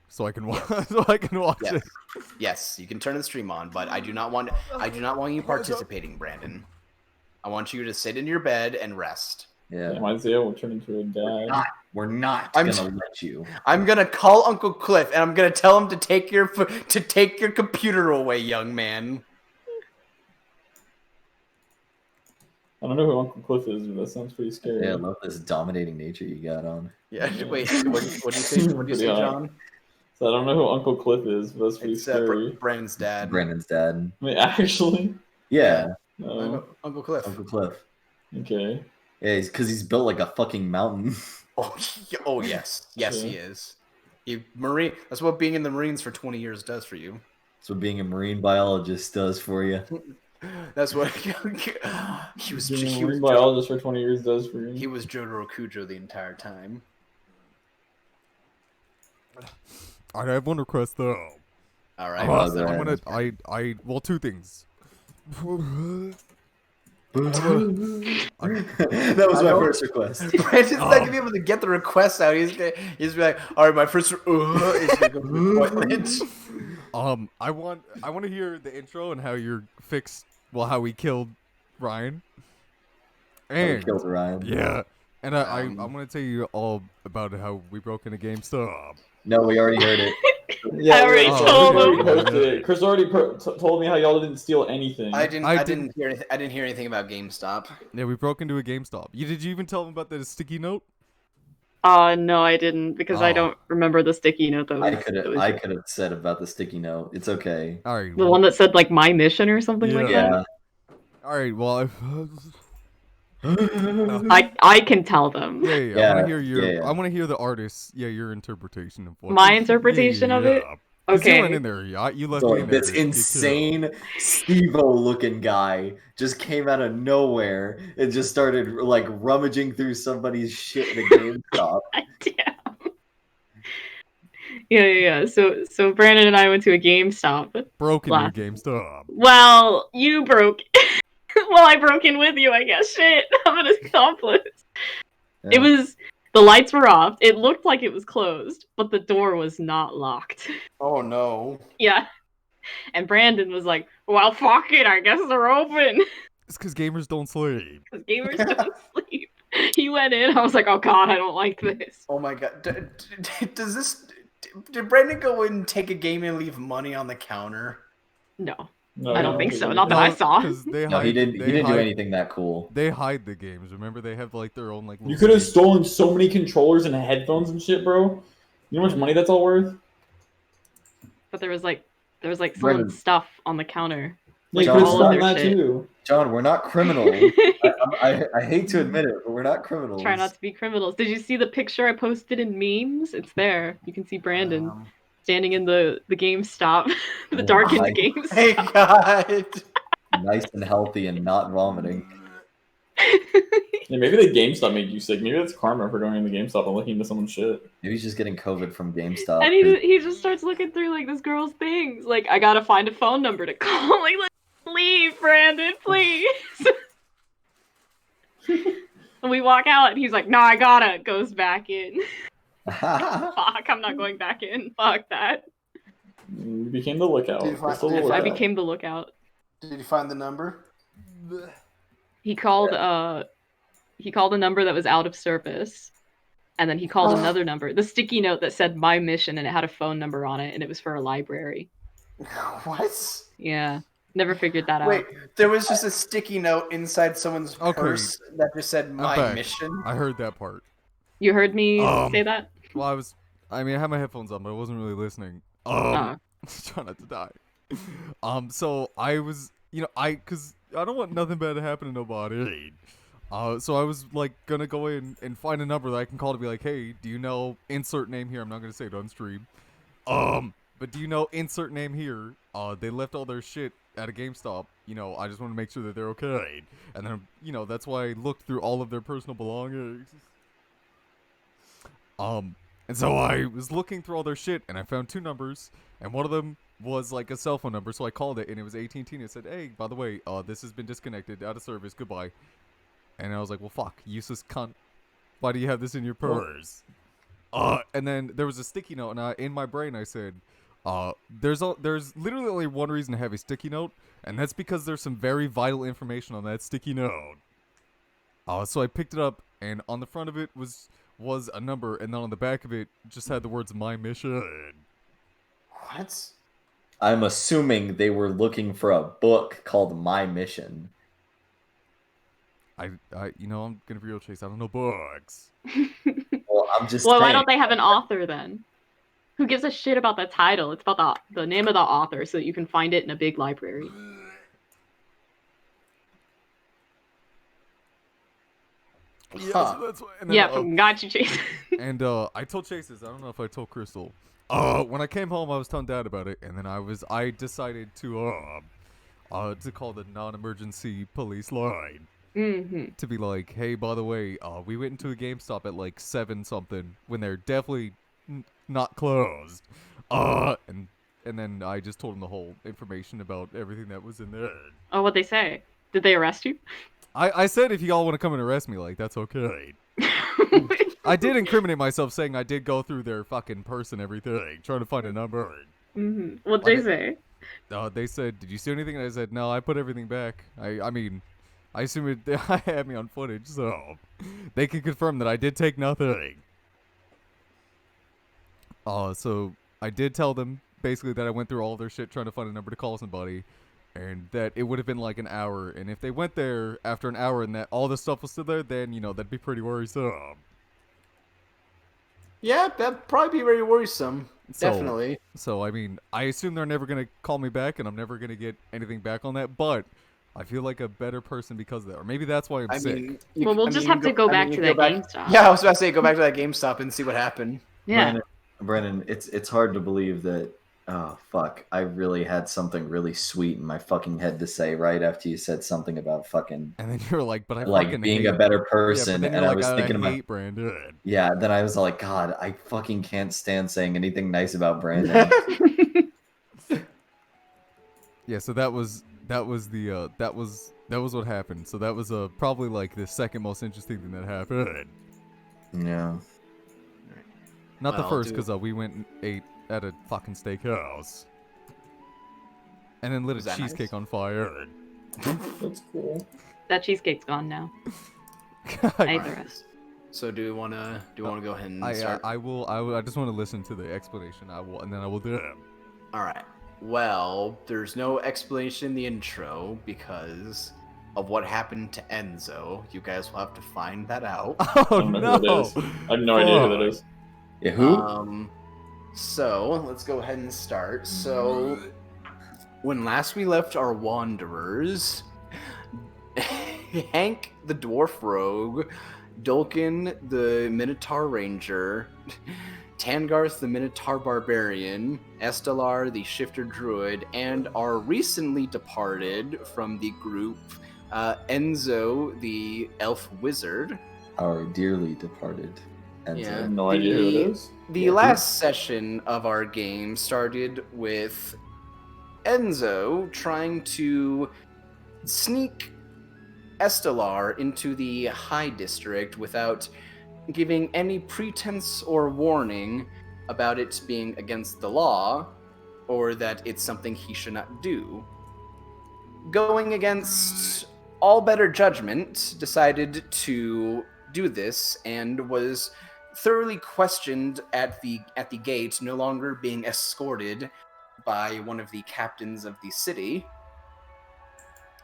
so I can so I can watch Yes. it. Yes, you can turn the stream on, but I do not want you participating, Brandon. I want you to sit in your bed and rest. Yeah. Damn, Isaiah will turn into a dad. We're not I'm gonna let you. I'm gonna call Uncle Cliff and I'm gonna tell him to take your computer away, young man. I don't know who Uncle Cliff is, but that sounds pretty scary. Yeah, I love this dominating nature you got on. Yeah. Wait. What do you say? What do you say, John? So I don't know who Uncle Cliff is, but that's pretty scary. Brandon's dad. Brandon's dad. I mean, actually. Yeah. No. Uncle Cliff. Uncle Cliff. Okay. Yeah, because he's built like a fucking mountain. Oh yes, yes he is. Marine. That's what being in the Marines for 20 years does for you. That's what being a marine biologist does for you. That's what he was. Marine biologist for 20 years does for you. He was Jotaro Kujo the entire time. I have one request though. All right. Well, two things. That was my first request. Brandon's not gonna be able to get the request out. He's be like, all right, my first is gonna go to the toilet. I want to hear the intro and how you're fixed. Well, how we killed Ryan. And Killed Ryan. yeah, and I want to tell you all about how we broke into GameStop. No, we already heard it. Yeah, I already told him. Posted it. Chris already told me how y'all didn't steal anything. I didn't hear anything about GameStop. Yeah, we broke into a GameStop. Did you even tell them about the sticky note? No, I didn't because I don't remember the sticky note that was. I could have said about the sticky note. It's okay. All right. The one that said like my mission or something like that. Yeah. All right. Well, I can tell them. Yeah. I want to hear your. I want to hear the artist. Yeah, your interpretation of what. My interpretation of it. Okay. You went in there. You left So me in there. this insane Steve-O looking guy just came out of nowhere and just started like rummaging through somebody's shit in a GameStop. Damn. Yeah. So Brandon and I went to a GameStop. Broke into a GameStop. Well, you broke. Well, I broke in with you, I guess. Shit, I'm an accomplice. Yeah. It was. The lights were off. It looked like it was closed, but the door was not locked. Oh no. Yeah. And Brandon was like, well, fuck it, I guess they're open. It's because gamers don't sleep. Because gamers don't sleep. He went in, I was like, oh god, I don't like this. Oh my god. Did Brandon go in and take a game and leave money on the counter? No. I don't think so. Not that I saw. No, he didn't do anything that cool. They hide the games. Remember, they have like their own like. You could have stolen so many controllers and headphones and shit, bro. You know how much money that's all worth? But there was someone's stuff on the counter. Like, you could have stolen that too. John, we're not criminals. I hate to admit it, but we're not criminals. Try not to be criminals. Did you see the picture I posted in memes? It's there. You can see Brandon. Standing in the GameStop, the darkened GameStop. Hey God! Nice and healthy and not vomiting. Yeah, maybe the GameStop made you sick. Maybe that's karma for going in the GameStop and looking into someone's shit. Maybe he's just getting COVID from GameStop. And he just starts looking through like this girl's things. Like, I gotta find a phone number to call. Like, let's leave, Brandon, please. And we walk out, and he's like, "No, I gotta." Goes back in. Fuck, I'm not going back in. Fuck that. You became the lookout. I became the lookout. Did you find the number? He called a number that was out of service. And then he called another number. The sticky note that said my mission and it had a phone number on it and it was for a library. What? Yeah. Never figured that out. Wait, there was just a sticky note inside someone's purse that just said my mission? I heard that part. You heard me say that? Well, I had my headphones on, but I wasn't really listening. Trying not to die. So I was, because I don't want nothing bad to happen to nobody. So I was like gonna go in and find a number that I can call to be like, hey, do you know insert name here? I'm not gonna say it on stream. But do you know insert name here? They left all their shit at a GameStop. I just want to make sure that they're okay. And then, that's why I looked through all of their personal belongings. And so I was looking through all their shit, and I found two numbers, and one of them was like a cell phone number, so I called it, and it was AT&T, and it said, hey, by the way, this has been disconnected, out of service, goodbye. And I was like, well, fuck, useless cunt. Why do you have this in your purse? And then there was a sticky note, and in my brain I said, there's literally only one reason to have a sticky note, and that's because there's some very vital information on that sticky note. So I picked it up, and on the front of it was a number, and then on the back of it just had the words "My mission." What? I'm assuming they were looking for a book called My Mission. I'm gonna be real, Chase. I don't know books. Well, I'm just Well, why saying. don't they have an author then? Who gives a shit about the title? It's about the name of the author so that you can find it in a big library. Yeah, Huh. so that's why. And then, Got you, Chase. And I told Chase this. I don't know if I told Crystal. When I came home, I was telling Dad about it, and then I decided to call the non-emergency police line. Mm-hmm. To be like, hey, by the way, we went into a GameStop at like 7 something when they're definitely not closed. And then I just told him the whole information about everything that was in there. Oh, what'd they say? Did they arrest you? I said if y'all want to come and arrest me, like, that's okay. I did incriminate myself saying I did go through their fucking purse and everything, trying to find a number. Mm-hmm. What'd they say? They said, did you see anything? And I said, no, I put everything back. I mean, I assume I had me on footage, so they can confirm that I did take nothing. So I did tell them, basically, that I went through all their shit trying to find a number to call somebody, and that it would have been like an hour, and if they went there after an hour and that all the stuff was still there, then, that'd be pretty worrisome. Yeah, that'd probably be very worrisome. Definitely. So, I mean, I assume they're never going to call me back, and I'm never going to get anything back on that, but I feel like a better person because of that. Or maybe that's why I'm sick. We'll just have to go back to that GameStop. Yeah, I was about to say, go back to that GameStop and see what happened. Yeah. Brandon, it's hard to believe that. Oh fuck! I really had something really sweet in my fucking head to say right after you said something about fucking. And then you're like, but I like fucking being hate a better person, and I like, was thinking I about. hate Brandon. Yeah, then I was like, God, I fucking can't stand saying anything nice about Brandon. Yeah, so that was what happened. So that was probably like the second most interesting thing that happened. Yeah. Not the first, because we went and ate at a fucking steakhouse. And then lit a cheesecake on fire. That's cool. That cheesecake's gone now. I ate the rest. So do we want to go ahead and start? I just want to listen to the explanation. And then I will do it. All right. Well, there's no explanation in the intro because of what happened to Enzo. You guys will have to find that out. Oh I no! don't know who that is. I have no idea who that is. Yeah, who? So let's go ahead and start. So when last we left our wanderers, Hank the dwarf rogue, Dulkin the Minotaur ranger, Tangarth the Minotaur barbarian, Estelar the shifter druid, and our recently departed from the group, Enzo the elf wizard. Our dearly departed Enzo. Yeah. I have no idea who it is. The last session of our game started with Enzo trying to sneak Estelar into the High District without giving any pretense or warning about it being against the law or that it's something he should not do. Going against all better judgment, decided to do this and was thoroughly questioned at the gate, no longer being escorted by one of the captains of the city,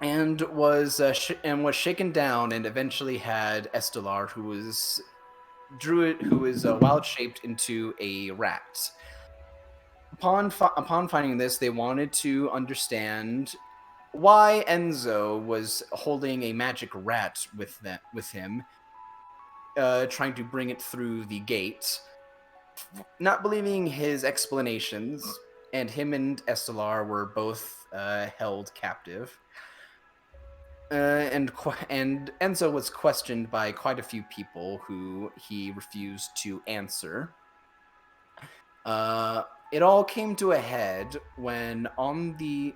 and was shaken down, and eventually had Estelar, who was wild shaped into a rat. Upon finding this, they wanted to understand why Enzo was holding a magic rat with him, trying to bring it through the gate. Not believing his explanations, and him and Estelar were both held captive. And Enzo was questioned by quite a few people who he refused to answer. It all came to a head when on the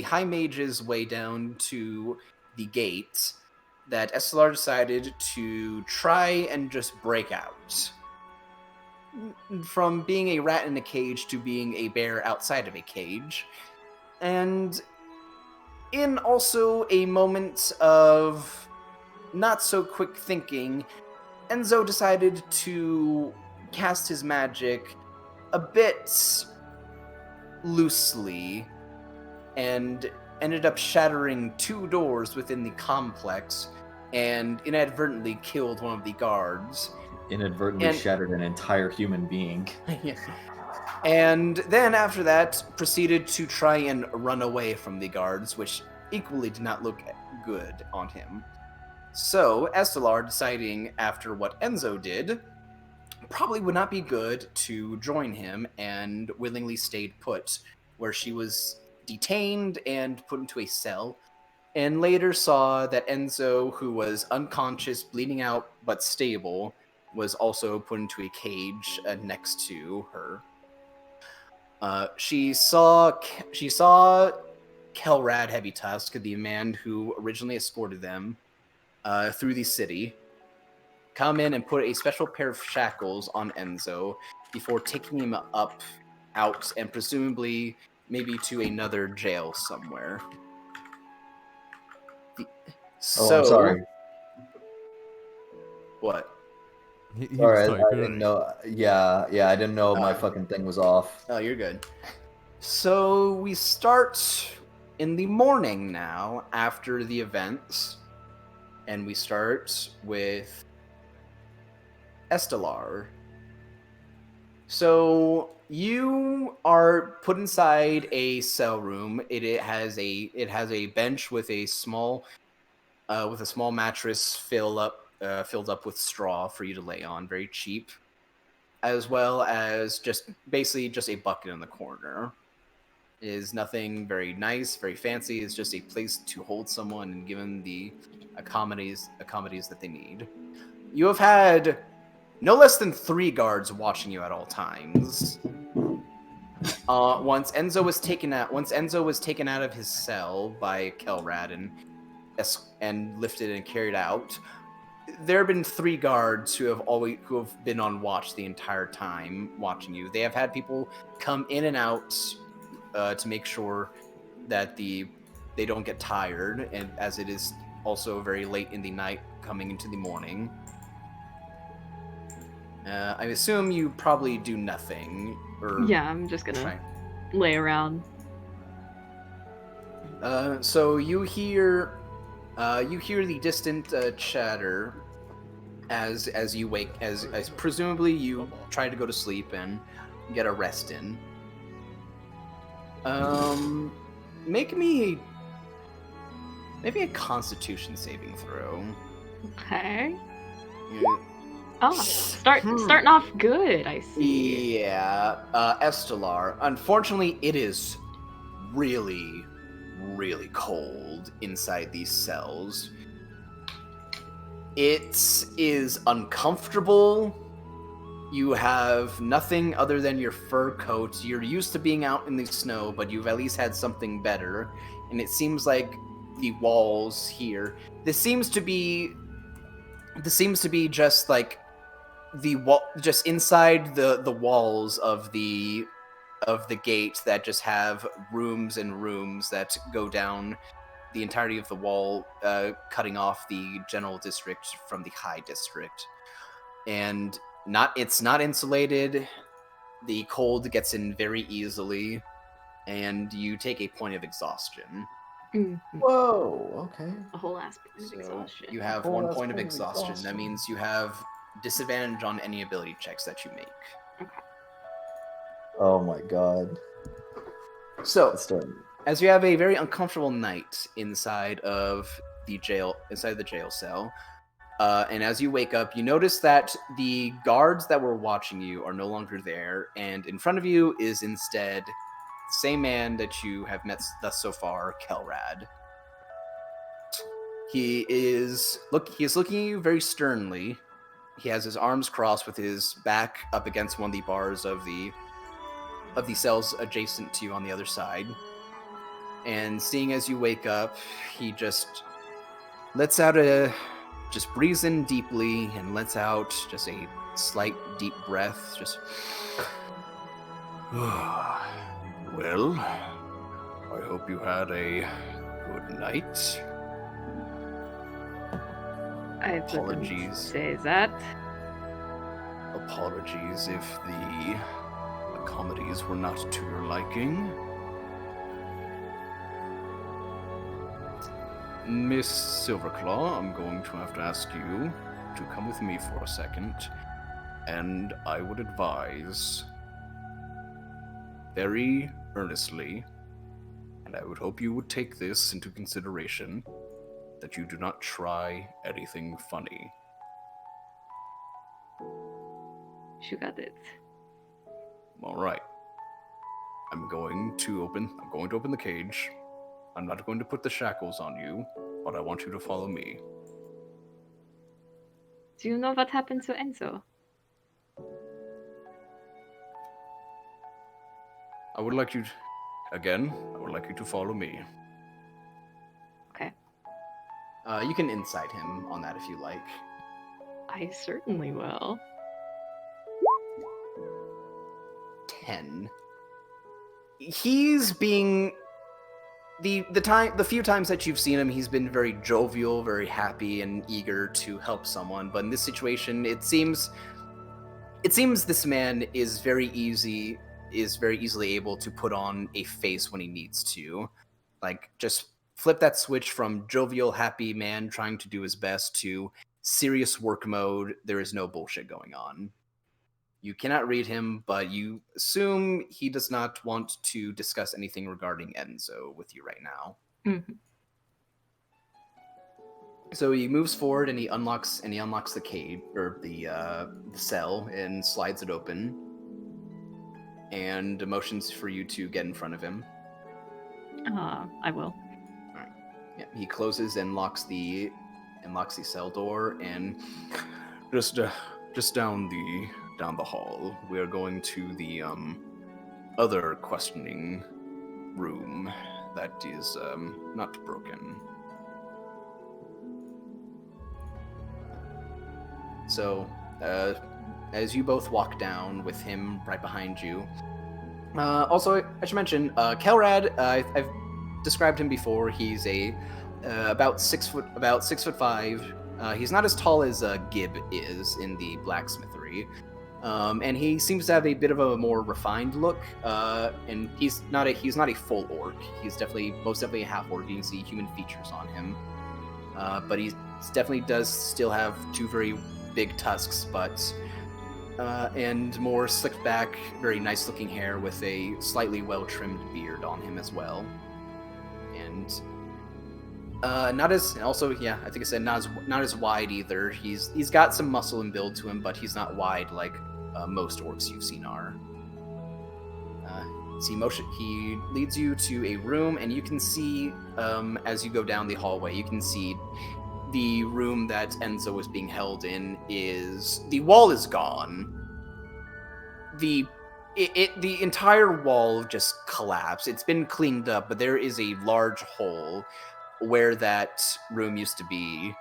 High Mage's way down to the gate, that Estelar decided to try and just break out. From being a rat in a cage to being a bear outside of a cage. And in also a moment of not so quick thinking, Enzo decided to cast his magic a bit loosely and ended up shattering 2 doors within the complex and inadvertently killed one of the guards. Inadvertently shattered an entire human being. Yeah. And then after that, proceeded to try and run away from the guards, which equally did not look good on him. So, Estelar, deciding after what Enzo did, probably would not be good to join him, and willingly stayed put, where she was detained and put into a cell, and later saw that Enzo, who was unconscious, bleeding out, but stable, was also put into a cage next to her. She saw Kelrad Heavy Tusk, the man who originally escorted them through the city, come in and put a special pair of shackles on Enzo before taking him out, and presumably maybe to another jail somewhere. I'm sorry. What? He was Sorry, I typing. didn't know. Yeah, I didn't know my fucking thing was off. Oh, you're good. So we start in the morning now, after the events, and we start with Estelar. So you are put inside a cell room. It has a bench with a small mattress filled up with straw for you to lay on, very cheap, as well as just a bucket in the corner. It is nothing very nice, very fancy. It's just a place to hold someone and give them the accommodations that they need. You have had no less than 3 guards watching you at all times. Once Enzo was taken out of his cell by Kelrad and lifted and carried out, there have been 3 guards who have been on watch the entire time, watching you. They have had people come in and out to make sure that they don't get tired, and as it is also very late in the night, coming into the morning. I assume you probably do nothing. Yeah, I'm just gonna lay around. So you hear the distant chatter as you wake, as presumably you try to go to sleep and get a rest in. Make me maybe a Constitution saving throw. Okay. You, Starting off good, I see. Yeah, Estelar. Unfortunately, it is really, really cold inside these cells. It is uncomfortable. You have nothing other than your fur coat. You're used to being out in the snow, but you've at least had something better. And it seems like the walls here. This seems to be just like the wall, just inside the walls of the gate that just have rooms and rooms that go down the entirety of the wall, cutting off the general district from the high district. And it's not insulated. The cold gets in very easily, and you take a point of exhaustion. Mm-hmm. Whoa, okay. A whole ass point of exhaustion. You have 1 point of exhaustion. That means you have disadvantage on any ability checks that you make. Okay. Oh my god. So, as you have a very uncomfortable night inside the jail cell, and as you wake up, you notice that the guards that were watching you are no longer there, and in front of you is instead the same man that you have met thus so far, Kelrad. He is looking at you very sternly. He has his arms crossed with his back up against one of the bars of the cells adjacent to you on the other side. And seeing as you wake up, he just Let's just breathe in deeply and let's out just a slight deep breath. Just. Well, I hope you had a good night. I Apologies. wouldn't say that. Apologies if the comedies were not to your liking. Miss Silverclaw, I'm going to have to ask you to come with me for a second, and I would advise very earnestly, and I would hope you would take this into consideration, that you do not try anything funny. You got it. All right. I'm going to open the cage. I'm not going to put the shackles on you, but I want you to follow me. Do you know what happened to Enzo? I would like you to follow me. Okay. You can insight him on that if you like. I certainly will. 10. He's being the few times that you've seen him, he's been very jovial, very happy, and eager to help someone. But in this situation, it seems this man is very easily able to put on a face when he needs to. Like, just flip that switch from jovial, happy man trying to do his best to serious work mode. There is no bullshit going on. You cannot read him, but you assume he does not want to discuss anything regarding Enzo with you right now. Mm-hmm. So he moves forward and he unlocks the cage or the cell and slides it open, and motions for you to get in front of him. I will. All right. Yeah, he closes and locks the cell door, and just down the hall, we are going to the other questioning room that is not broken. So, as you both walk down with him right behind you. Also, I should mention, Kelrad. I've described him before. He's about 6'5". He's not as tall as Gib is in the blacksmithery. And he seems to have a bit of a more refined look. And he's not a full orc. He's most definitely a half orc. You can see human features on him. But he definitely does still have two very big tusks, but and more slicked back, very nice looking hair with a slightly well trimmed beard on him as well. And not as wide either. He's got some muscle and build to him, but he's not wide like most orcs you've seen are. He leads you to a room, and you can see as you go down the hallway, you can see the room that Enzo was being held in the wall is gone. The entire wall just collapsed. It's been cleaned up, but there is a large hole where that room used to be.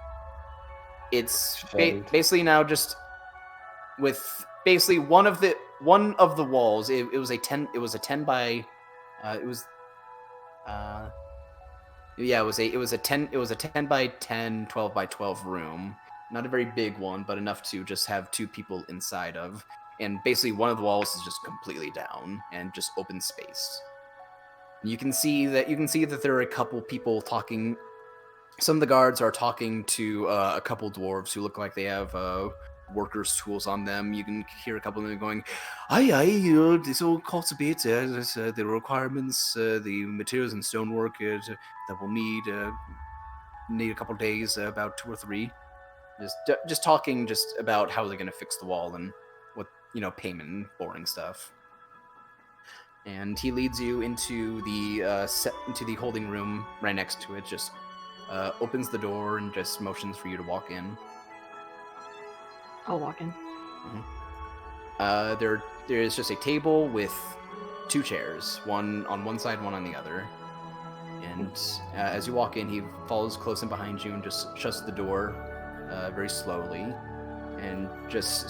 It's basically now just with basically one of the walls. It was a 10 by it was a 10 by 10, 12 by 12 room. Not a very big one, but enough to just have two people inside of. And basically one of the walls is just completely down and just open space. You can see that there are a couple people talking. Some of the guards are talking to a couple dwarves who look like they have workers' tools on them. You can hear a couple of them going, aye, this all costs a bit. The requirements, the materials and stonework that we'll need a couple days, about 2 or 3. Just talking just about how they're going to fix the wall and what, payment and boring stuff. And he leads you into the holding room right next to it. Just opens the door and just motions for you to walk in. I'll walk in. Mm-hmm. There is just a table with 2 chairs, one on one side, one on the other. And as you walk in, he follows close in behind you and just shuts the door very slowly, and just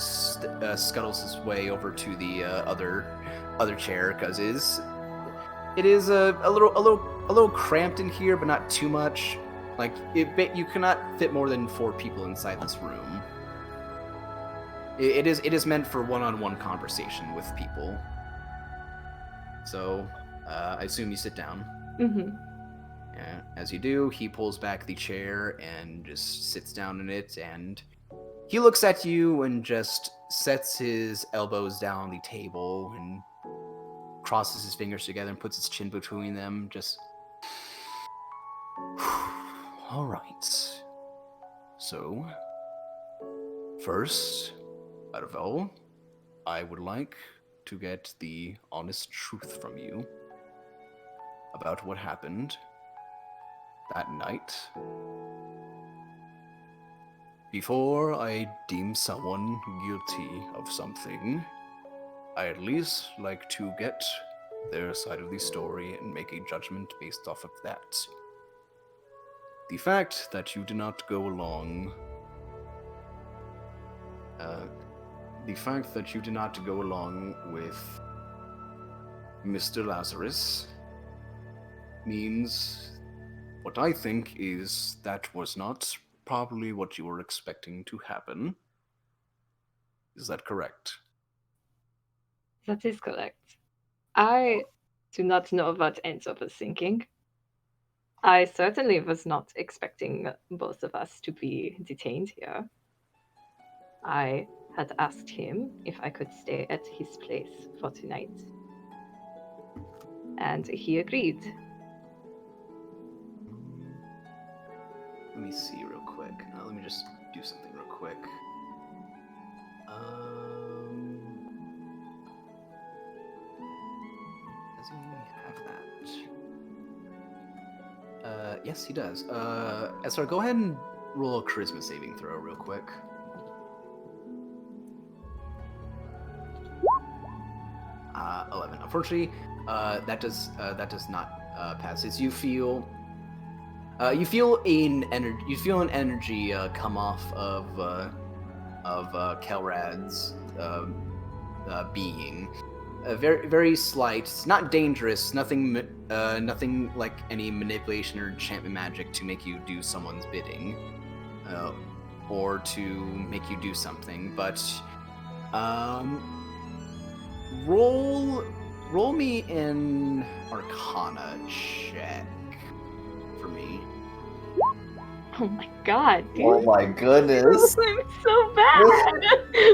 scuttles his way over to the other chair, because it is a little cramped in here, but not too much. Like you cannot fit more than 4 people inside this room. It is meant for one-on-one conversation with people. So I assume you sit down. Mm-hmm. And as you do, he pulls back the chair and just sits down in it, and he looks at you and just sets his elbows down on the table and crosses his fingers together and puts his chin between them. Just, all right. So, first, Arvel, I would like to get the honest truth from you about what happened that night. Before I deem someone guilty of something, I at least like to get their side of the story and make a judgment based off of that. The fact that you did not go along with Mr. Lazarus means what I think is that was not probably what you were expecting to happen. Is that correct? That is correct. I do not know what Enzo was thinking. I certainly was not expecting both of us to be detained here. I had asked him if I could stay at his place for tonight, and he agreed. Let me see real quick. Let me just do something real quick. Does he have that? Yes, he does. Esra, go ahead and roll a charisma saving throw real quick. 11. Unfortunately, that does not pass. As you feel an energy come off of Kelrad's being. Very very slight. It's not dangerous. Nothing like any manipulation or enchantment magic to make you do someone's bidding, or to make you do something. But roll me an Arcana check for me. Oh my god, dude. Oh my goodness. I'm so bad.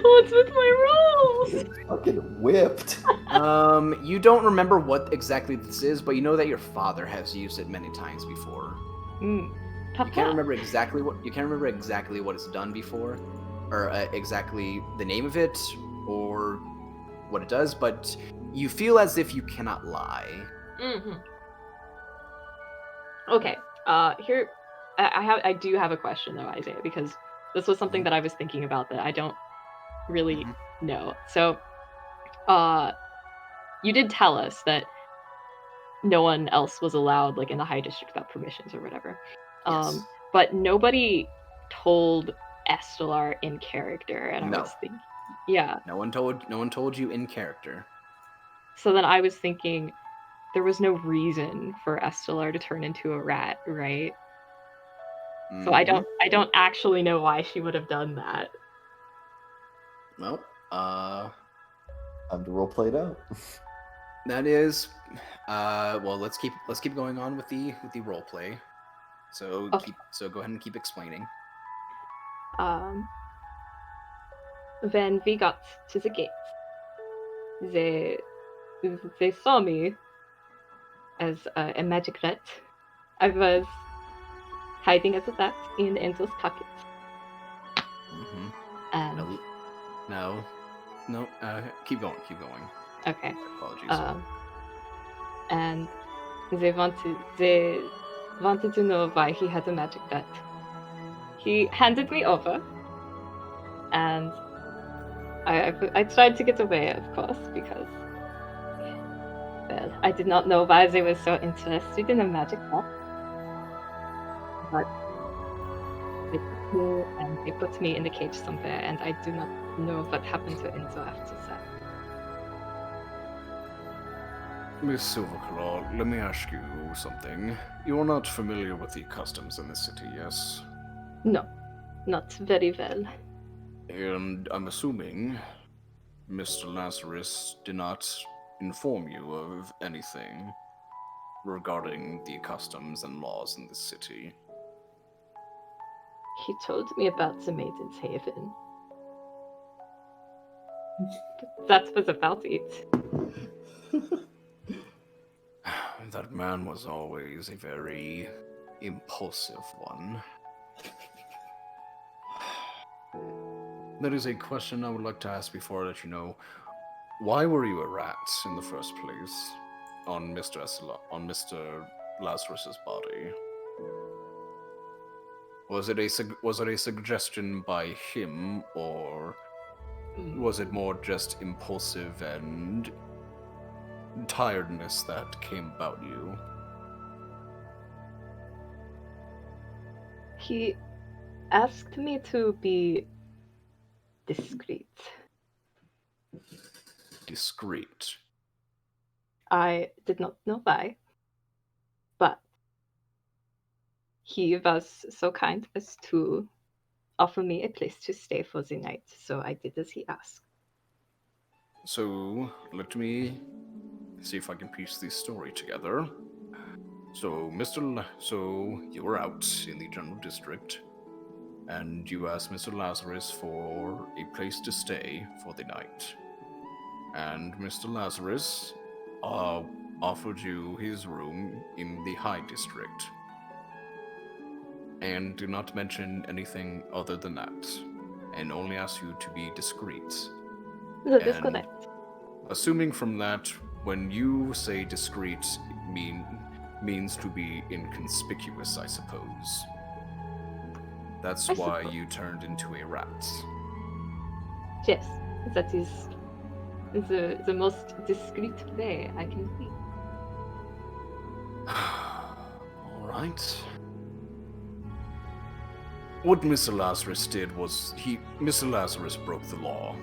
What's with my rolls? Fucking whipped. You don't remember what exactly this is, but you know that your father has used it many times before. You can't remember exactly what it's done before, or exactly the name of it, or what it does, but you feel as if you cannot lie. Mm-hmm. Okay. Here, I do have a question though, Isaiah, because this was something that I was thinking about that I don't really know. So, you did tell us that no one else was allowed, like in the High District, without permissions or whatever. Yes. But nobody told Estelar in character, and No. I was thinking, yeah. No one told you in character. So then I was thinking, there was no reason for Estelar to turn into a rat, right? Mm-hmm. So I don't actually know why she would have done that. Well, Time to role play it out. that is, well, let's keep going on with the role play. So Okay. Go ahead and keep explaining. When we got to the gate, they saw me as a magic rat. I was hiding as a rat in Enzo's pocket. Mm-hmm. And No, keep going. okay. Apologies. And they wanted to know why he had a magic rat. He handed me over, and I tried to get away, of course, because, well, I did not know why they were so interested in a magic rat. But they put me in the cage somewhere, and I do not know what happened to Enzo after that. Miss Silverclaw, let me ask you something. You are not familiar with the customs in the city, yes? No, not very well. And I'm assuming Mr. Lazarus did not inform you of anything regarding the customs and laws in the city. He told me about the Maiden's Haven. But that was about it. That man was always a very impulsive one. That is a question I would like to ask before I let you know. Why were you a rat in the first place on Mr. Lazarus's body? Was it a suggestion by him, or was it more just impulsive and tiredness that came about you? He asked me to be discreet. Discreet. I did not know why, but he was so kind as to offer me a place to stay for the night, so I did as he asked. So, let me see if I can piece this story together. So, so you were out in the general district, and you asked Mr. Lazarus for a place to stay for the night. And Mr. Lazarus offered you his room in the High District. And do not mention anything other than that, and only ask you to be discreet. That is correct. Assuming from that, when you say discreet, means to be inconspicuous, I suppose. That's why you turned into a rat. Yes, that is the most discreet way I can be. Alright. What Mr. Lazarus did was Mr. Lazarus broke the law.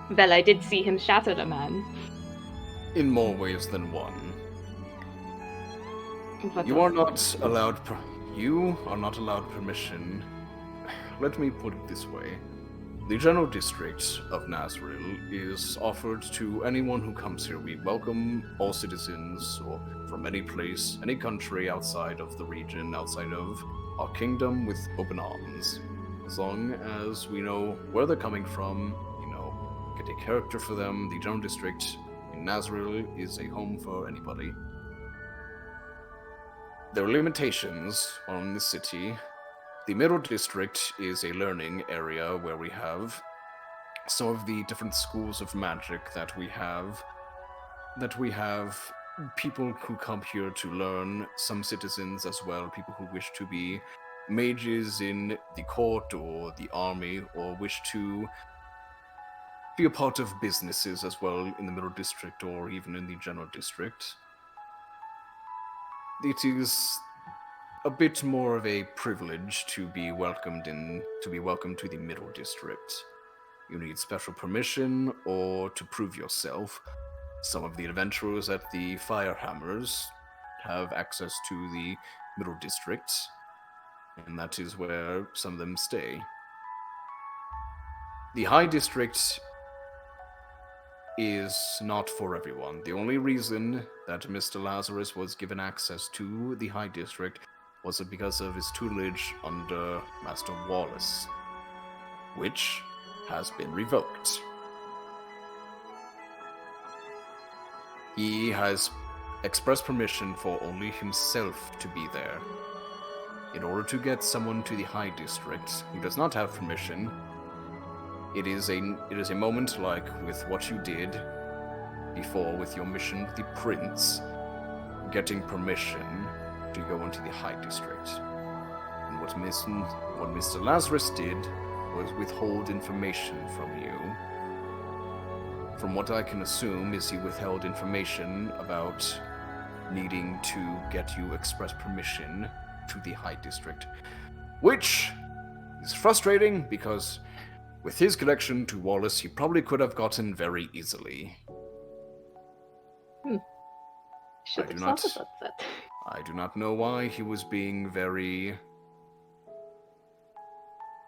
Well, I did see him shatter a man. In more ways than one. What You was are not allowed permission. Let me put it this way. The general district of Nazril is offered to anyone who comes here. We welcome all citizens or from any place, any country outside of the region, outside of our kingdom, with open arms. As long as we know where they're coming from, get a character for them. The general district in Nazril is a home for anybody. There are limitations on the city. The middle district is a learning area where we have some of the different schools of magic that we have people who come here to learn, some citizens as well, people who wish to be mages in the court or the army, or wish to be a part of businesses as well in the middle district or even in the general district. It is a bit more of a privilege to be welcomed to the middle district. You need special permission or to prove yourself. Some of the adventurers at the Firehammers have access to the middle district, and that is where some of them stay. The High District is not for everyone. The only reason that Mr. Lazarus was given access to the High District was because of his tutelage under Master Wallace, which has been revoked. He has expressed permission for only himself to be there. In order to get someone to the High District who does not have permission, it is a moment like with what you did before with your mission with the Prince, getting permission to go into the High District. And what Mr. Lazarus did was withhold information from you. From what I can assume is he withheld information about needing to get you express permission to the High District, which is frustrating because with his connection to Wallace, he probably could have gotten very easily. Should I do have not- thought about that. I do not know why he was being very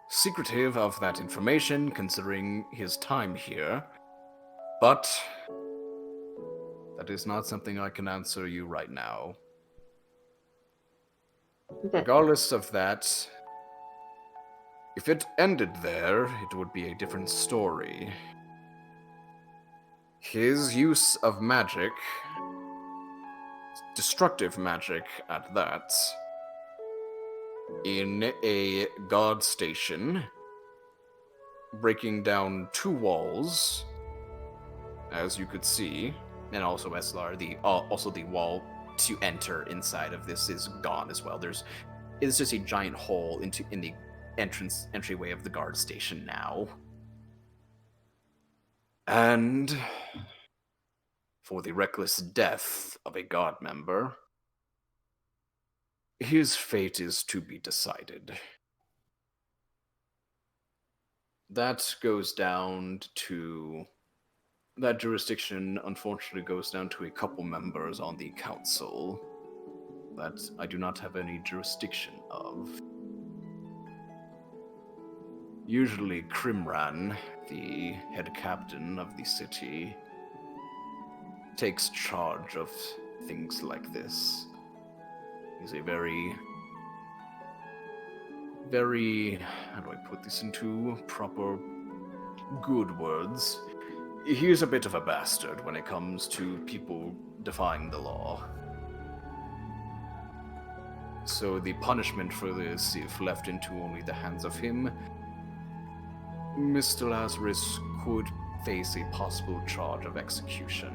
secretive of that information, considering his time here, but that is not something I can answer you right now. Regardless of that, if it ended there, it would be a different story. His use of magic, destructive magic at that, in a guard station, breaking down 2 walls, as you could see, and also Eslar, also the wall to enter inside of this is gone as well. It's just a giant hole in the entryway of the guard station now. And for the reckless death of a guard member, his fate is to be decided. That jurisdiction unfortunately goes down to a couple members on the council that I do not have any jurisdiction of. Usually Krimran, the head captain of the city, takes charge of things like this. He's a very, how do I put this into proper good words? He's a bit of a bastard when it comes to people defying the law. So the punishment for this, if left into only the hands of him, Mr. Lazarus could face a possible charge of execution.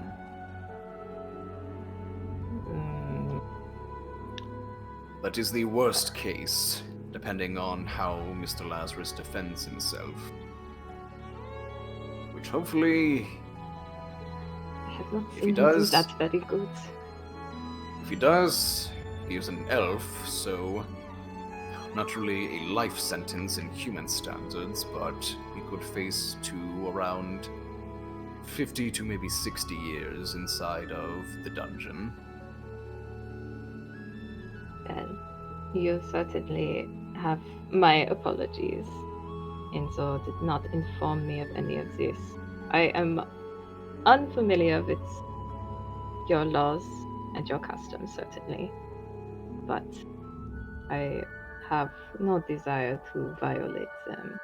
That is the worst case, depending on how Mr. Lazarus defends himself. Which hopefully, I have not If he seen him do does- that very good. if he does, he is an elf, so not really a life sentence in human standards, but he could face to around 50 to maybe 60 years inside of the dungeon. Then you certainly have my apologies. Enzo did not inform me of any of this. I am unfamiliar with your laws and your customs, certainly, but I have no desire to violate them.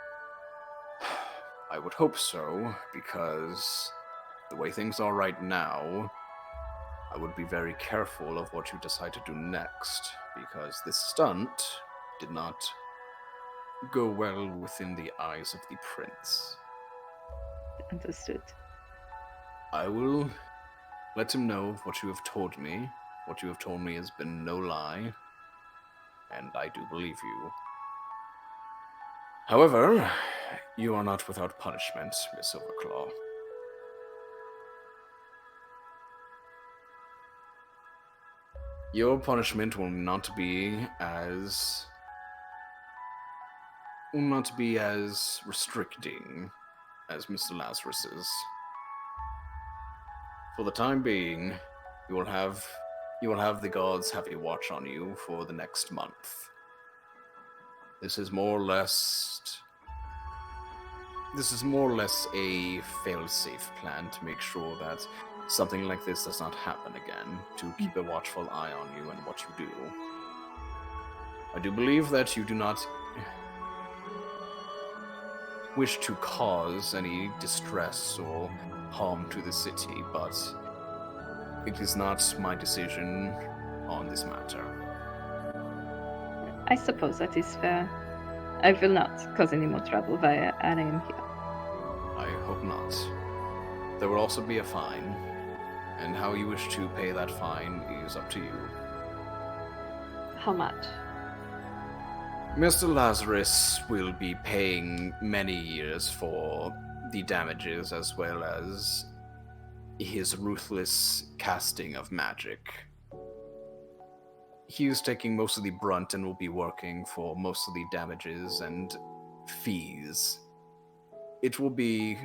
I would hope so, because the way things are right now, I would be very careful of what you decide to do next, because this stunt did not go well within the eyes of the prince. Understood. I will let him know of what you have told me. What you have told me has been no lie, and I do believe you. However, you are not without punishment, Miss Silverclaw. Your punishment will not be as restricting as Mr. Lazarus's. For the time being, you will have the gods have a watch on you for the next month. This is more or less a fail-safe plan to make sure that something like this does not happen again, to keep a watchful eye on you and what you do. I do believe that you do not wish to cause any distress or harm to the city, but it is not my decision on this matter. I suppose that is fair. I will not cause any more trouble while I am here. I hope not. There will also be a fine, and how you wish to pay that fine is up to you. How much? Mr. Lazarus will be paying many years for the damages as well as his ruthless casting of magic. he is taking most of the brunt and will be working for most of the damages and fees. It will be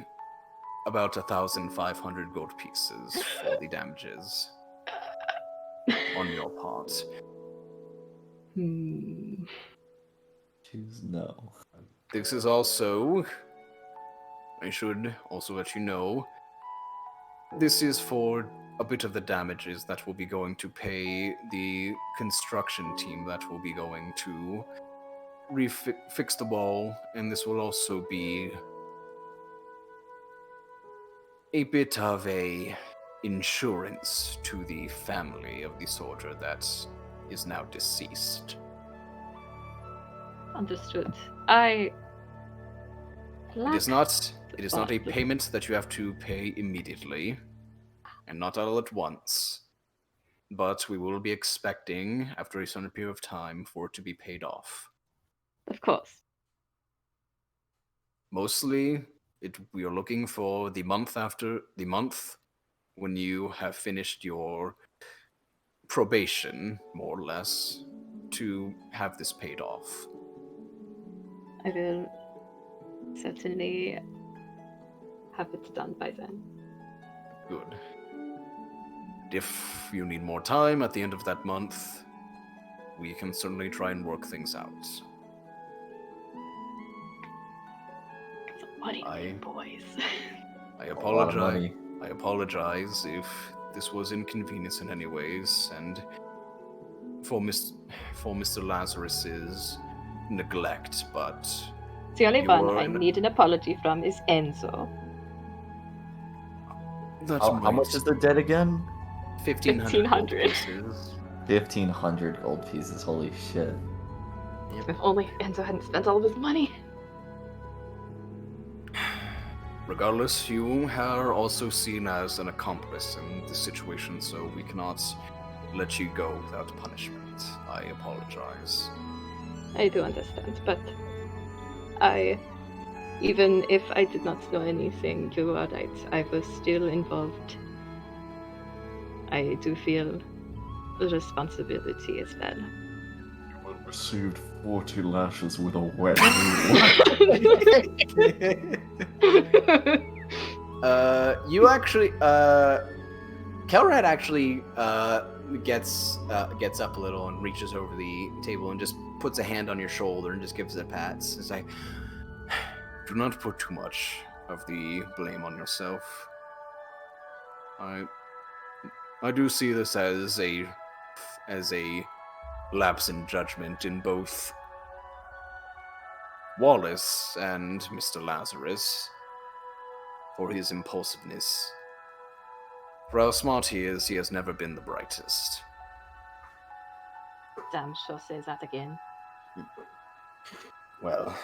about 1,500 gold pieces for the damages on your part. Choose no. This is also, I should also let you know, this is for a bit of the damages that will be going to pay the construction team that will be going to fix the wall, and this will also be a bit of a insurance to the family of the soldier that is now deceased. Understood. It is not a payment that you have to pay immediately, and not all at once. But we will be expecting, after a certain period of time, for it to be paid off. Of course. Mostly, we are looking for the month after the month when you have finished your probation, more or less, to have this paid off. I will certainly have it done by then. Good. If you need more time at the end of that month, we can certainly try and work things out. What do you mean, boys? I A lot of apologize. money. I apologize if this was inconvenience in any ways, and for Mr. Lazarus's neglect, but The only You one were I in- need an apology from is Enzo. that's How much is the debt again? 1,500 gold 1,500. pieces. 1,500 gold pieces. Holy shit. If only Enzo hadn't spent all of his money. Regardless, you are also seen as an accomplice in this situation, so we cannot let you go without punishment. I apologize. I do understand, but even if I did not know anything, you are right. I was still involved. I do feel the responsibility as well. You received 40 lashes with a wet noodle. You actually, Kelrad actually gets up a little and reaches over the table and just puts a hand on your shoulder and just gives it a pat. It's like, do not put too much of the blame on yourself. I do see this as a lapse in judgment in both Wallace and Mr. Lazarus for his impulsiveness. For how smart he is, he has never been the brightest. Damn sure says that again. Well,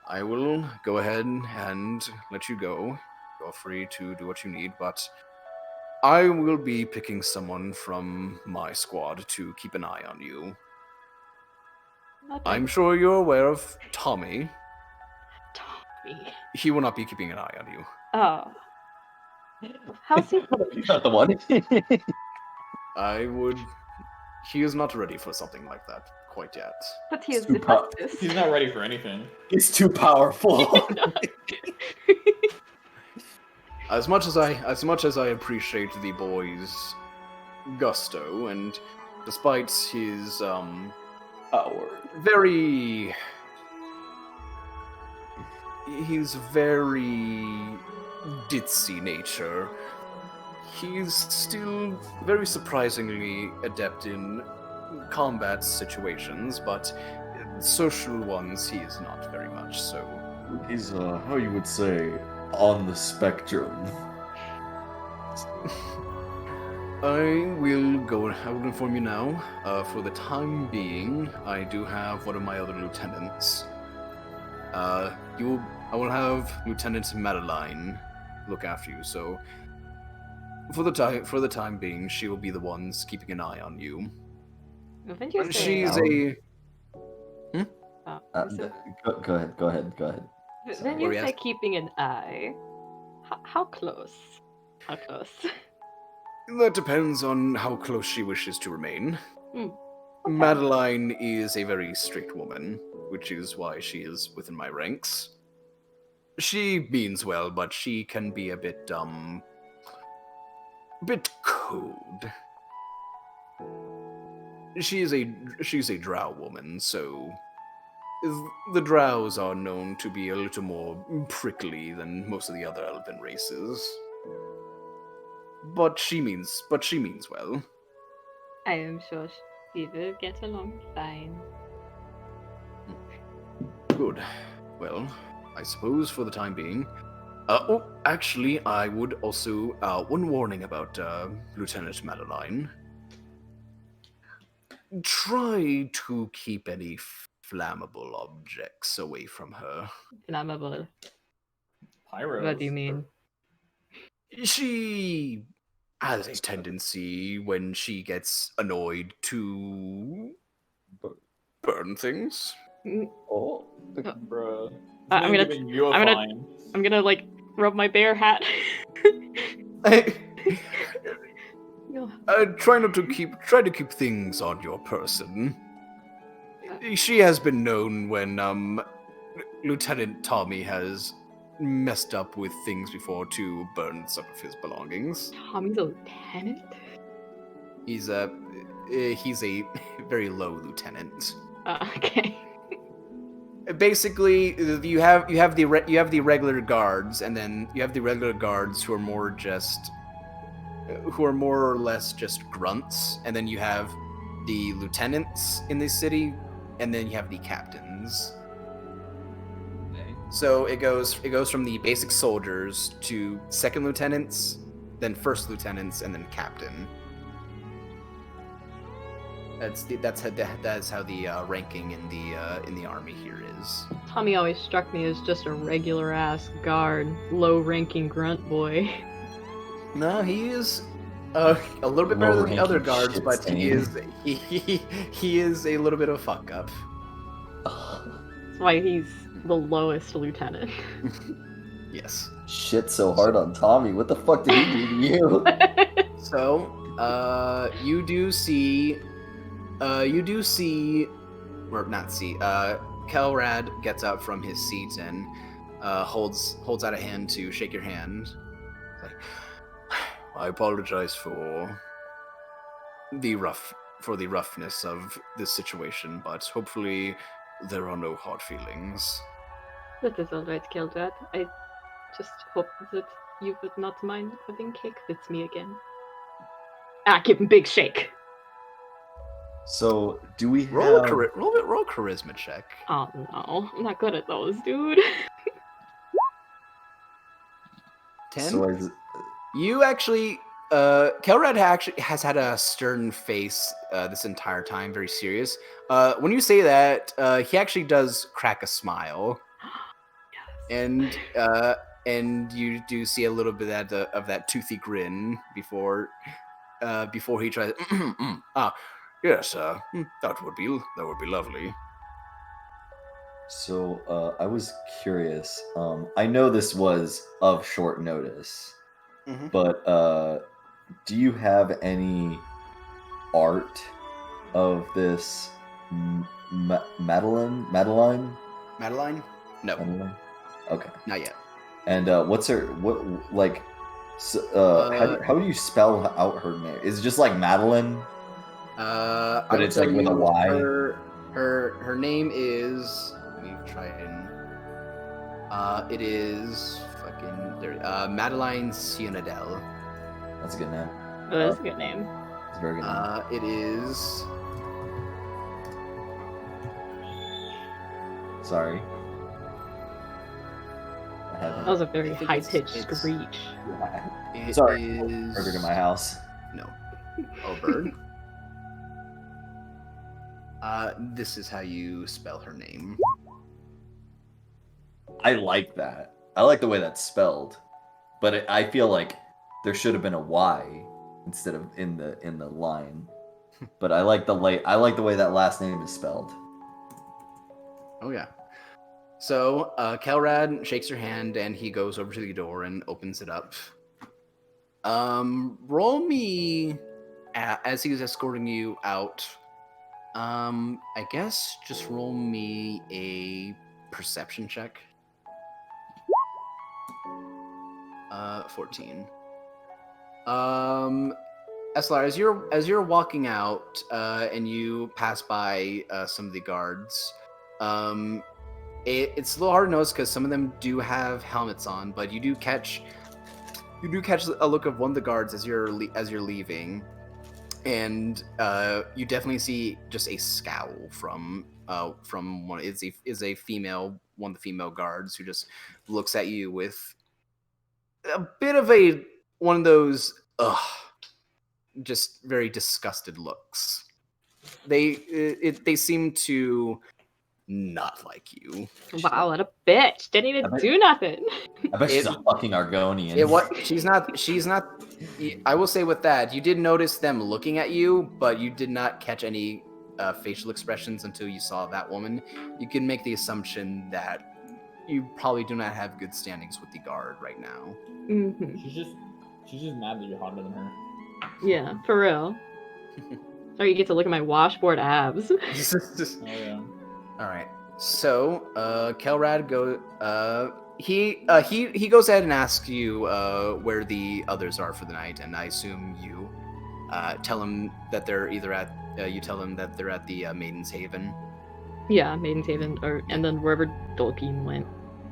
I will go ahead and let you go. You're free to do what you need, but I will be picking someone from my squad to keep an eye on you. Okay. I'm sure you're aware of Tommy. Tommy. He will not be keeping an eye on you. Oh. How's he? You're not the one. He is not ready for something like that quite yet. But he is Too the pow- bestest. He's not ready for anything. It's too powerful. As much as I appreciate the boy's gusto, and despite his Power. his very ditzy nature, he's still very surprisingly adept in combat situations, but social ones he is not very much so. He's, how you would say, on the spectrum. I will inform you now. For the time being, I do have one of my other lieutenants. I will have Lieutenant Madeline look after you. So, for the time being, she will be the ones keeping an eye on you. Wouldn't you say? She's Oh, Go ahead. Then Or you yes. say keeping an eye. How close? How close? That depends on how close she wishes to remain. Madeline is a very strict woman, which is why she is within my ranks. She means well, but she can be a bit cold. She's a drow woman, so the drows are known to be a little more prickly than most of the other elven races. But she means well. I am sure we will get along fine. Good. Well, I suppose for the time being. Actually, I would also one warning about Lieutenant Madeline. Try to keep any flammable objects away from her. Flammable. Pyros. What do you mean? She has a tendency when she gets annoyed to burn things. Oh, bruh. I'm Man gonna- giving you a I'm gonna- fine. I'm gonna like rub my bear hat. No. Try to keep things on your person. She has been known when Lieutenant Tommy has messed up with things before to burn some of his belongings. Tommy's a lieutenant? He's a very low lieutenant. Okay. Basically, you have the regular guards, and then you have the regular guards who are more or less just grunts, and then you have the lieutenants in the city, and then you have the captains. So it goes from the basic soldiers to second lieutenants, then first lieutenants, and then captain. That's how the ranking in the army here is. Tommy always struck me as just a regular ass guard, low ranking grunt boy. No, he is a little bit better than the other Low-ranking guards, shit but stain. he is a little bit of a fuck up. That's why he's the lowest lieutenant. Yes. Shit so hard on Tommy. What the fuck did he do to you? So, you do see, Kelrad gets up from his seat and holds out a hand to shake your hand. Like, I apologize for the roughness of this situation, but hopefully there are no hard feelings. That is alright, Keldrat. I just hope that you would not mind having cake with me again. Give him big shake. So, do we Roll have... roll a charisma check. Oh no, I'm not good at those, dude. 10? So is... You actually, Kelrad actually has had a stern face this entire time, very serious. When you say that, he actually does crack a smile, and you do see a little bit of that toothy grin before he tries. Yes, that would be lovely. So, I was curious. I know this was of short notice, Mhm. but do you have any art of this Madeline? Madeline? No, Madeline? Okay. not yet. And what's her like? How do you spell out her name? Is it just like Madeline? But But it's like with a Y? Her name is. Let me try and. It is fucking there. Madeline Sionadel. That's a good name. Oh, that's a good name. It's a very good name. It is. Sorry. I That haven't. was a very I think high pitched it's- screech. It Sorry. is. Burger to my house. No. Oh, bird. This is how you spell her name. I like that. I like the way that's spelled, but I feel like there should have been a Y instead of in the line. But I like the way that last name is spelled. Oh yeah. So Kelrad shakes her hand and he goes over to the door and opens it up. Roll me as he was escorting you out. I guess just roll me a perception check. 14. Eslar, as you're walking out, and you pass by some of the guards, it's a little hard to notice because some of them do have helmets on, but you do catch a look of one of the guards as you're leaving, and you definitely see just a scowl from one is a female, one of the female guards, who just looks at you with a bit of one of those just very disgusted looks. They seem to not like you. Wow, what a bitch! Didn't even do nothing. I bet she's a fucking Argonian. She's not. I will say with that, you did notice them looking at you, but you did not catch any facial expressions until you saw that woman. You can make the assumption that you probably do not have good standings with the guard right now. Mm-hmm. She's just mad that you're hotter than her. Yeah, for real. So you get to look at my washboard abs. Oh yeah. All right. So, Kelrad he goes ahead and asks you where the others are for the night, and I assume you tell him that they're either at the Maiden's Haven. Yeah, Maiden's Haven, and then wherever Dolkeen went.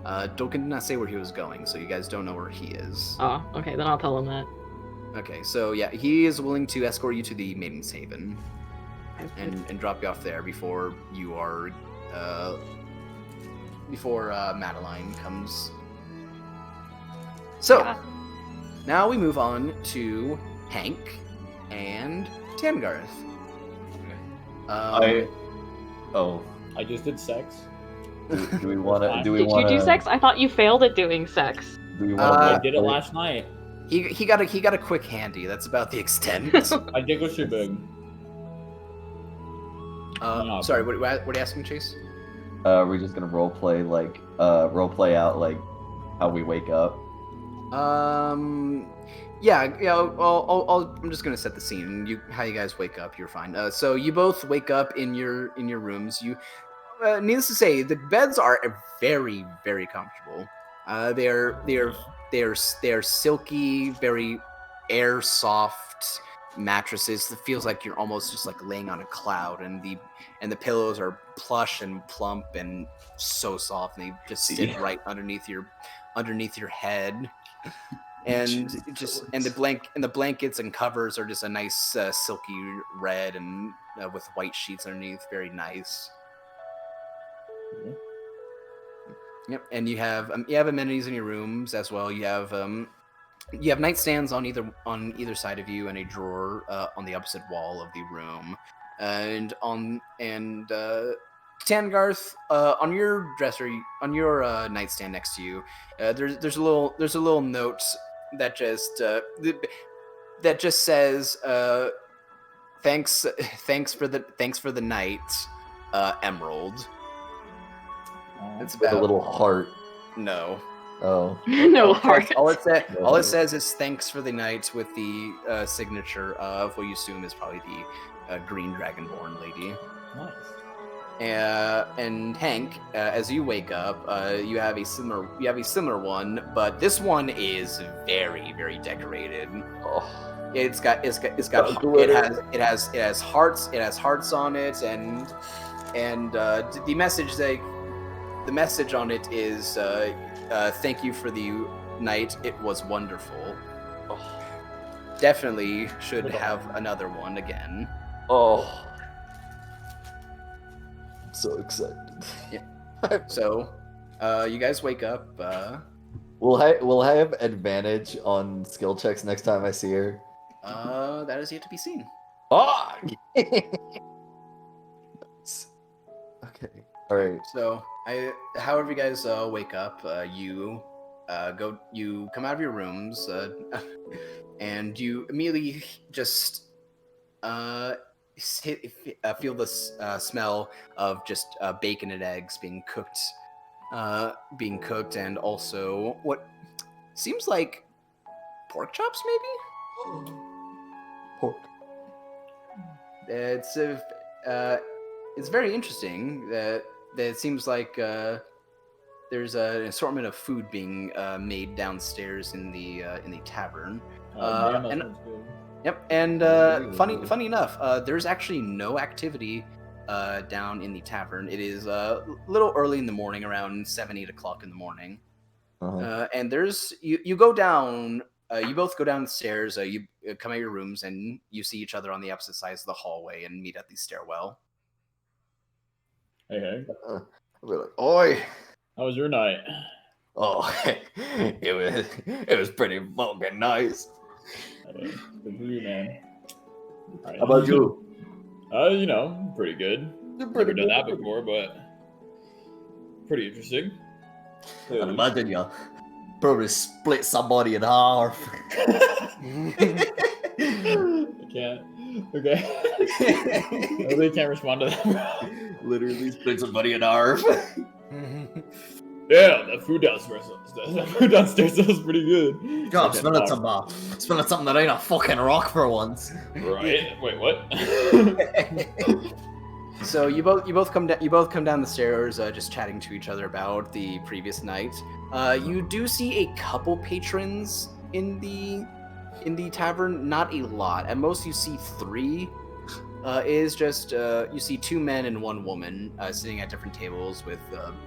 Dolkin did not say where he was going, so you guys don't know where he is. Oh, okay, then I'll tell him that. Okay, so yeah, he is willing to escort you to the Maiden's Haven and drop you off there before you are before Madeline comes. So Yeah. now we move on to Hank and Tangarth. I just did sex. do we want to? Did you do sex? I thought you failed at doing sex. Do we I want did it last night. He got a quick handy. That's about the extent. I did go too big. Sorry, what are you asking, Chase? We're just gonna role play out like how we wake up. Yeah. I'm just gonna set the scene. How you guys wake up, you're fine. So you both wake up in your rooms. You, needless to say, the beds are very, very comfortable. They're silky, very air soft mattresses. It feels like you're almost just like laying on a cloud, and the pillows are plush and plump and so soft, and they just sit right underneath your head. And the blankets and covers are just a nice silky red and with white sheets underneath, very nice. Mm-hmm. Yep, and you have amenities in your rooms as well. You have nightstands on either side of you, and a drawer on the opposite wall of the room. Tangarth, on your dresser, on your nightstand next to you, there's a little note that just says thanks for the night, Emerald. It's With about a little heart. No. Oh. No heart. All it says is thanks for the night, with the signature of what you assume is probably the Green Dragonborn lady. Nice. And Hank, as you wake up, you have a similar one, but this one is very, very decorated. Oh. It has hearts on it, and the message on it is thank you for the night. It was wonderful. Oh. Definitely should have another one again. Oh. I'm so excited. Yeah. So, you guys wake up. Will I have advantage on skill checks next time I see her? That is yet to be seen. Oh! Okay. All right. So, however you guys wake up, you come out of your rooms, and you immediately just feel the smell of just bacon and eggs being cooked, and also what seems like pork chops, maybe. Pork. It's it's very interesting that it seems like there's an assortment of food being made downstairs in the tavern. Damn, that And sounds good. yep, and funny enough, there's actually no activity down in the tavern. It is a little early in the morning, around 7, 8 o'clock in the morning. And there's you go down. You both go downstairs. You come out of your rooms, and you see each other on the opposite sides of the hallway, and meet at the stairwell. Hey. I'll be like, oi! How was your night? Oh, it was pretty fucking nice. Good for you, man. Right. How about you? You know, pretty good. Never done that before, but pretty interesting. I'd imagine you probably split somebody in half. I can't. Okay. I really can't respond to that. Literally split somebody in half. Yeah, that food downstairs. That food downstairs was pretty good. God, smelling something that ain't a fucking rock for once. Right? Wait, what? So you both come down the stairs, just chatting to each other about the previous night. You do see a couple patrons in the tavern, not a lot. At most, you see 3. Is just you see 2 men and 1 woman sitting at different tables with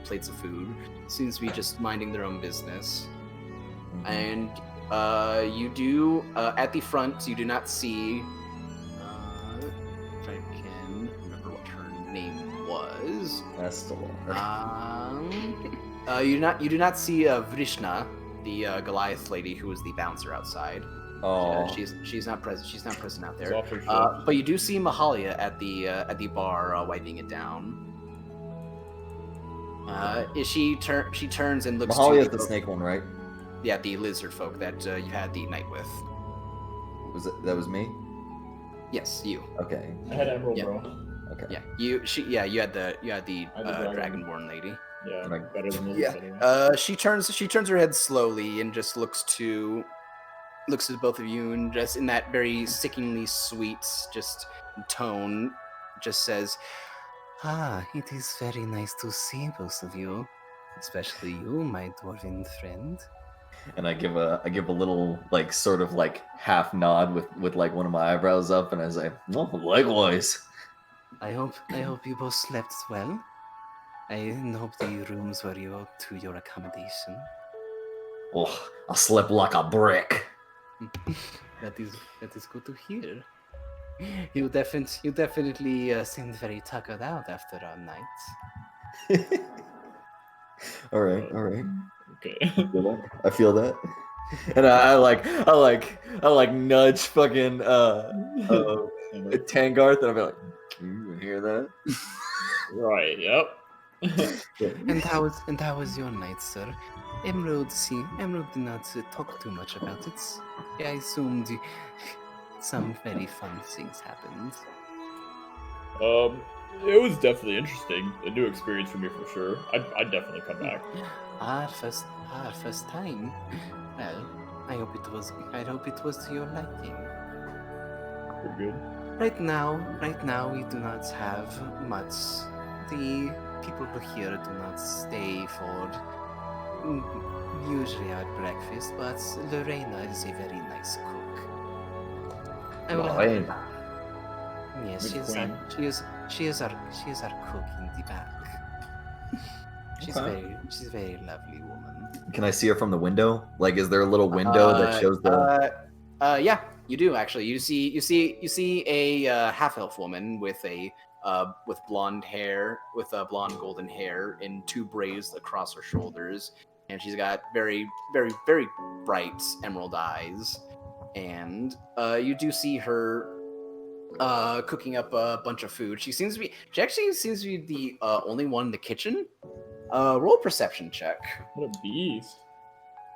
plates of food. Seems to be just minding their own business. And you do at the front. You do not see. If I can remember what her name was. That's the one. You do not see Vrishna, the Goliath lady who was the bouncer outside. Oh, She's not present. She's not present out there. It's off her shift. But you do see Mahalia at the bar wiping it down. She turns and looks. Mahalia to is the snake one, right? Yeah, the lizard folk that you had the night with. That was me? Yes, you. Okay. I had Emerald, Yeah. bro. Okay. Yeah, you had the I had the dragon. dragonborn lady. Yeah, Right. better than yours. Yeah. Anyway. She turns her head slowly and just looks at both of you and just in that very sickeningly sweet just tone just says, it is very nice to see both of you, especially you, my dwarven friend. And I give a little like sort of like half nod with like one of my eyebrows up, and I say, "Oh, likewise." I hope you both slept well. I hope the rooms were to your accommodation. Oh, I slept like a brick. That is good to hear. You definitely seemed very tuckered out after our night. All right. Okay. I feel that. And I like nudge fucking Tangarth, and I'll be like, you hear that? Right. Yep. And how was your night, sir? Emerald did not talk too much about it. I assumed some very fun things happened. It was definitely interesting. A new experience for me for sure. I'd definitely come back. Our first time. Well, I hope it was to your liking. Pretty good. Right now we do not have much. The people here do not stay for usually our breakfast, but Lorena is a very nice cook. I will have Lorena. her. Yes, Good she is our cook in the back. Okay. She's a very lovely woman. Can I see her from the window? Like, is there a little window that shows the? Yeah, you do actually. You see a half elf woman with blonde hair, with blonde golden hair, and 2 braids across her shoulders, and she's got very, very, very bright emerald eyes. And you do see her cooking up a bunch of food. She actually seems to be the only one in the kitchen. Roll a perception check. What a beast.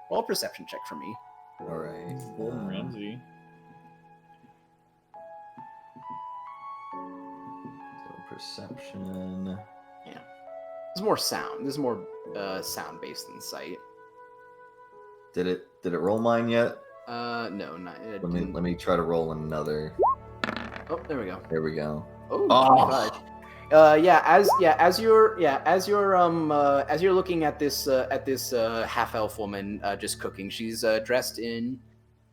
Roll a perception check for me. All right. Gordon Ramsay. So perception. There's more sound. There's more sound based than sight. Did it roll mine yet? No, not. Let me try to roll another. Oh, there we go. There we go. Oh, Oh. 25. as you're looking at this half elf woman just cooking, she's dressed in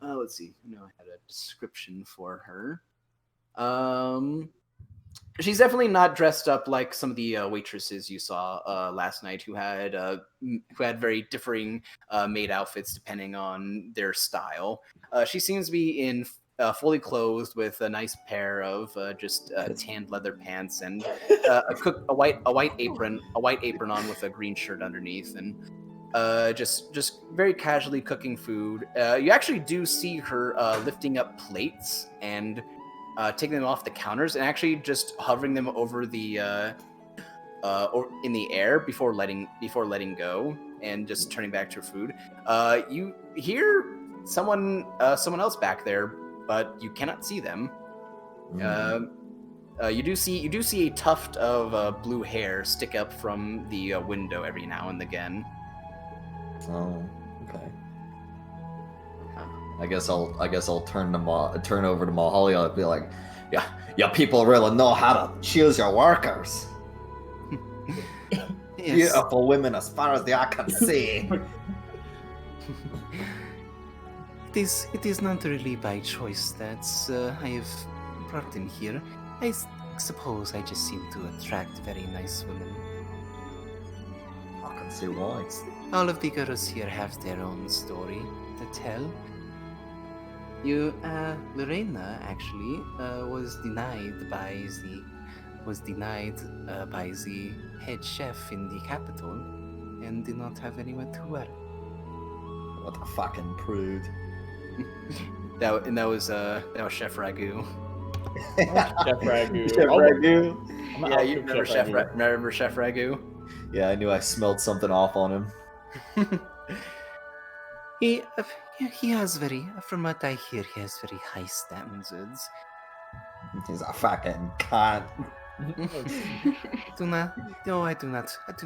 let's see, I had a description for her. She's definitely not dressed up like some of the waitresses you saw last night, who had very differing maid outfits depending on their style. She seems to be in fully clothed with a nice pair of just tanned leather pants and a white apron on with a green shirt underneath, and just very casually cooking food. You actually do see her lifting up plates and taking them off the counters and actually just hovering them over the or in the air before letting go and just turning back to her food. You hear someone else back there, but you cannot see them. You do see a tuft of blue hair stick up from the window every now and again. Oh, okay. I guess I'll turn over to Mahali. I'll be like, yeah, people really know how to choose your workers. Yes. Beautiful women as far as the eye can see. It is not really by choice that I have brought them here. I suppose I just seem to attract very nice women. I can see why. All of the girls here have their own story to tell. Lorena actually was denied by the head chef in the capital, and did not have anywhere to work. What a fucking prude. That was Chef Ragu. Chef Ragu. Chef Ragu. Yeah, you remember Chef Ragu? Yeah, I knew I smelled something off on him. He has from what I hear, he has very high standards. He's a fucking cunt. I do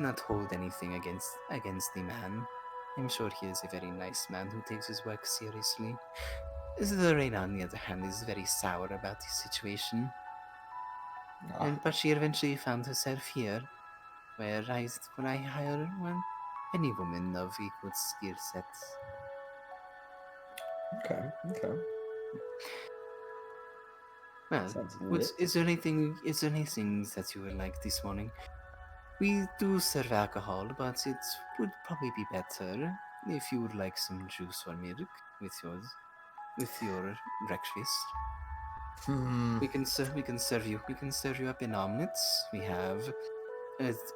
not hold anything against the man. I'm sure he is a very nice man who takes his work seriously. Lorena, on the other hand, is very sour about the situation. But she eventually found herself here, where I hire any woman of equal skill sets. Okay. Well, is there anything that you would like this morning? We do serve alcohol, but it would probably be better if you would like some juice or milk with your breakfast. We can serve you up in omelets. We have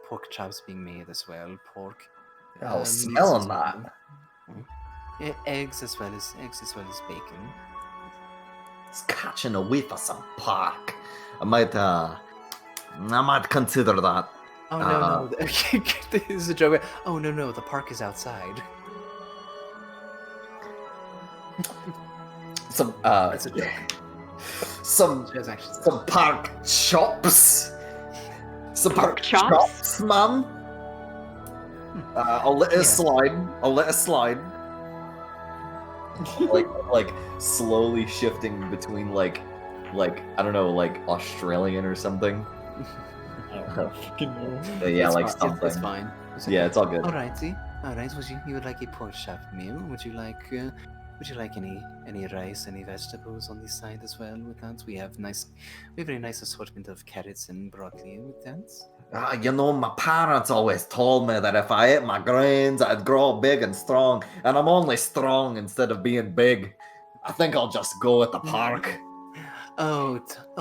pork chops being made as well. Pork. Oh, smelling that. Eggs as well as bacon. It's catching a whiff of some pork. I might consider that. Oh no! This is a joke. Oh no! The park is outside. That's a joke. Some pork chops. Some pork chops, man. I'll let it slide. like slowly shifting between like I don't know, like Australian or something. Yeah, like something. It's fine. Yeah, it's all good. Alrighty. Alright. You would like a pork chop meal? Would you like any rice, any vegetables on the side as well with that? We have a very nice assortment of carrots and broccoli with that. My parents always told me that if I ate my grains, I'd grow big and strong, and I'm only strong instead of being big. I think I'll just go with the park. Oh,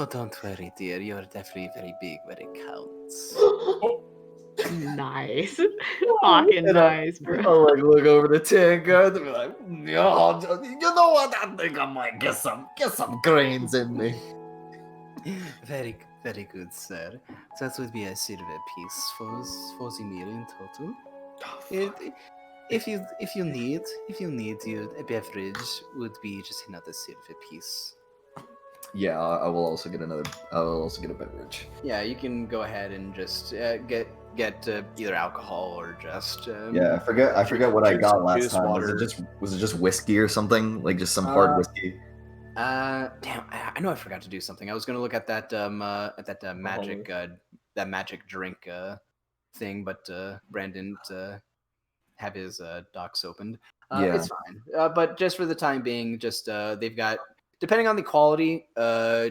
don't worry, dear. You're definitely very big when it counts. Nice. Fucking nice, bro. I'll look over the tin guard and be like, "Yo, you know what? I think I might get some grains in me." Very, very good, sir. So that would be a silver piece for the meal in total. If you need a beverage, would be just another silver piece. Yeah, I will also get a beverage. Yeah, you can go ahead and just get either alcohol or just I forget what I got last time. Water. Was it just whiskey or something? Like just some hard whiskey? Damn, I know I forgot to do something. I was gonna look at that magic that magic drink thing, but Brandon have his docks opened. Yeah. It's fine. But just for the time being, just they've got, depending on the quality,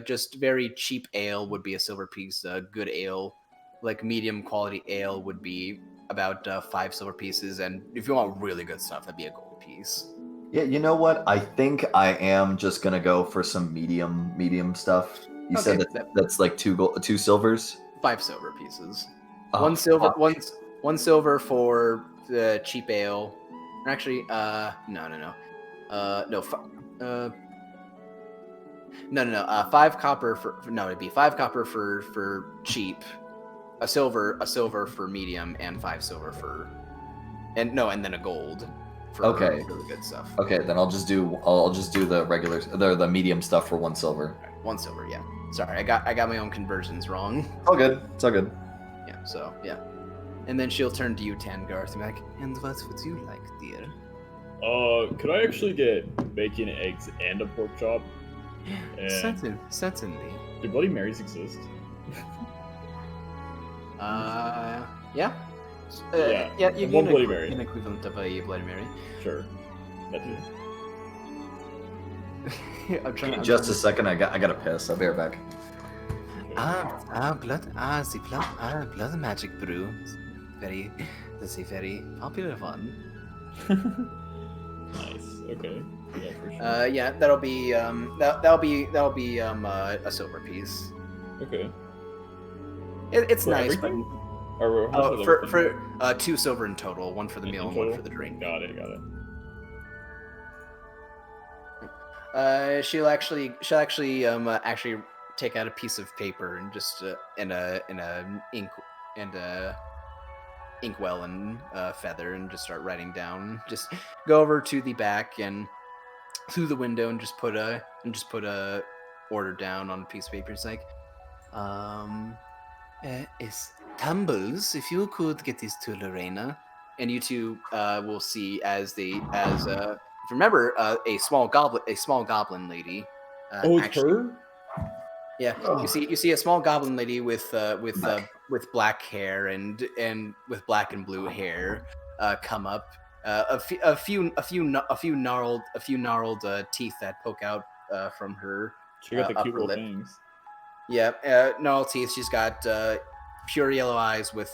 just very cheap ale would be a silver piece. Good ale, like medium quality ale, would be about 5 silver pieces. And if you want really good stuff, that'd be a gold piece. Yeah, you know what? I think I am just gonna go for some medium stuff. You said Okay, that's like 2 silvers. 5 silver pieces. Oh, One silver, fuck. one silver for the cheap ale. Or actually, no, no. 5 copper for no. It'd be 5 copper for cheap, a silver for medium, and 5 silver for, and then a gold for Okay. really good stuff. Okay, then I'll just do the regular the medium stuff for 1 silver. 1 silver, yeah. Sorry, I got my own conversions wrong. It's all good. It's all good. Yeah. So yeah. And then she'll turn to you, Tangarth, and be like, "And what would you like, dear?" Could I actually get bacon, eggs, and a pork chop? And Certainly. do Bloody Marys exist? Yeah. Yeah, Yeah. You one can Bloody Mary. an equivalent of a Bloody Mary. Sure. That too. I'm trying. Just a second, I gotta piss. I'll be right back. Blood magic brew. That's a very popular one. Nice. Okay. Yeah, for sure. Yeah, that'll be that'll be a silver piece. Okay. It's For nice, everything? Or how much but is everything? for 2 silver in total, 1 for the In meal and total? 1 for the drink. Got it. She'll actually take out a piece of paper and just and a inkwell and feather and just start writing down. Just go over to the back and through the window and just put a order down on a piece of paper. It's like, it's Tumbles. If you could get these to Lorena, and you two will see if you remember, a small goblin lady. Oh, it's her? Yeah, you see a small goblin lady with black hair and with black and blue hair come up. A few gnarled teeth that poke out from her. She got the cute upper little lip. things. Yeah, gnarled teeth. She's got pure yellow eyes with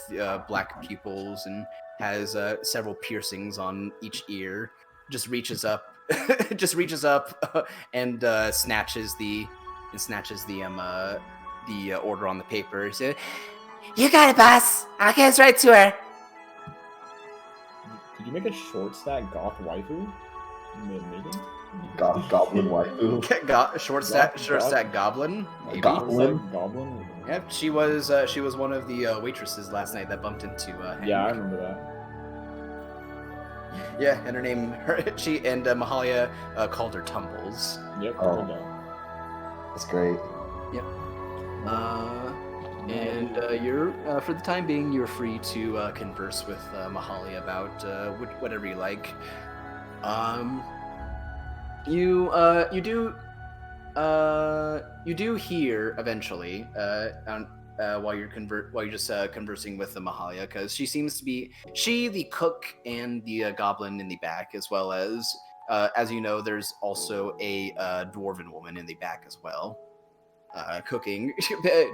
black pupils and has several piercings on each ear. Just reaches up, and snatches the order on the paper. So, you got it, boss. I'll get right to her. Did you make a short stack goth waifu? Mid-meeting? Goblin waifu. Short stack goblin. Maybe. Goblin? Goblin? Yep, she was one of the waitresses last night that bumped into Hank. Yeah, I remember that. Yeah, and her name, Mahalia called her Tumbles. Yep, Oh. I heard that. That's great. And you're for the time being, you're free to converse with Mahalia about whatever you like. You do hear eventually while you're just conversing with the Mahalia, because she seems to be the cook and the goblin in the back, as well as you know, there's also a dwarven woman in the back as well, cooking.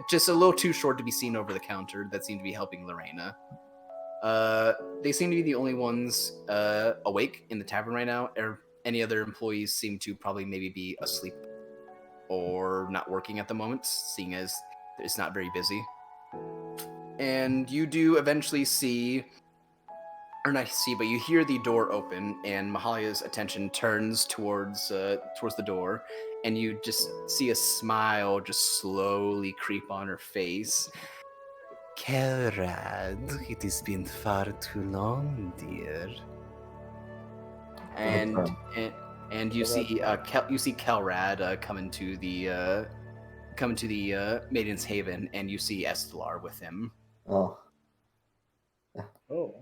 Just a little too short to be seen over the counter. That seemed to be helping Lorena. They seem to be the only ones awake in the tavern right now. Any other employees seem to probably maybe be asleep or not working at the moment, seeing as it's not very busy. And you do eventually see, or not see, but you hear the door open, and Mahalia's attention turns towards the door, and you just see a smile just slowly creep on her face. Kelrad, it has been far too long, dear. And you see Kelrad come into the Maiden's Haven, and you see Estelar with him. Oh. Oh.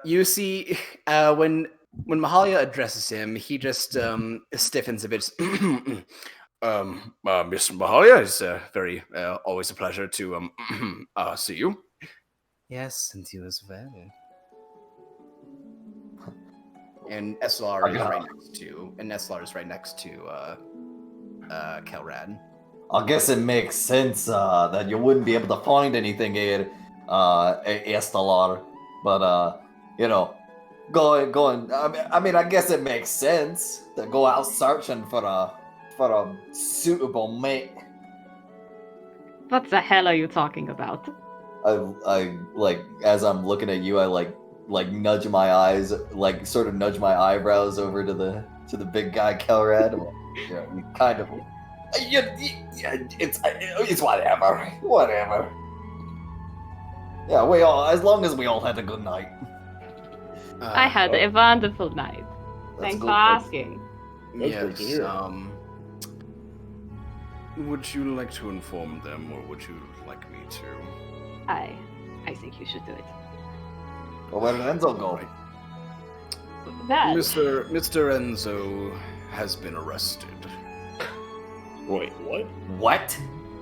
You see when Mahalia addresses him, he just stiffens a bit. Mr. Mahalia, it's very always a pleasure to see you. Yes, and you as well. And SLR is right next to Kelrad. I guess it makes sense that you wouldn't be able to find anything here, Estelar. But you know, going. I mean, I guess it makes sense to go out searching for a suitable mate. What the hell are you talking about? I like as I'm looking at you, I like nudge my eyes, like sort of nudge my eyebrows over to the big guy Kelrad. You know, kind of. It's whatever. Yeah, we all, as long as we all had a good night. I had a wonderful night. That's Thanks good. for asking. That's great to Yes. hear. Would you like to inform them, or would you like me to? I think you should do it. Well, where did Enzo go? That. Mr. Enzo has been arrested. Wait, what? What?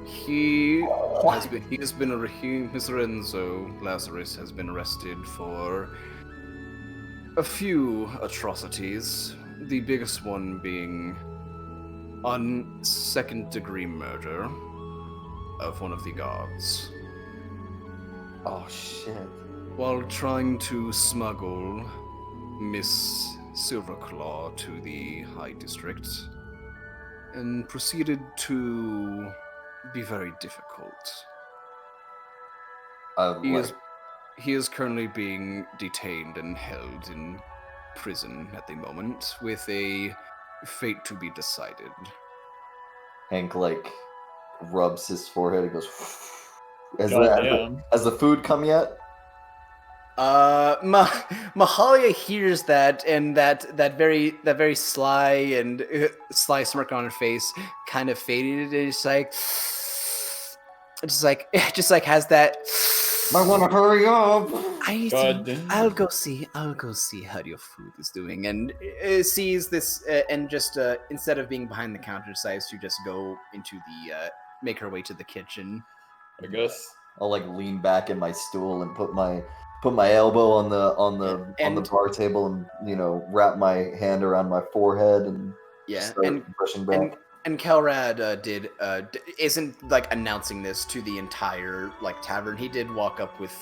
Mr. Enzo Lazarus has been arrested for a few atrocities. The biggest one being on second-degree murder of one of the guards, Oh shit. while trying to smuggle Miss Silverclaw to the High District, and proceeded to be very difficult. He is currently being detained and held in prison at the moment, with a fate to be decided. Hank like rubs his forehead and goes. Goddamn. Has the food come yet? Mahalia hears that, and that very sly and sly smirk on her face kind of faded. And just like has that. I want to hurry up. Goddamn. I'll go see how your food is doing, and sees this, and just instead of being behind the counter, decides to just go into the make her way to the kitchen. I guess. I'll like lean back in my stool and put my elbow on the bar table and wrap my hand around my forehead and start brushing back. And Kelrad isn't like announcing this to the entire like tavern. He did walk up with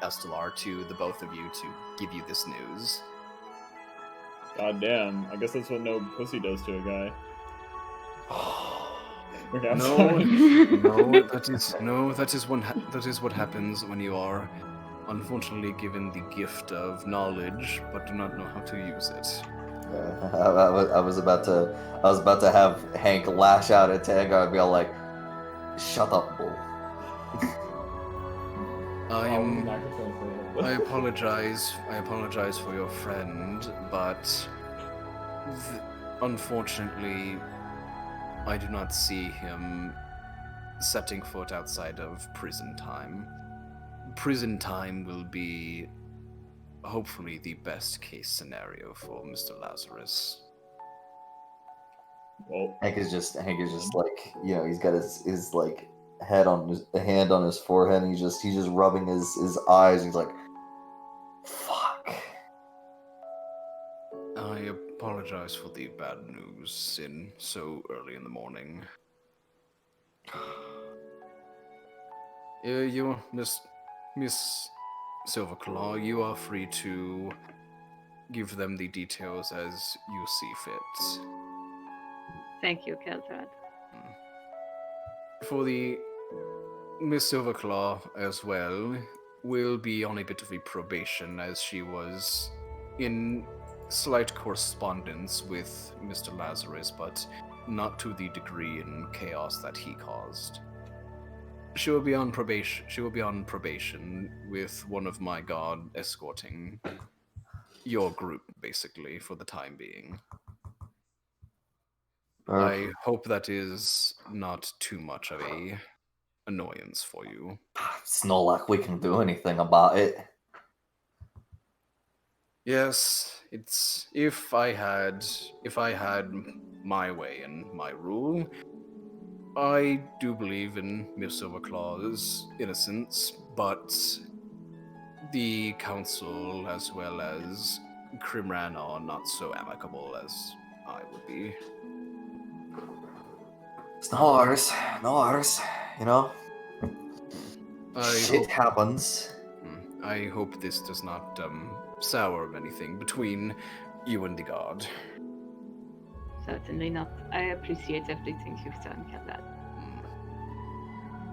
Estelar to the both of you to give you this news. Goddamn. I guess that's what no pussy does to a guy. Okay, I'm No, sorry. that is what happens when you are unfortunately given the gift of knowledge but do not know how to use it. I was about to have Hank lash out at Tagar and be all like, "Shut up, bull." I apologize for your friend, but unfortunately, I do not see him setting foot outside of prison time. Prison time will be hopefully the best case scenario for Mr. Lazarus. Well, Hank is just like, he's got his like hand on his forehead and he's just rubbing his eyes. He's like, fuck. I apologize for the bad news in so early in the morning. You, Miss Silverclaw, you are free to give them the details as you see fit. Thank you, Keltrad. For the Miss Silverclaw as well, will be on a bit of a probation as she was in slight correspondence with Mr. Lazarus, but not to the degree and chaos that he caused. She will be on probation. She will be on probation with one of my guard escorting your group, basically, for the time being. I hope that is not too much of a annoyance for you. It's not like we can do anything about it. Yes, it's if I had my way and my rule, I do believe in Miss Overclaw's innocence, but the council as well as Crimran are not so amicable as I would be. It's not ours. Not ours. You know? Shit happens. I hope this does not sour anything between you and the god. Certainly not. I appreciate everything you've done, Kevin.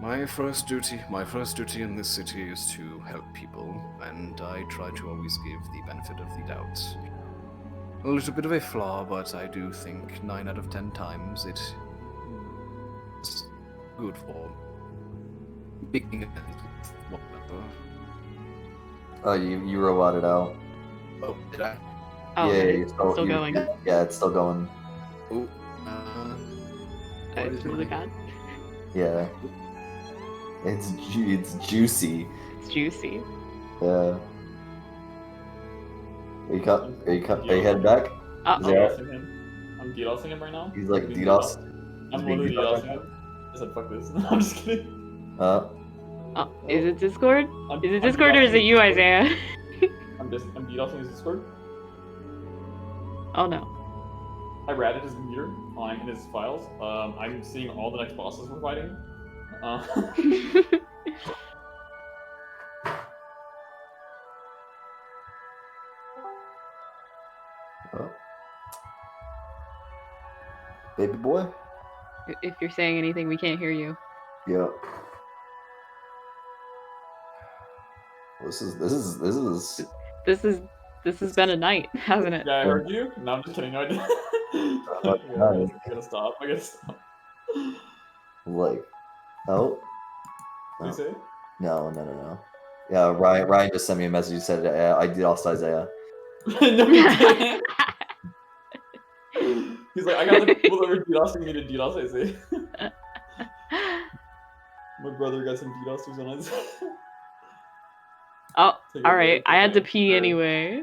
My first duty in this city is to help people, and I try to always give the benefit of the doubt. A little bit of a flaw, but I do think 9 out of 10 times it is good for making it whatever. Oh, you roboted out. Oh, did I? Oh, yeah, it's still going. Yeah, it's still going. Oh, It's really bad. Yeah. It's juicy. It's juicy. Yeah. Are you heading back? Uh Is oh. he out? DDoSing him. I'm DDoSing him right now. He's like Being DDoS. I'm being literally DDoSed DDoSing him. I said fuck this. No, I'm just kidding. Oh, is it Discord? I'm Is it Discord or is it you, Isaiah? I'm DDoSing his Discord. Oh no. I ratted his computer in his files. I'm seeing all the next bosses we're fighting. Oh. Baby boy? If you're saying anything, we can't hear you. Yep. This has been a night, hasn't it? Yeah, I heard you. No, I'm just kidding. No, I didn't. nice. I gotta stop. like, oh. What do you say? No. Yeah, Ryan just sent me a message. He said, I DDoSed Isaiah. No, he didn't. He's like, I got the people that were DDoSing me to DDoS Isaiah. My brother got some DDoSers on Isaiah. Oh, alright. I had to pee anyway.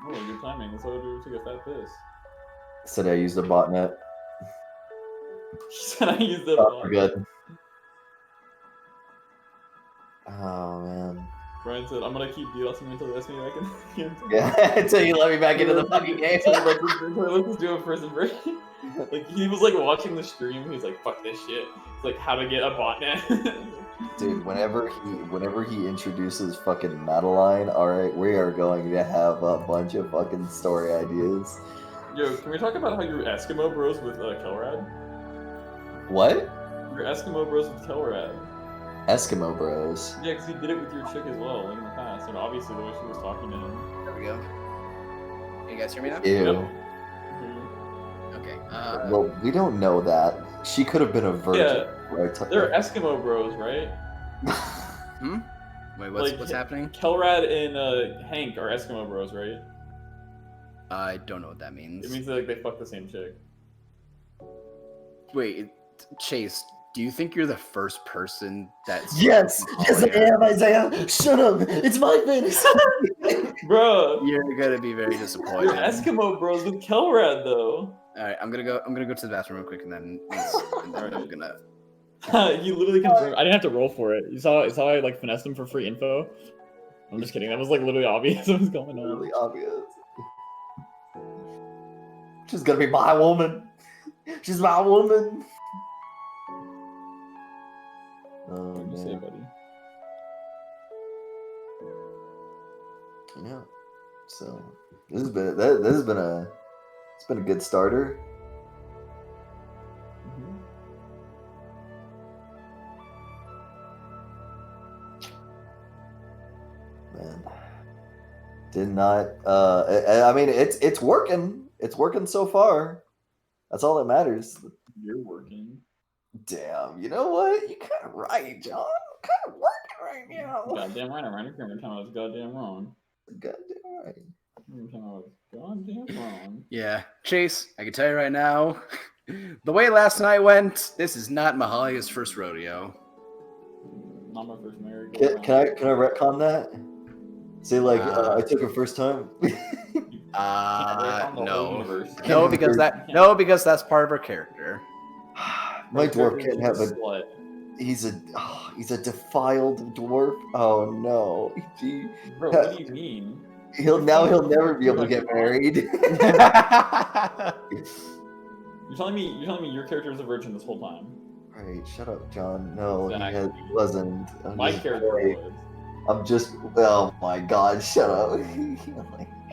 Oh, good timing. That's what I do. Take a fat piss. Said I used a botnet. He said I used the Oh, we're good. Oh, man. Brian said, I'm gonna keep DDoSing until they let me back in the game. Yeah, until you let me back into the fucking game. Let's just do it first and first. Like, he was like watching the stream. He's like, fuck this shit. It's like how to get a botnet. Dude, whenever he introduces fucking Madeline, alright, we are going to have a bunch of fucking story ideas. Yo, can we talk about how you're Eskimo bros with Kelrad? What? You're Eskimo bros with Kelrad. Eskimo bros. Yeah, because he did it with your chick as well, like in the past. And obviously the way she was talking to him. There we go. Can you guys hear me now? Ew. Yep. Okay. Well, we don't know that. She could have been a virgin. Yeah, Right? they're Eskimo bros, right? Wait, like, what's happening? Kelrad and Hank are Eskimo bros, right? I don't know what that means. It means that, like, they fuck the same chick. Wait, Chase, do you think you're the first person that's... Yes I am, Isaiah. Shut up. It's my fantasy. Bro, You're gonna be very disappointed. you're Eskimo bros with Kelrad, though. Alright, I'm gonna go to the bathroom real quick and then I'm gonna... You literally confirmed. I didn't have to roll for it. You saw I like finessed him for free info. I'm just kidding. That was like literally obvious what was going on. Really obvious. She's gonna be my woman. She's my woman. Oh, What did you say, man. buddy? Yeah. So this has been a good starter. Man, did not. I mean, it's working. It's working so far. That's all that matters. You're working. Damn. You know what? You kind of right, John. I'm kind of working right now. Goddamn right, I'm right. Every time I was goddamn wrong. Goddamn right. Every time I was goddamn wrong. Yeah, Chase, I can tell you right now, the way last night went, this is not Mahalia's first rodeo. Not my first marriage. Can I retcon that? Say like I took her first time. No, because that's part of her character. My Your dwarf character can't is have a a. slut. He's a defiled dwarf. Oh no. Bro, what do you mean? He'll never be able to get married. You're telling me your character was a virgin this whole time? Right, shut up, John. No, Exactly. he wasn't. My character was. I'm just. Oh my God, shut up.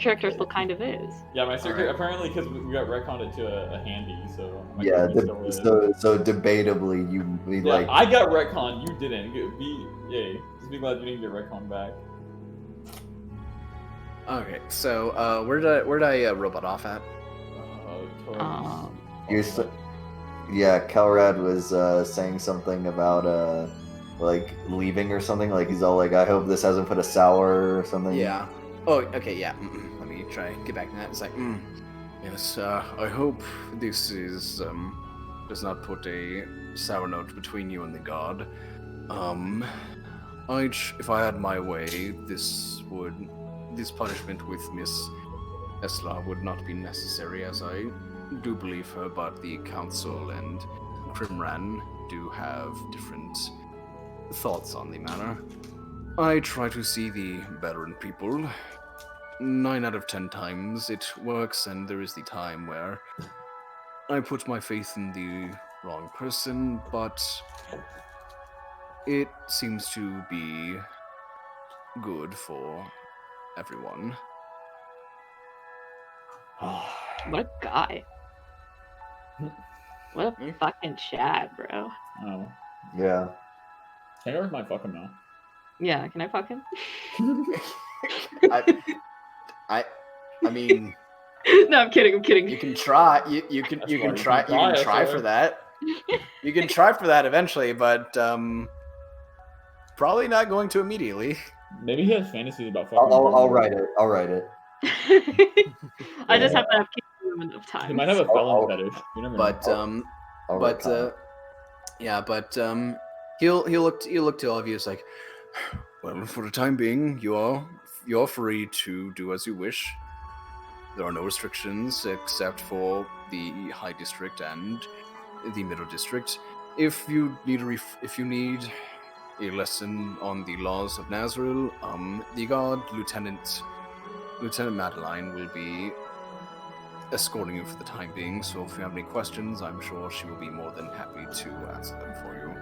Character still kind of is. Yeah, my character Alright. apparently because we got retconned it to a handy, so my Yeah, character still is. so debatably you be Yeah, like. I got retconned, you didn't. Just be glad you didn't get retconned back. Okay, so where'd I robot off at? You're so, yeah, Calrad was saying something about like leaving or something. Like he's all like, I hope this hasn't put a sour or something. Yeah. Oh, okay, yeah. Let me try and get back to that. It's like, yes, I hope this is does not put a sour note between you and the god. If I had my way, this punishment with Miss Esla would not be necessary, as I do believe her, but the council and Crimran do have different thoughts on the matter. I try to see the better in people. 9 out of 10 times it works, and there is the time where I put my faith in the wrong person, but it seems to be good for everyone. What a guy. What a fucking Chad, bro. Oh. Yeah. Can I my fucking now? Yeah, can I fuck him? I mean, No, I'm kidding. you can try. You can try for that. You can try for that eventually, but probably not going to immediately. Maybe he has fantasies about fucking. I'll write it. I'll write it. I just have to have him enough time. He might have a felon fetish. You never know. But he'll look to all of you as like, well, for the time being, you're free to do as you wish. There are no restrictions except for the High District and the Middle District. If you need a lesson on the laws of Nazril, the guard Lieutenant Madeline will be escorting you for the time being. So if you have any questions, I'm sure she will be more than happy to answer them for you.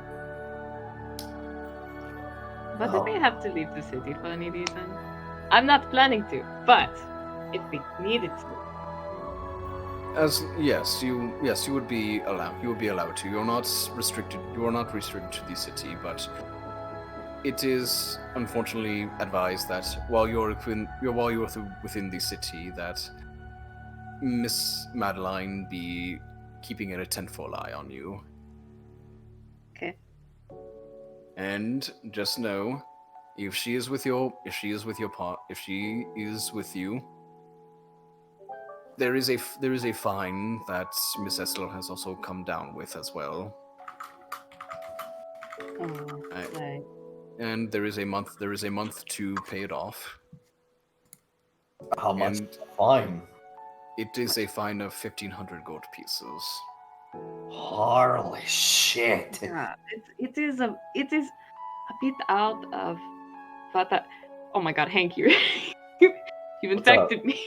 But if we have to leave the city for any reason, I'm not planning to. But if we needed to, You would be allowed. You would be allowed to. You're not restricted. You are not restricted to the city, but it is unfortunately advised that while you're within the city, that Miss Madeline be keeping a tenfold eye on you. Okay. And just know, if she is with you, there is a fine that Miss Esler has also come down with as well. right. And there is a month to pay it off. How much? And Fine. it is a fine of 1,500 gold pieces. Holy shit. Yeah, it is a bit out of, but oh my god, Hank, you you've infected me.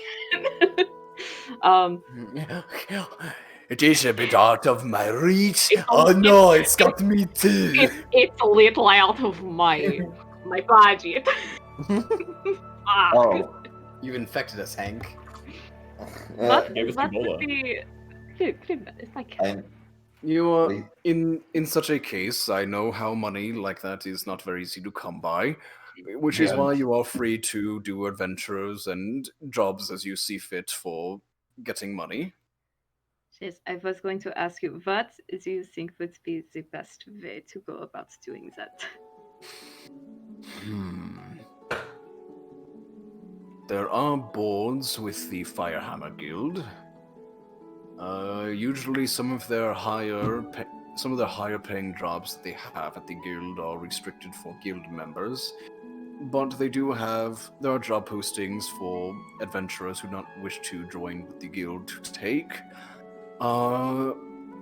It is a bit out of my reach. Oh no, it's got me too. It's a little out of my budget. Oh. You infected us, Hank. But Gave us Ebola. if I can. You in such a case, I know how money like that is not very easy to come by, which is why you are free to do adventures and jobs as you see fit for getting money. Yes, I was going to ask you, what do you think would be the best way to go about doing that? There are boards with the Firehammer Guild. Usually some of their higher paying jobs that they have at the guild are restricted for guild members. But there are job postings for adventurers who not wish to join with the guild to take.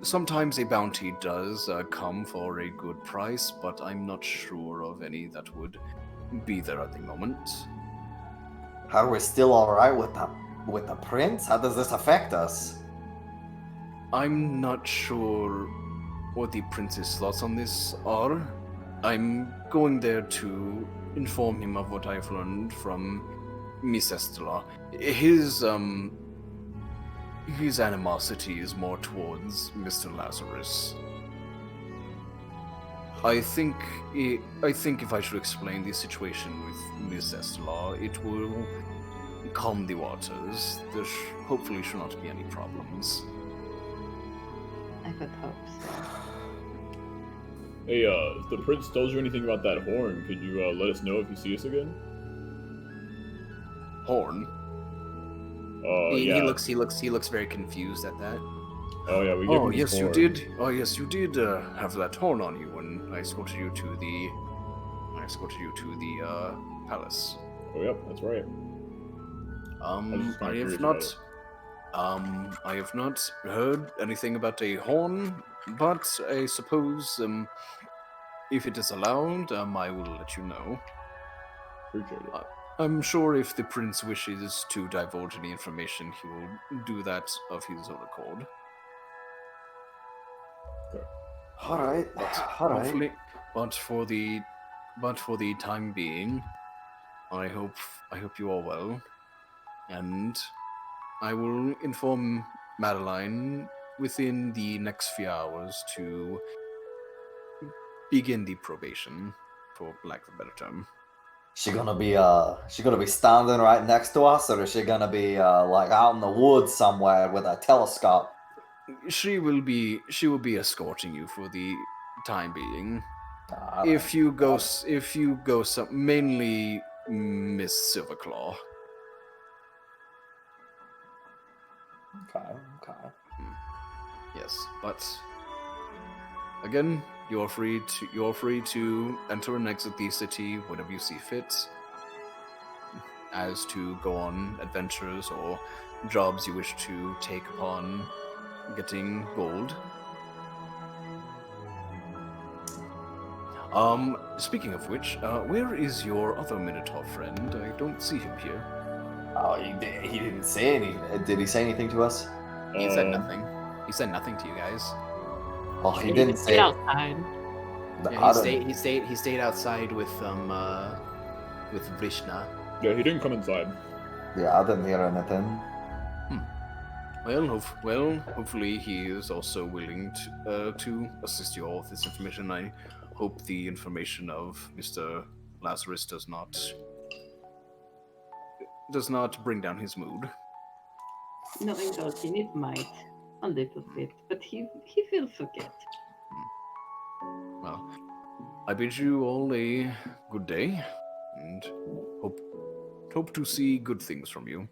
sometimes a bounty does come for a good price, but I'm not sure of any that would be there at the moment. Are we still alright with the prince? How does this affect us? I'm not sure what the prince's thoughts on this are. I'm going there to inform him of what I've learned from Miss Estela. His animosity is more towards Mr. Lazarus. I think if I should explain the situation with Miss Estela, it will calm the waters. There hopefully should not be any problems. I would hope so. Hey, if the prince tells you anything about that horn, could you let us know if you see us again? Horn. Yeah. He looks very confused at that. Oh yeah, we gave him Yes, his you horn. did. Oh, yes, you did have that horn on you when I escorted you to the palace. Oh yep, that's right. I have not heard anything about a horn, but I suppose if it is allowed, I will let you know. Appreciate it. I'm sure if the prince wishes to divulge any information, he will do that of his own accord. Alright. Hopefully, but for the time being, I hope you are well, and I will inform Madeline within the next few hours to begin the probation, for lack of a better term. She gonna be standing right next to us, or is she gonna be like out in the woods somewhere with a telescope? She will be escorting you for the time being. Alright. If you go, mainly Miss Silverclaw. Okay. Yes, but again, you're free to enter and exit the city whenever you see fit. As to go on adventures or jobs you wish to take upon getting gold. Speaking of which, where is your other Minotaur friend? I don't see him here. Oh, he didn't say anything. Did he say anything to us? He said nothing. He said nothing to you guys. Oh, he didn't say. outside. Yeah, he stayed outside with Vrishna. Yeah, he didn't come inside. Yeah, I didn't hear anything. Well, hopefully he is also willing to assist you all with this information. I hope the information of Mr. Lazarus does not bring down his mood. Knowing Dolphin, it might. A little bit. But he will forget. Well, I bid you all a good day, and hope to see good things from you.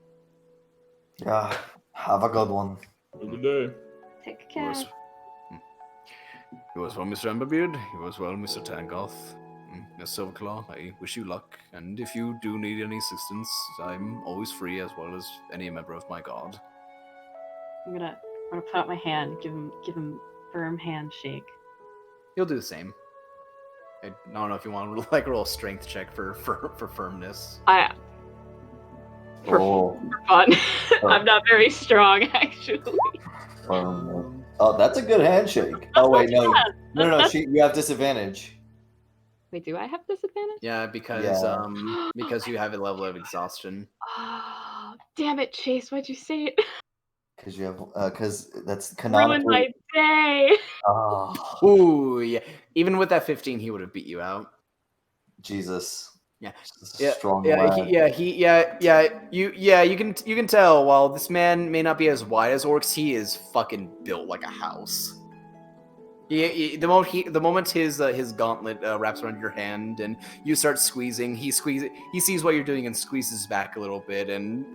Yeah, have a good one. Have a good day. Take care. You as well, Mr. Emberbeard. You as well, Mr. Tangoth. Miss Silverclaw, I wish you luck, and if you do need any assistance, I'm always free, as well as any member of my guard. I'm gonna put out my hand, give him firm handshake. He'll do the same. I don't know if you want to roll a strength check for firmness. For fun. I'm not very strong, actually. Oh, that's a good handshake. Oh wait, no. You have disadvantage. Wait, do I have disadvantage? Yeah, because you have a level of exhaustion. Oh, damn it, Chase! Why'd you say it? Because you have, because that's canonical. Ruined my day. Oh, Ooh, yeah. Even with that 15, he would have beat you out. Jesus. Yeah. Strong You can tell. While this man may not be as wide as orcs, he is fucking built like a house. The moment his gauntlet wraps around your hand and you start squeezing, he sees what you're doing and squeezes back a little bit, and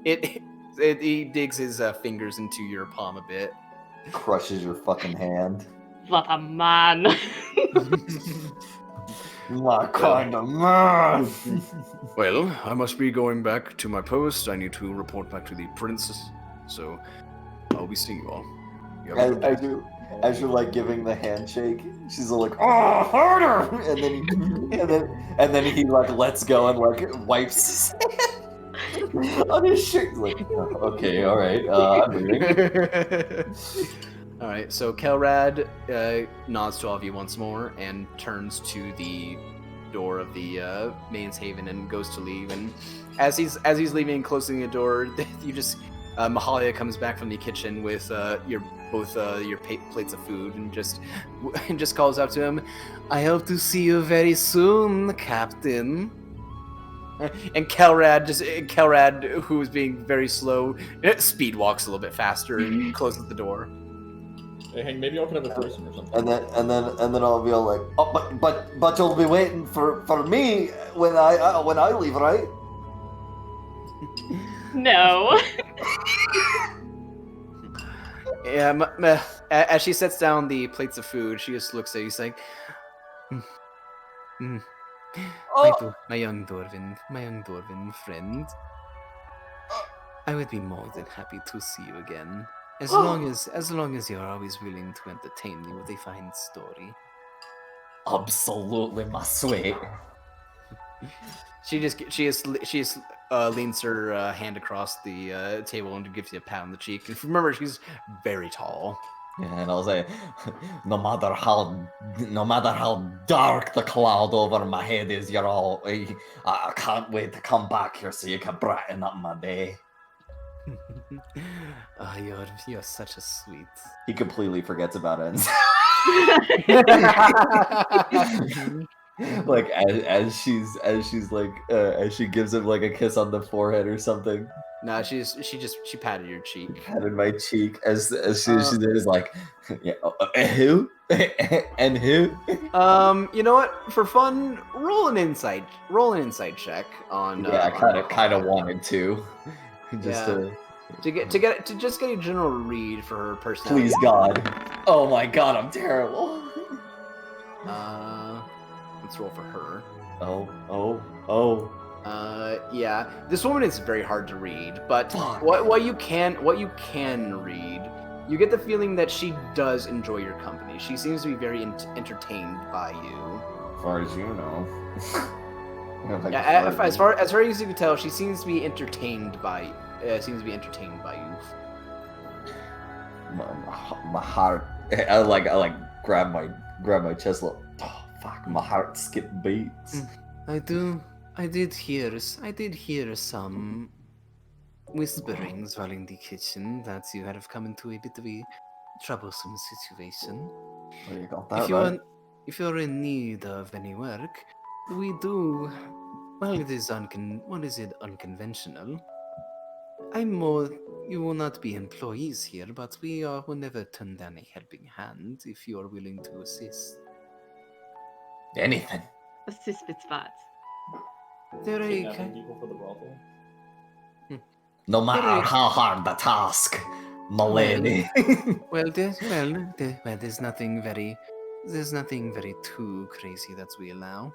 he digs his fingers into your palm a bit. Crushes your fucking hand. What a man. My kind of man. Well, I must be going back to my post. I need to report back to the princess, so I'll be seeing you all. As you're like giving the handshake, she's all like, "Oh, harder!" And then he like lets go and like wipes his hand on his shirt. He's like, "Oh, okay, all right, I'm leaving." All right, so Kelrad nods to all of you once more and turns to the door of the Main's Haven and goes to leave. And as he's leaving and closing the door, you just Mahalia comes back from the kitchen with your plates of food and just calls out to him, "I hope to see you very soon, Captain." And Kelrad, who is being very slow, speed walks a little bit faster and closes the door. Hey, Hank, maybe open up a person or something. And then I'll be all like, "Oh, but you'll be waiting for me when I leave, right?" No. Yeah, as she sets down the plates of food, she just looks at you, she's like, my young dwarven friend. I would be more than happy to see you again, as long as you're always willing to entertain me with a fine story. Absolutely, my sweet. She leans her hand across the table and gives you a pat on the cheek. And remember, she's very tall. Yeah, and I'll say, no matter how dark the cloud over my head is, I can't wait to come back here so you can brighten up my day. You're such a sweet. He completely forgets about it. Like as she gives him like a kiss on the forehead or something. No, she patted your cheek. Patted my cheek as soon as she did is like, yeah, who and who? You know what? For fun, roll an insight check on. Yeah, I kind of wanted to, just to get a general read for her personality. Please God! Oh my God, I'm terrible. Let's roll for her. Oh. Yeah. This woman is very hard to read, but what you can read, you get the feeling that she does enjoy your company. She seems to be very entertained by you. As far as you know. As far as you can tell, she seems to be entertained by. You. My heart. I like grab my chest. Look. Oh fuck! My heart skipped beats. I did hear some whisperings while in the kitchen that you have come into a bit of a troublesome situation. Well, you got that right. If you're in need of any work, we do. Well, it is unconventional. You will not be employees here, but we will never turn down a helping hand if you are willing to assist. Anything. Assist with what? They're Kidnapping people for the brothel. No matter how hard the task, my lady. There's nothing very too crazy that we allow.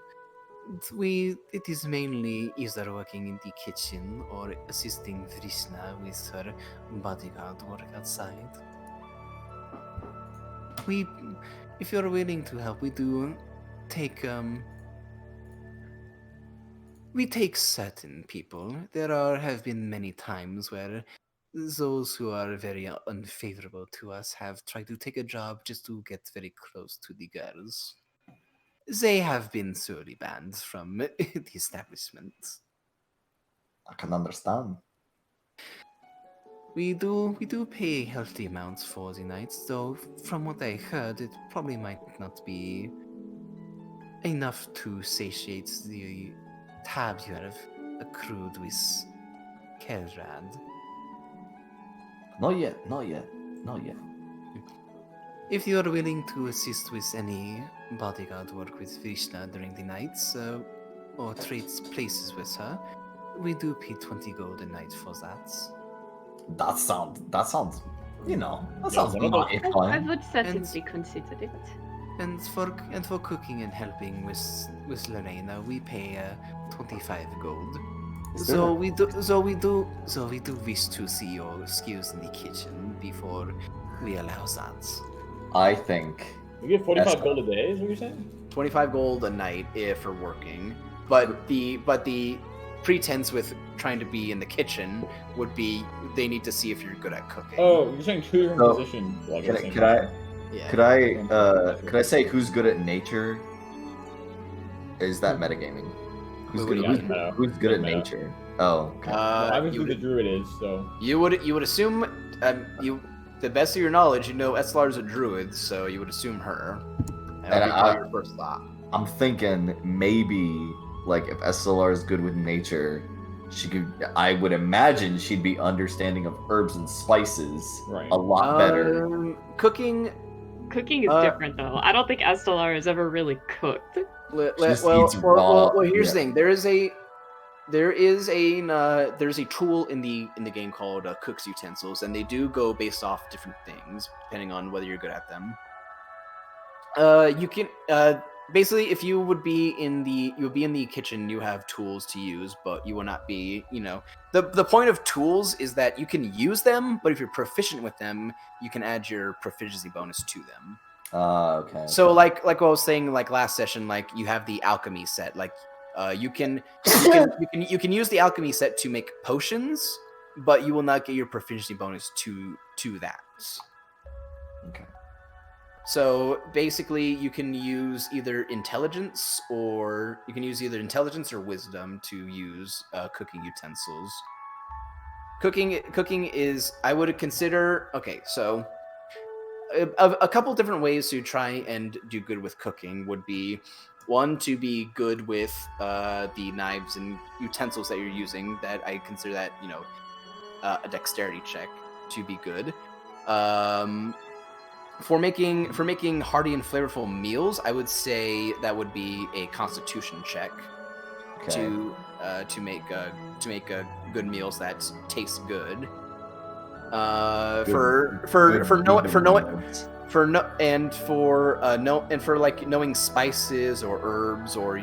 It is mainly either working in the kitchen or assisting Vrishna with her bodyguard work outside. If you're willing to help, we do take certain people. There have been many times where those who are very unfavorable to us have tried to take a job just to get very close to the girls. They have been sorely banned from the establishment. I can understand. We do pay healthy amounts for the nights, though from what I heard, it probably might not be enough to satiate the tab you have accrued with Kelrad. Not yet. If you are willing to assist with any bodyguard work with Vrishna during the nights, or trade places with her, we do pay 20 gold a night for that. That sounds, that sounds mighty I fine. would certainly consider it. And for cooking and helping with Lorena, we pay 25 gold. So we do wish to see your skills in the kitchen before We allow that. I think We get 45 That's- gold a day, is what you're saying? 25 gold a night if for working. But the pretense with trying to be in the kitchen would be they need to see if you're good at cooking. Oh, you're saying 2 different So, positions. Like, Can at I, the same could I time. Yeah. could I say who's good at nature? Is that metagaming? Who's What do good? you Who's, mean? who's good at Meta. nature? Oh, okay. Well, obviously You the would, druid is, so. you would assume the best of your knowledge, you know Estelar's a druid, so you would assume her. That would be probably your first thought. I'm thinking maybe like if SLR is good with nature, she could. I would imagine she'd be understanding of herbs and spices Right. a lot better. Cooking. Cooking is different though. I don't think Estelar has ever really cooked. Just eats raw, Well, here's yeah. the thing. There's a tool in the game called Cook's Utensils, and they do go based off different things depending on whether you're good at them. You can basically, if you would be in the kitchen, you have tools to use, but you will not be. The point of tools is that you can use them, but if you're proficient with them, you can add your proficiency bonus to them. Okay. So like what I was saying like last session, like you have the alchemy set. Like you can use the alchemy set to make potions, but you will not get your proficiency bonus to that. Okay. So basically, you can use either intelligence or wisdom to use cooking utensils. Cooking is, I would consider, okay, so a couple different ways to try and do good with cooking would be one, to be good with the knives and utensils that you're using. That I consider that a dexterity check to be good. For making hearty and flavorful meals, I would say that would be a Constitution check to make good meals that taste good. Knowing spices or herbs or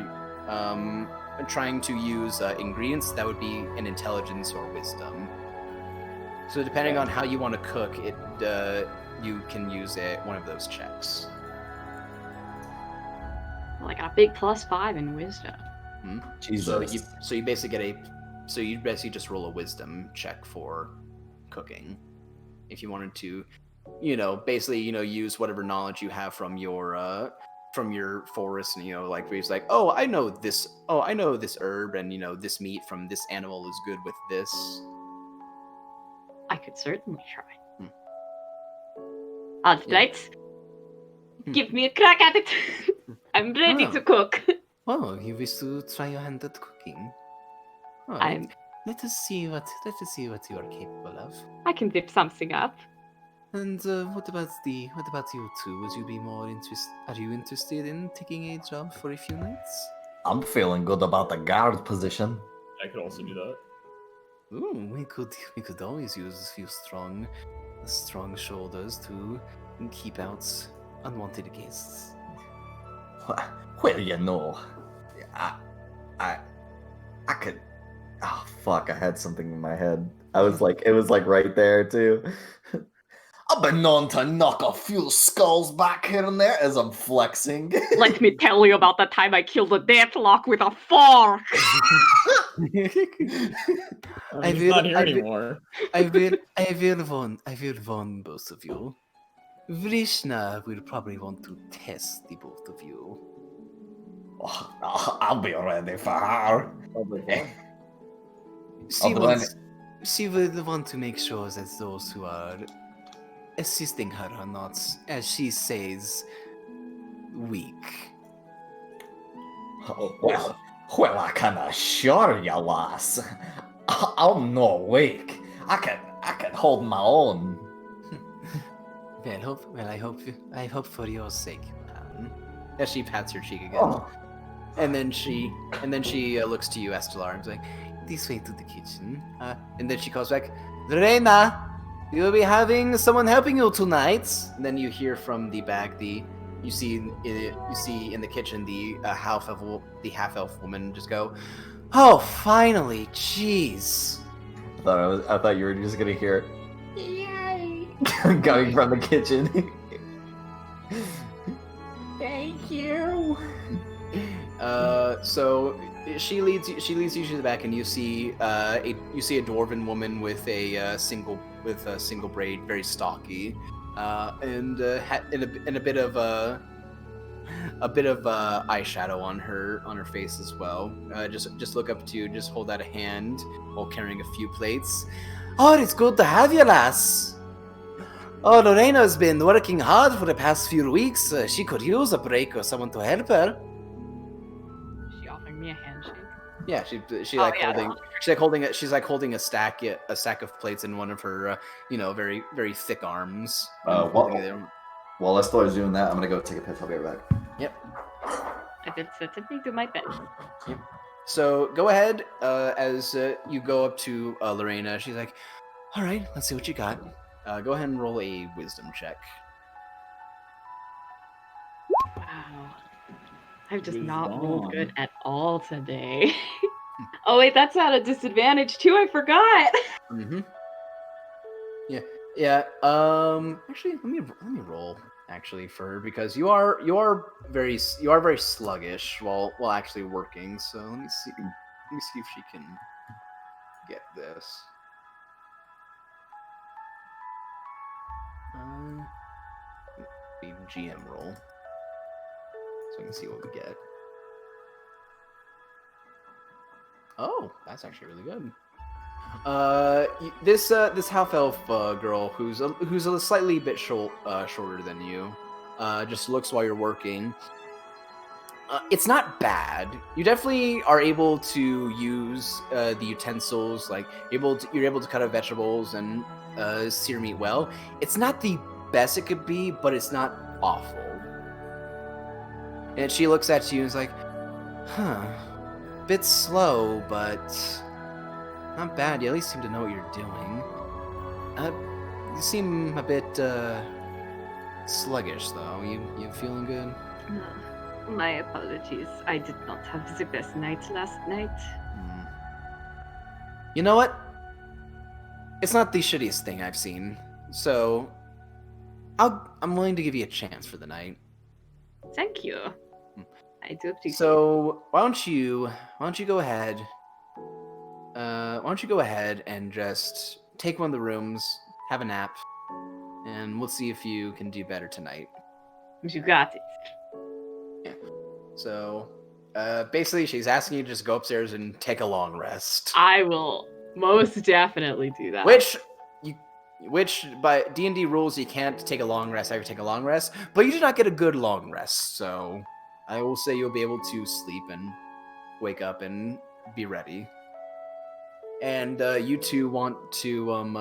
trying to use ingredients, that would be an intelligence or wisdom. So depending on how you want to cook it, you can use one of those checks. Well, I got a big +5 in wisdom. Jesus. So you basically just roll a wisdom check for cooking. If you wanted to, use whatever knowledge you have from your forest, and like where he's like, oh, I know this herb, and this meat from this animal is good with this. I could certainly try. All right. Give me a crack at it. I'm ready to cook. Oh, you wish to try your hand at cooking? Let us see what you are capable of. I can whip something up. And what about you two? Would you be more interested? Are you interested in taking a job for a few nights? I'm feeling good about the guard position. I could also do that. Ooh, we could always use a few strong shoulders to keep out unwanted guests. Well, I could. Oh fuck! I had something in my head. It was like right there too. I've been known to knock a few skulls back here and there as I'm flexing. Let me tell you about the time I killed a deathlock with a fork. He's not here anymore. I will warn both of you. Vrishna will probably want to test the both of you. Oh, I'll be ready for her. She will want to make sure that those who are assisting her are not, as she says, weak. Well, I can assure you, lass, I'm no weak. I can hold my own. I hope for your sake, man. As she pats her cheek again, Oh. and then she looks to you, Estelar, and is like, "This way to the kitchen." And then she calls back, "Lorena, you'll be having someone helping you tonight." And then you hear from the back you see in the kitchen the half elf woman just go, "Oh, finally, jeez." I thought you were just gonna hear. Yay! Coming from the kitchen. Thank you. So she leads you to the back, and you see a dwarven woman with a single braid, very stocky, and a bit of eyeshadow on her face as well. Just look up to you, just hold out a hand while carrying a few plates. Oh, it's good to have you, lass. Oh, Lorena's been working hard for the past few weeks. She could use a break or someone to help her. Is she offering me a handshake? Yeah, she's like holding a stack of plates in one of her very very thick arms. While Estor's doing that, I'm gonna go take a piss. I'll be right back. Yep. I did sit me to my bed. Yep. So go ahead. As you go up to Lorena, she's like, "All right, let's see what you got. Go ahead and roll a wisdom check." Wow. I've just not rolled good at all today. Oh wait, that's at a disadvantage too. I forgot. Mm-hmm. Yeah. Actually, let me roll for her, because you are very sluggish while actually working. So let me see if she can get this. The GM roll, so we can see what we get. Oh, that's actually really good. This half elf girl who's a slightly bit shorter than you, just looks while you're working. It's not bad. You definitely are able to use the utensils, like you're able to cut up vegetables and sear meat well. It's not the best it could be, but it's not awful. And she looks at you and is like, bit slow, but not bad. You at least seem to know what you're doing. You seem a bit sluggish, though. You feeling good? My apologies. I did not have the best night last night. You know what? It's not the shittiest thing I've seen, so I'm willing to give you a chance for the night. Thank you. I do appreciate. So why don't you go ahead? Why don't you go ahead and just take one of the rooms, have a nap, and we'll see if you can do better tonight. You got it. Yeah. So, basically, she's asking you to just go upstairs and take a long rest. I will most definitely do that. Which by D&D rules, you can't take a long rest after you take a long rest, but you do not get a good long rest. So, I will say you'll be able to sleep and wake up and be ready. And you two want to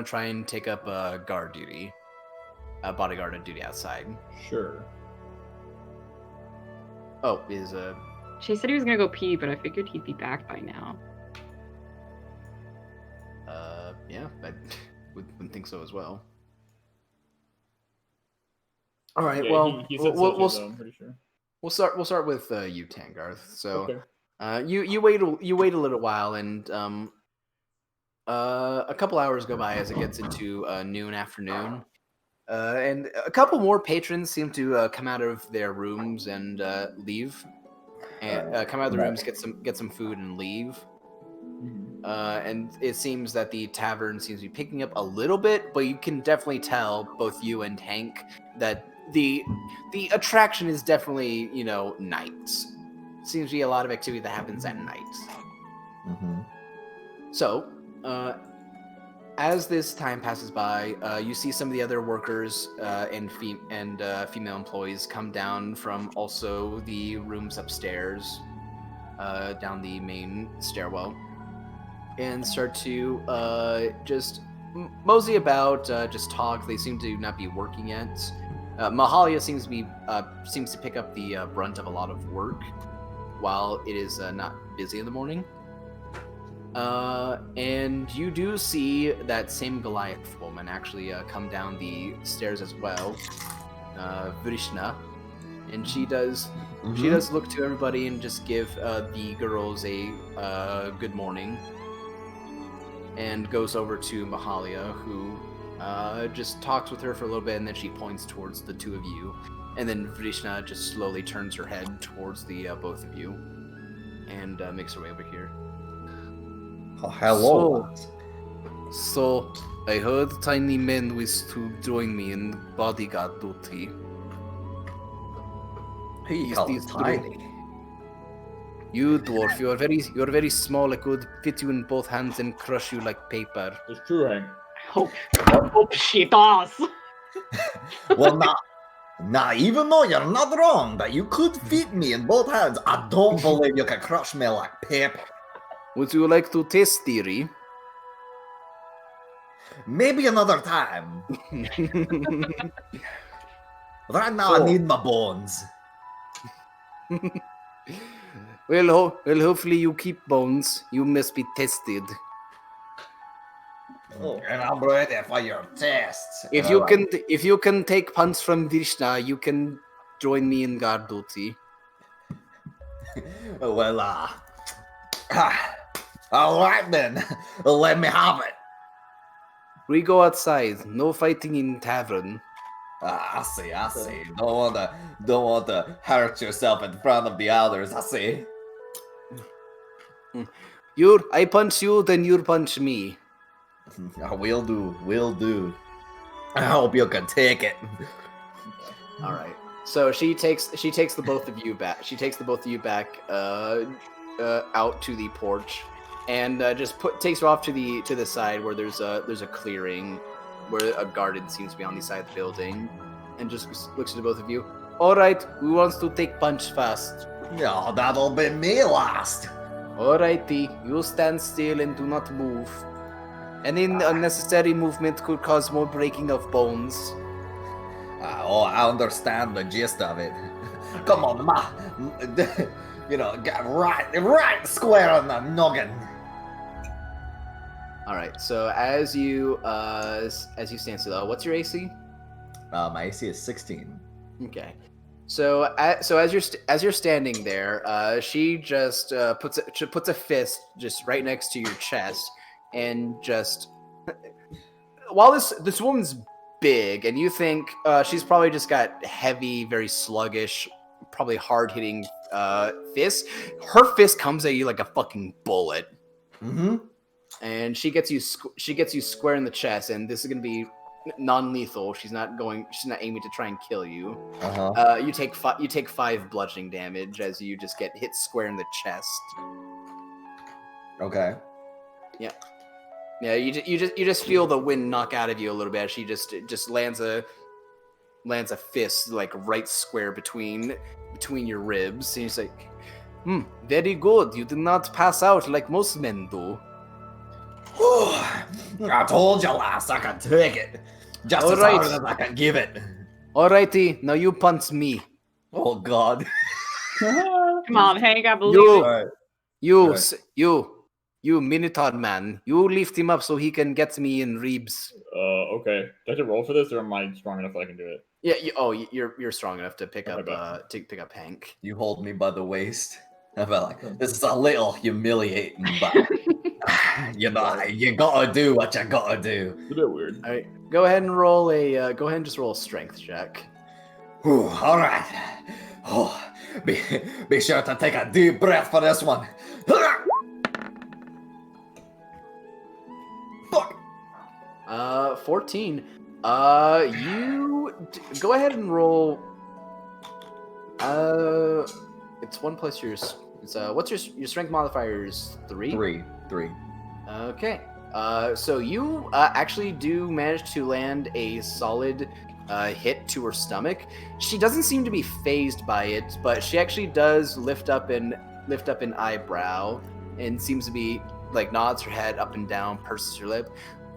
try and take up guard duty, bodyguard duty outside. Sure. Oh, She said he was gonna go pee, but I figured he'd be back by now. Yeah, I wouldn't think so as well. All right, Yeah, well, he said so too, though, I'm pretty sure. We'll start with you, Tangarth. So, Okay. you wait a little while, and a couple hours go by as it gets into noon afternoon, and a couple more patrons seem to come out of their rooms and leave, and come out of the rooms, get some food and leave. And it seems that the tavern seems to be picking up a little bit, but you can definitely tell, both you and Hank, that the attraction is definitely, nights. Seems to be a lot of activity that happens at night. Mm-hmm. So, as this time passes by, you see some of the other workers and female employees come down from also the rooms upstairs, down the main stairwell, and start to just mosey about, just talk. They seem to not be working yet. Mahalia seems to pick up the brunt of a lot of work, while it is not busy in the morning. And you do see that same Goliath woman actually come down the stairs as well, Vrishna, and she does look to everybody and just give the girls a good morning. and goes over to Mahalia, who just talks with her for a little bit, and then she points towards the two of you. And then Vrishna just slowly turns her head towards the both of you, and makes her way over here. Oh, hello. So, I heard Tiny Men wish to join me in bodyguard duty. He Is called this tiny. true? You dwarf, you're very small. I could fit you in both hands and crush you like paper. It's true, Hank. I hope she does. Well, now, even though you're not wrong that you could fit me in both hands, I don't believe you can crush me like paper. Would you like to test theory? Maybe another time. Right now, So- I need my bones. Well, hopefully you keep bones. You must be tested. And I'm ready for your tests. If you can take punch from Vrishna, you can join me in guard duty. Well, all right then. Let me have it. We go outside. No fighting in tavern. I see. Don't want to hurt yourself in front of the others. I see. I punch you, then you punch me. Will do. I hope you can take it. All right. So she takes the both of you back. She takes the both of you back out to the porch, and just takes her off to the side where there's a clearing where a garden seems to be on the side of the building, and just looks at the both of you. All right, who wants to take punch fast? No, that'll be me last. Alrighty, you stand still and do not move. Any unnecessary movement could cause more breaking of bones. I understand the gist of it. Come on, get right square on the noggin. All right. So as you stand still, what's your AC? My AC is 16. Okay. So as you're standing there, she just puts a fist just right next to your chest, and just while this woman's big, and you think she's probably just got heavy, very sluggish, probably hard-hitting fists. Her fist comes at you like a fucking bullet, and she gets you square in the chest. And this is gonna be non-lethal. She's not aiming to try and kill you. You take 5 bludgeoning damage as you just get hit square in the chest. Okay. Yeah, you just feel the wind knock out of you a little bit. She just lands a fist like right square between your ribs, and he's like, very good. You did not pass out like most men do. I told you last I could take it. Just as hard as I can give it. Alrighty, now you punch me. Oh God. Come on, Hank, I believe it. You Minotaur man, you lift him up so he can get me in ribs. Okay. Do I have to roll for this, or am I strong enough that I can do it? Yeah. You're strong enough to pick up pick up Hank. You hold me by the waist. I felt like this is a little humiliating, but you gotta do what you gotta do. It's a bit weird. All right, go ahead and just roll a strength check. Whew, all right. Oh, be sure to take a deep breath for this one. Fuck. 14. You go ahead and roll. It's 1 plus your. It's what's your strength modifier is 3? 3. Okay. So you actually do manage to land a solid hit to her stomach. She doesn't seem to be phased by it, but she actually does lift up an eyebrow and seems to be like nods her head up and down, purses her lip.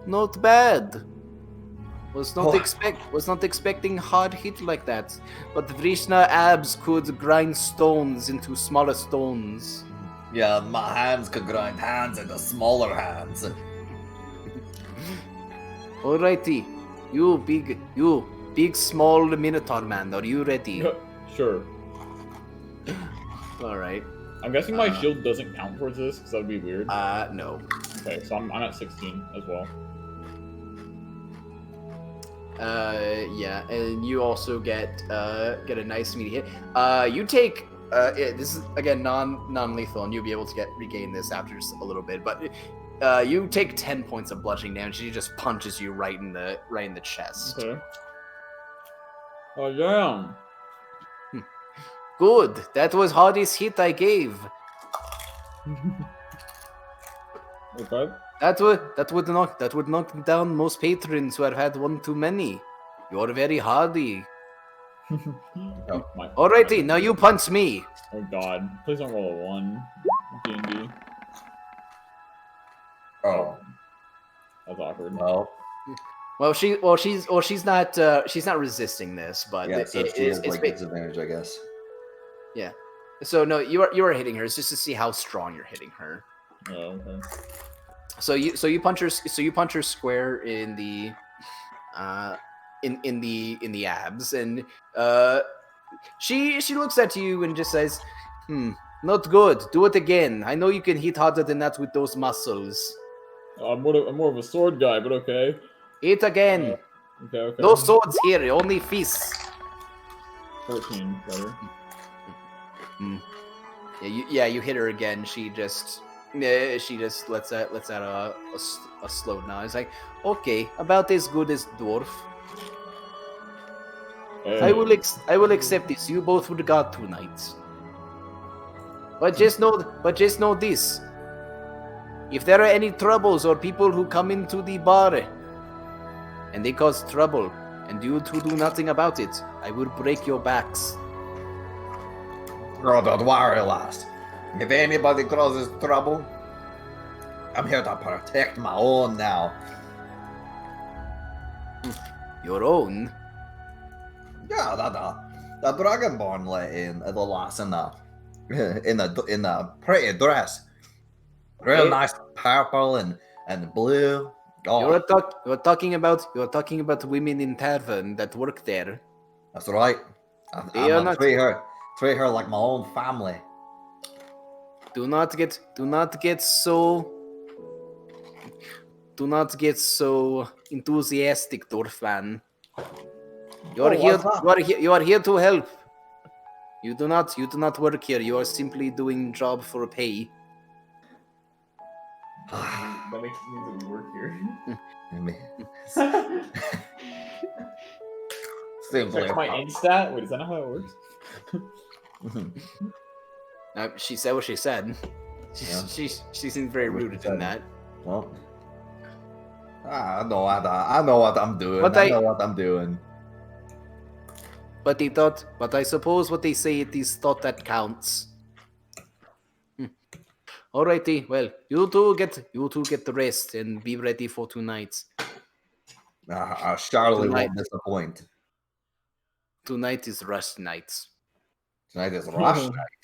Not bad. Was not expecting hard hit like that. But Vrishna abs could grind stones into smaller stones. Yeah, my hands could grind hands into smaller hands. Alrighty, you big small Minotaur man, are you ready? Sure. Alright. I'm guessing my shield doesn't count towards this, because that would be weird. No. Okay, so I'm at 16 as well. Yeah, and you also get a nice meaty hit. You take this is again non-lethal, and you'll be able to regain this after just a little bit. But you take 10 points of bludgeoning damage. She just punches you right in the chest. Okay. Oh damn. Good. That was hardest hit I gave. Okay. That would knock down most patrons who have had one too many. You're very hardy. Oh, Alrighty, now you punch me. Oh god. Please don't roll a 1. D&D. Oh, That's awkward. well. She's not resisting this, but Yeah, so she has like disadvantage, I guess. Yeah. So no, you are hitting her. It's just to see how strong you're hitting her. Oh, okay. So you punch her square in the in the abs, and she looks at you and just says, not good. Do it again. I know you can hit harder than that with those muscles. I'm more of a sword guy, but okay. Hit again. Okay. No swords here, only fists. 14, better. Yeah, you hit her again. She just lets out a slow nod. It's like, okay, about as good as dwarf. Hey. I will accept this. You both would got 2 nights. But just know this. If there are any troubles or people who come into the bar and they cause trouble and you two do nothing about it, I will break your backs. Oh, don't worry, lass. If anybody causes trouble, I'm here to protect my own now. Your own? Yeah, the Dragonborn let in the lass in the pretty dress. Real nice purple and blue. Oh, You're talking about women in tavern that work there. that's right. I'm gonna treat her like my own family. Do not get so enthusiastic, Dorfan. You are here to help. You do not work here. You are simply doing job for pay. That makes it means that we work here. Seems Check like my int stat? Wait, is that not how it works? She said what she said. She seemed very rooted in that. Well, I know what I'm doing. But I know what I'm doing. But I suppose what they say, it is thought that counts. Alrighty, well, you two get the rest and be ready for 2 nights. Charlie Tonight. won't disappoint. Tonight is rush night. Tonight is rush night.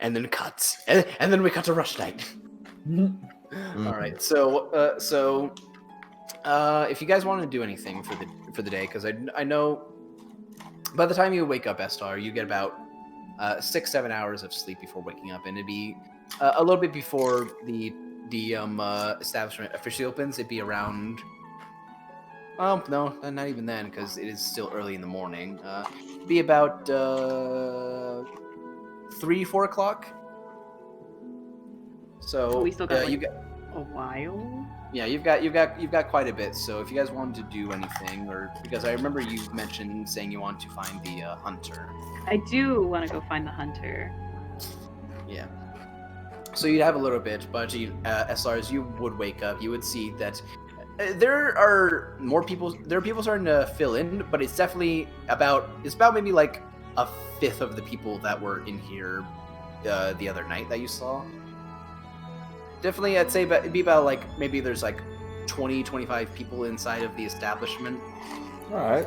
And then cuts. And then we cut to rush night. Alright, so if you guys want to do anything for the day, because I know by the time you wake up, Estar, you get about 6-7 hours of sleep before waking up, and it'd be a little bit before the establishment officially opens. It'd be around. Oh no, not even then, because it is still early in the morning. It'd be about 3-4 o'clock. So we still got you got a while. Yeah, you've got quite a bit. So if you guys wanted to do anything, or because I remember you mentioned saying you want to find the hunter. I do want to go find the hunter. Yeah. So you'd have a little bit, but as far as you would wake up, you would see that there are more people. There are people starting to fill in, but it's definitely about maybe like a fifth of the people that were in here the other night that you saw. Definitely, I'd say it'd be about like maybe there's like 20-25 people inside of the establishment. All right.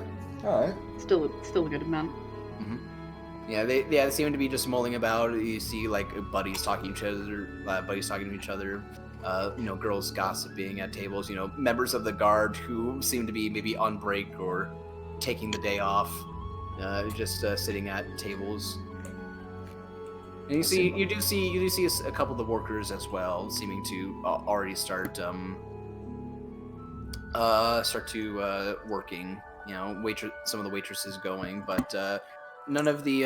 Still a good amount. Mm-hmm. Yeah, they seem to be just mulling about. You see like buddies talking to each other. Girls gossiping at tables. Members of the guard who seem to be maybe on break or taking the day off, just sitting at tables. And you do see a couple of the workers as well, seeming to already start working. You know, some of the waitresses going, but none of the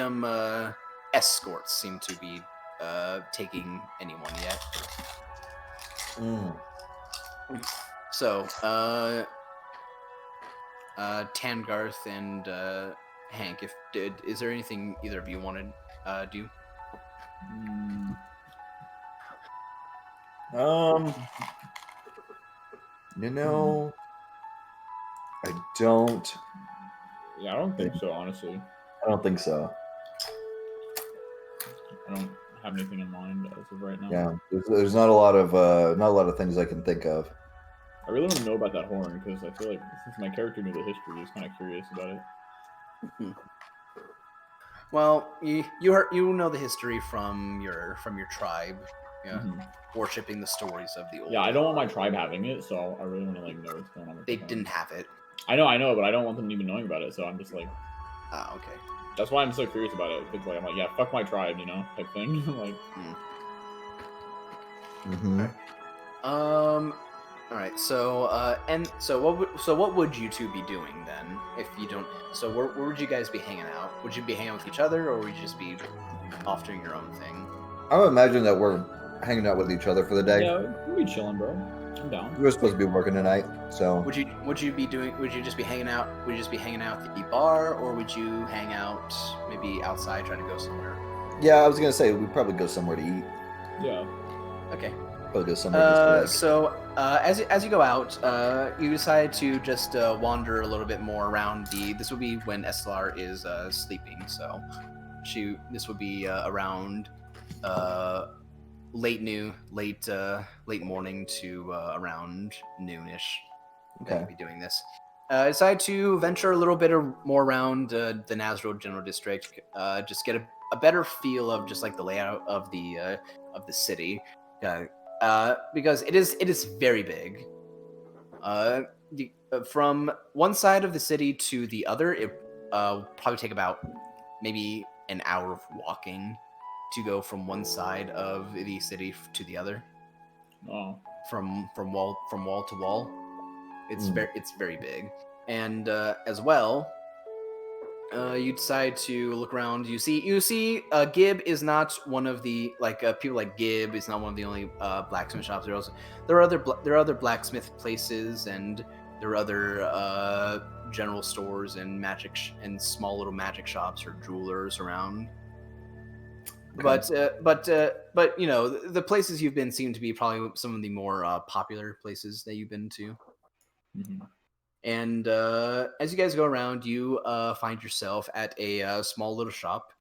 escorts seem to be taking anyone yet. Mm. So, Tangarth and Hank, is there anything either of you want to do? You know, I don't. Yeah, I don't think so, honestly. I don't think so. I don't have anything in mind as of right now. Yeah, there's not a lot of things I can think of. I really want to know about that horn because I feel like since my character knew the history, I was kind of curious about it. Well, you know the history from your tribe, yeah, worshipping the stories of the old. Yeah, I don't want my tribe having it, so I really want to like know what's going on. They didn't have it. I know, but I don't want them even knowing about it. So I'm just like, okay. That's why I'm so curious about it. Because like I'm like, yeah, fuck my tribe, you know, type thing. Like. All right. So what would you two be doing then if you don't? So where would you guys be hanging out? Would you be hanging out with each other, or would you just be off doing your own thing? I would imagine that we're hanging out with each other for the day. Yeah, we'll be chilling, bro. I'm down. We're supposed to be working tonight, so. Would you just be hanging out? Would you just be hanging out at the bar, or would you hang out maybe outside, trying to go somewhere? Yeah, I was gonna say we'd probably go somewhere to eat. Yeah. Okay. Probably go somewhere. As you go out, you decide to just wander a little bit more around the. This would be when Estelar is sleeping, so this would be around late morning to around noonish. Okay. You'll be doing this. Decide to venture a little bit more around the Nazrul General District. Just get a better feel of just like the layout of the city. Because it is very big. From one side of the city to the other, it probably take about maybe an hour of walking to go from one side of the city to the other. Oh. From wall to wall, it's very big, and as well. You decide to look around. You see, Gib is not one of the people like Gib is not one of the only blacksmith shops. There are other blacksmith places, and there are other general stores and and small little magic shops or jewelers around. Okay. But you know the places you've been seem to be probably some of the more popular places that you've been to. Mm-hmm. And as you guys go around, you find yourself at a small little shop.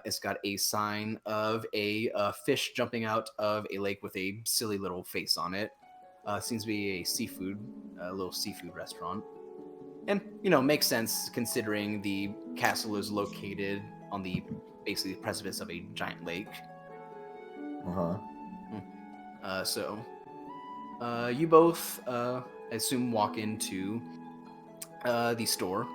It's got a sign of a fish jumping out of a lake with a silly little face on it. Seems to be a little seafood restaurant. And, you know, makes sense considering the castle is located on the basically precipice of a giant lake. So you both, I assume, walk into the store.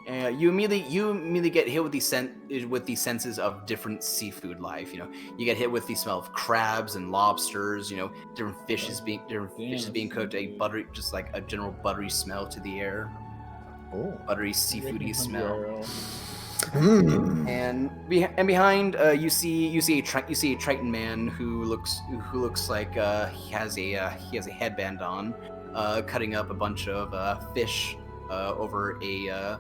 You immediately get hit with the senses of different seafood life. You know, you get hit with the smell of crabs and lobsters. You know, different fishes being cooked. Just like a general buttery smell to the air. Oh. Buttery seafoody smell. And behind you see a Triton man who looks like he has a headband on, cutting up a bunch of fish over a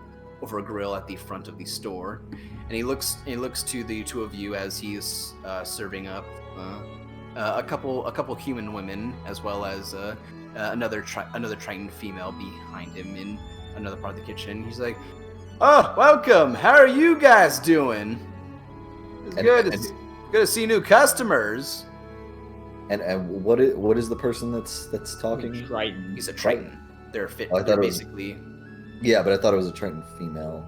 grill at the front of the store, and he looks to the two of you as he is serving up a couple human women as well as another Triton female behind him in another part of the kitchen. He's like, "Oh, welcome. How are you guys doing? It's good to see new customers." And what is the person that's talking? Triton. He's a Triton. They're fit. Oh, They're basically. Yeah, but I thought it was a Triton female.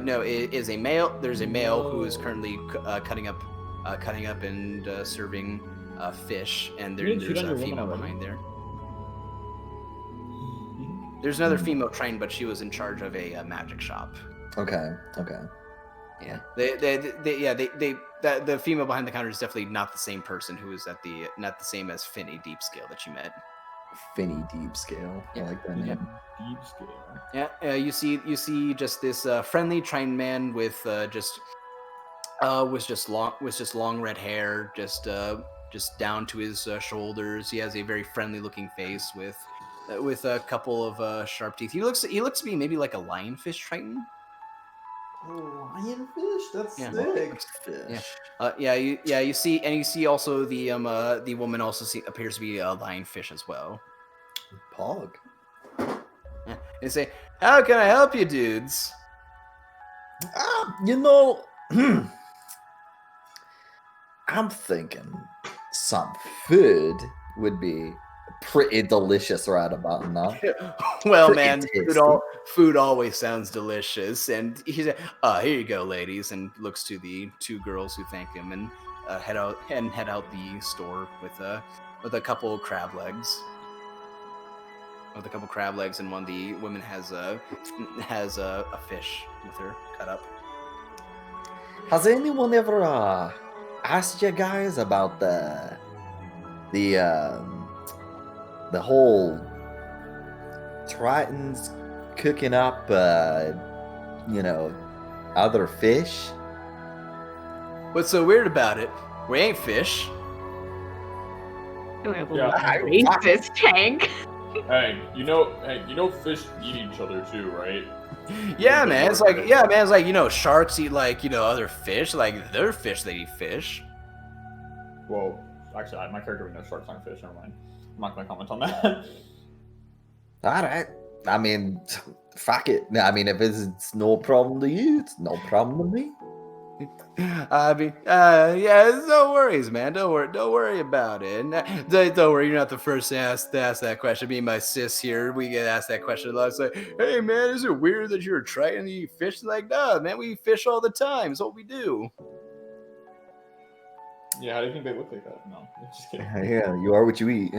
No, it is a male. There's a male who is currently cutting up and serving fish, and there's a female behind there. There's another female Triton, but she was in charge of a magic shop. Okay. Yeah, the female behind the counter is definitely not the same person who was not the same as Finny Deepscale that you met. Finny Deep Scale. I Yeah. like that Yeah. name. Deep scale. Yeah, you see just this friendly trained man with just long red hair, just down to his shoulders. He has a very friendly looking face with a couple of sharp teeth. He looks to be maybe like a lionfish triton. Oh, lionfish? That's Yeah. sick. Yeah. You see also the woman also appears to be a lionfish as well. Pog. Yeah. They say, "How can I help you, dudes?" You know, I'm thinking some food would be pretty delicious right about now. Well, Pretty man, tasty. food always sounds delicious. And he said, "Here you go, ladies," and looks to the two girls who thank him and head out the store with a couple of crab legs. With a couple crab legs, and one of the women has a fish with her cut up. Has anyone ever asked you guys about the whole Tritons cooking up other fish? What's so weird about it? We ain't fish. Yeah. Racist, Hank. Hey, you know fish eat each other too, right? Yeah, man. It's like sharks eat other fish. Like they're fish, they eat fish. Well, actually, my character would know sharks aren't fish. Never mind. I'm not gonna comment on that. All right. I mean, fuck it. I mean, if it's no problem to you, it's no problem to me. I mean, yeah, no worries, man. Don't worry about it. Don't worry, you're not the first to ask that question. Me and my sis here, we get asked that question a lot. It's like, hey, man, is it weird that you're trying to eat fish? Like, no, man, we eat fish all the time. It's what we do. Yeah, how do you think they look like that? No, I'm just kidding. Yeah, you are what you eat.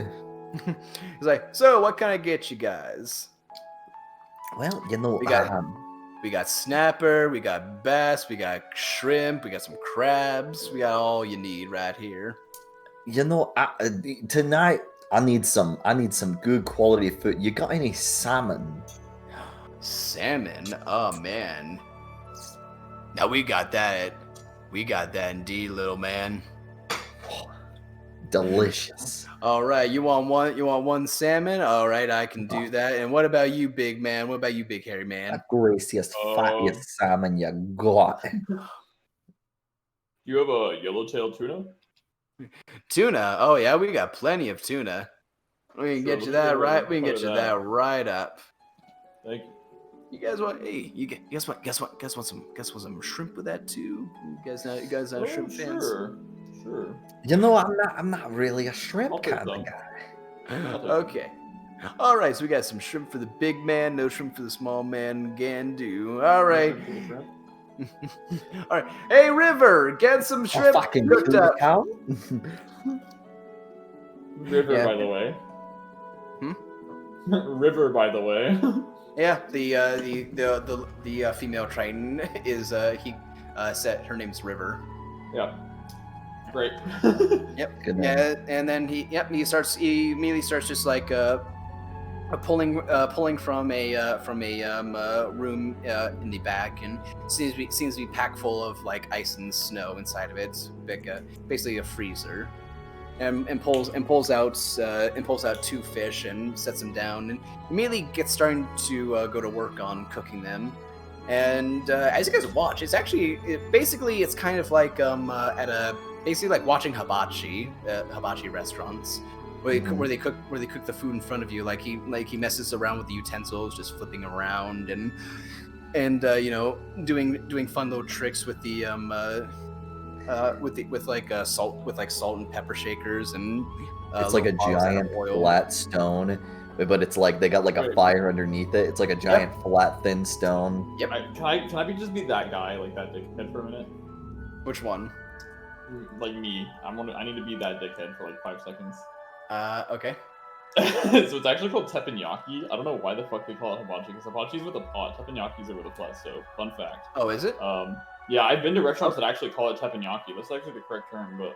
He's like, so what can I get you guys? Well, We got snapper, we got bass, we got shrimp, we got some crabs, we got all you need right here. Tonight I need some good quality food. You got any salmon? Salmon? Oh man. Now we got that indeed, little man. Delicious. All right, you want one salmon? All right, I can do that. And what about you, big man? What about you, big hairy man? The greasiest, fattiest salmon you got. You have a yellowtail tuna? Tuna? Oh yeah, we got plenty of tuna. We can get you that right. We can get you that right up. Thank you. You guys want? Hey, guess what? Guess what? Some shrimp with that too. You guys not shrimp fans? Sure. I'm not really a shrimp I'll take kind of some. guy. Okay. All right, so we got some shrimp for the big man, no shrimp for the small man. Can do. All right. All right. Hey, River, get some shrimp Fucking cooked up. cow. River, Yeah. by the way. Hmm? River, by the way. Yeah, the female Triton is set. Her name's River. Yeah. Great. Yep. Good name. Yeah, and then he immediately starts just like pulling from a room in the back, and seems to be packed full of like ice and snow inside of it, basically a freezer, and pulls out two fish and sets them down, and immediately gets starting to go to work on cooking them. And as you guys watch, it's kind of like basically like watching hibachi restaurants, where they cook the food in front of you. Like he messes around with the utensils, just flipping around and doing fun little tricks with the salt and pepper shakers, and It's like a little bottles out of giant oil. flat stone, but it's like they got like a fire underneath it. It's like a giant flat thin stone. Yep. Can I just be that guy, like that dickhead for a minute? Which one? Like me. I need to be that dickhead for like 5 seconds. Okay. So it's actually called teppanyaki. I don't know why the fuck they call it hibachi, because hibachi's with a pot, teppanyakis are with a plus. So fun fact. Oh, is it? Yeah, I've been to restaurants that actually call it teppanyaki. That's actually the correct term, but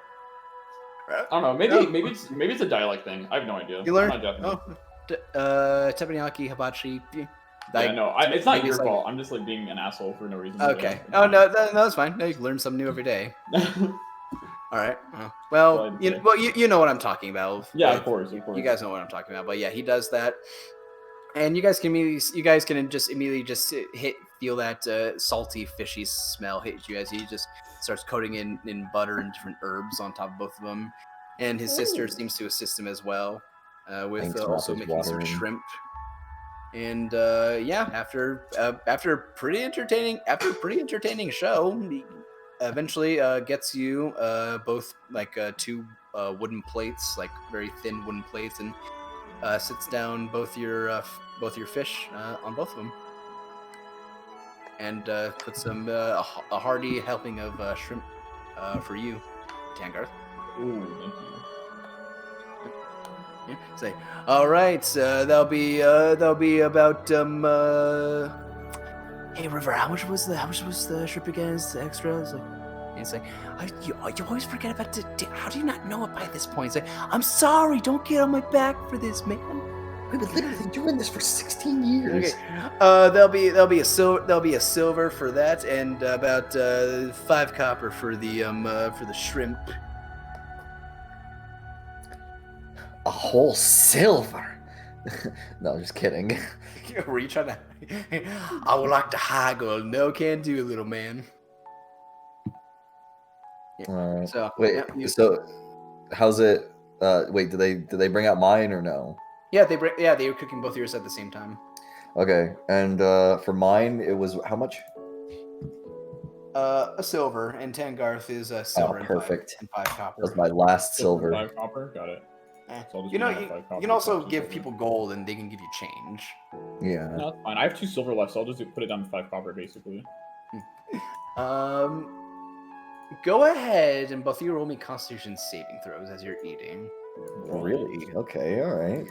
I don't know. Maybe it's a dialect thing. I have no idea. You learned? I'm not Japanese. Teppanyaki, hibachi. Yeah, no, it's not your like- fault. I'm just like being an asshole for no reason. Okay. Oh no, that's fine. No, you can learn something new every day. All right. Well, you know what I'm talking about. Yeah, of course. You guys know what I'm talking about. But yeah, he does that, and you guys can just immediately feel that salty, fishy smell hit you as he just starts coating in butter and different herbs on top of both of them, and his sister seems to assist him as well with Thanks, also Rapid making some watering. shrimp. And after a pretty entertaining show, he eventually gets you both like 2 wooden plates, like very thin wooden plates, and sits down both your fish on both of them, and puts some a hearty helping of shrimp for you, Tangarth. Ooh, thank you. Yeah. Say, all right, that'll be about Hey River, how much was the shrimp again? Is the extra? It's like, and he's like, you always forget about how do you not know it by this point? He's like, I'm sorry, don't get on my back for this, man. We've been literally doing this for 16 years. Okay, there'll be a silver for that, and about 5 copper for the shrimp. A whole silver. No, just kidding. Were you trying to? I would like to haggle. No can do, little man. So Wait, yeah, so how's it? Wait, did they bring out mine or no? yeah, they were cooking both yours at the same time. Okay, and for mine it was how much? A silver, and Tangarth is a silver and perfect. five copper. That was my last silver. 5 copper, got it. So I'll just You do know, that you 5 copper, can also 2 give silver. people gold, and they can give you change. Yeah. No, that's fine. I have 2 silver left, so I'll just put it down to 5 copper, basically. Go ahead and both of you roll me Constitution saving throws as you're eating. Really? Okay. All right.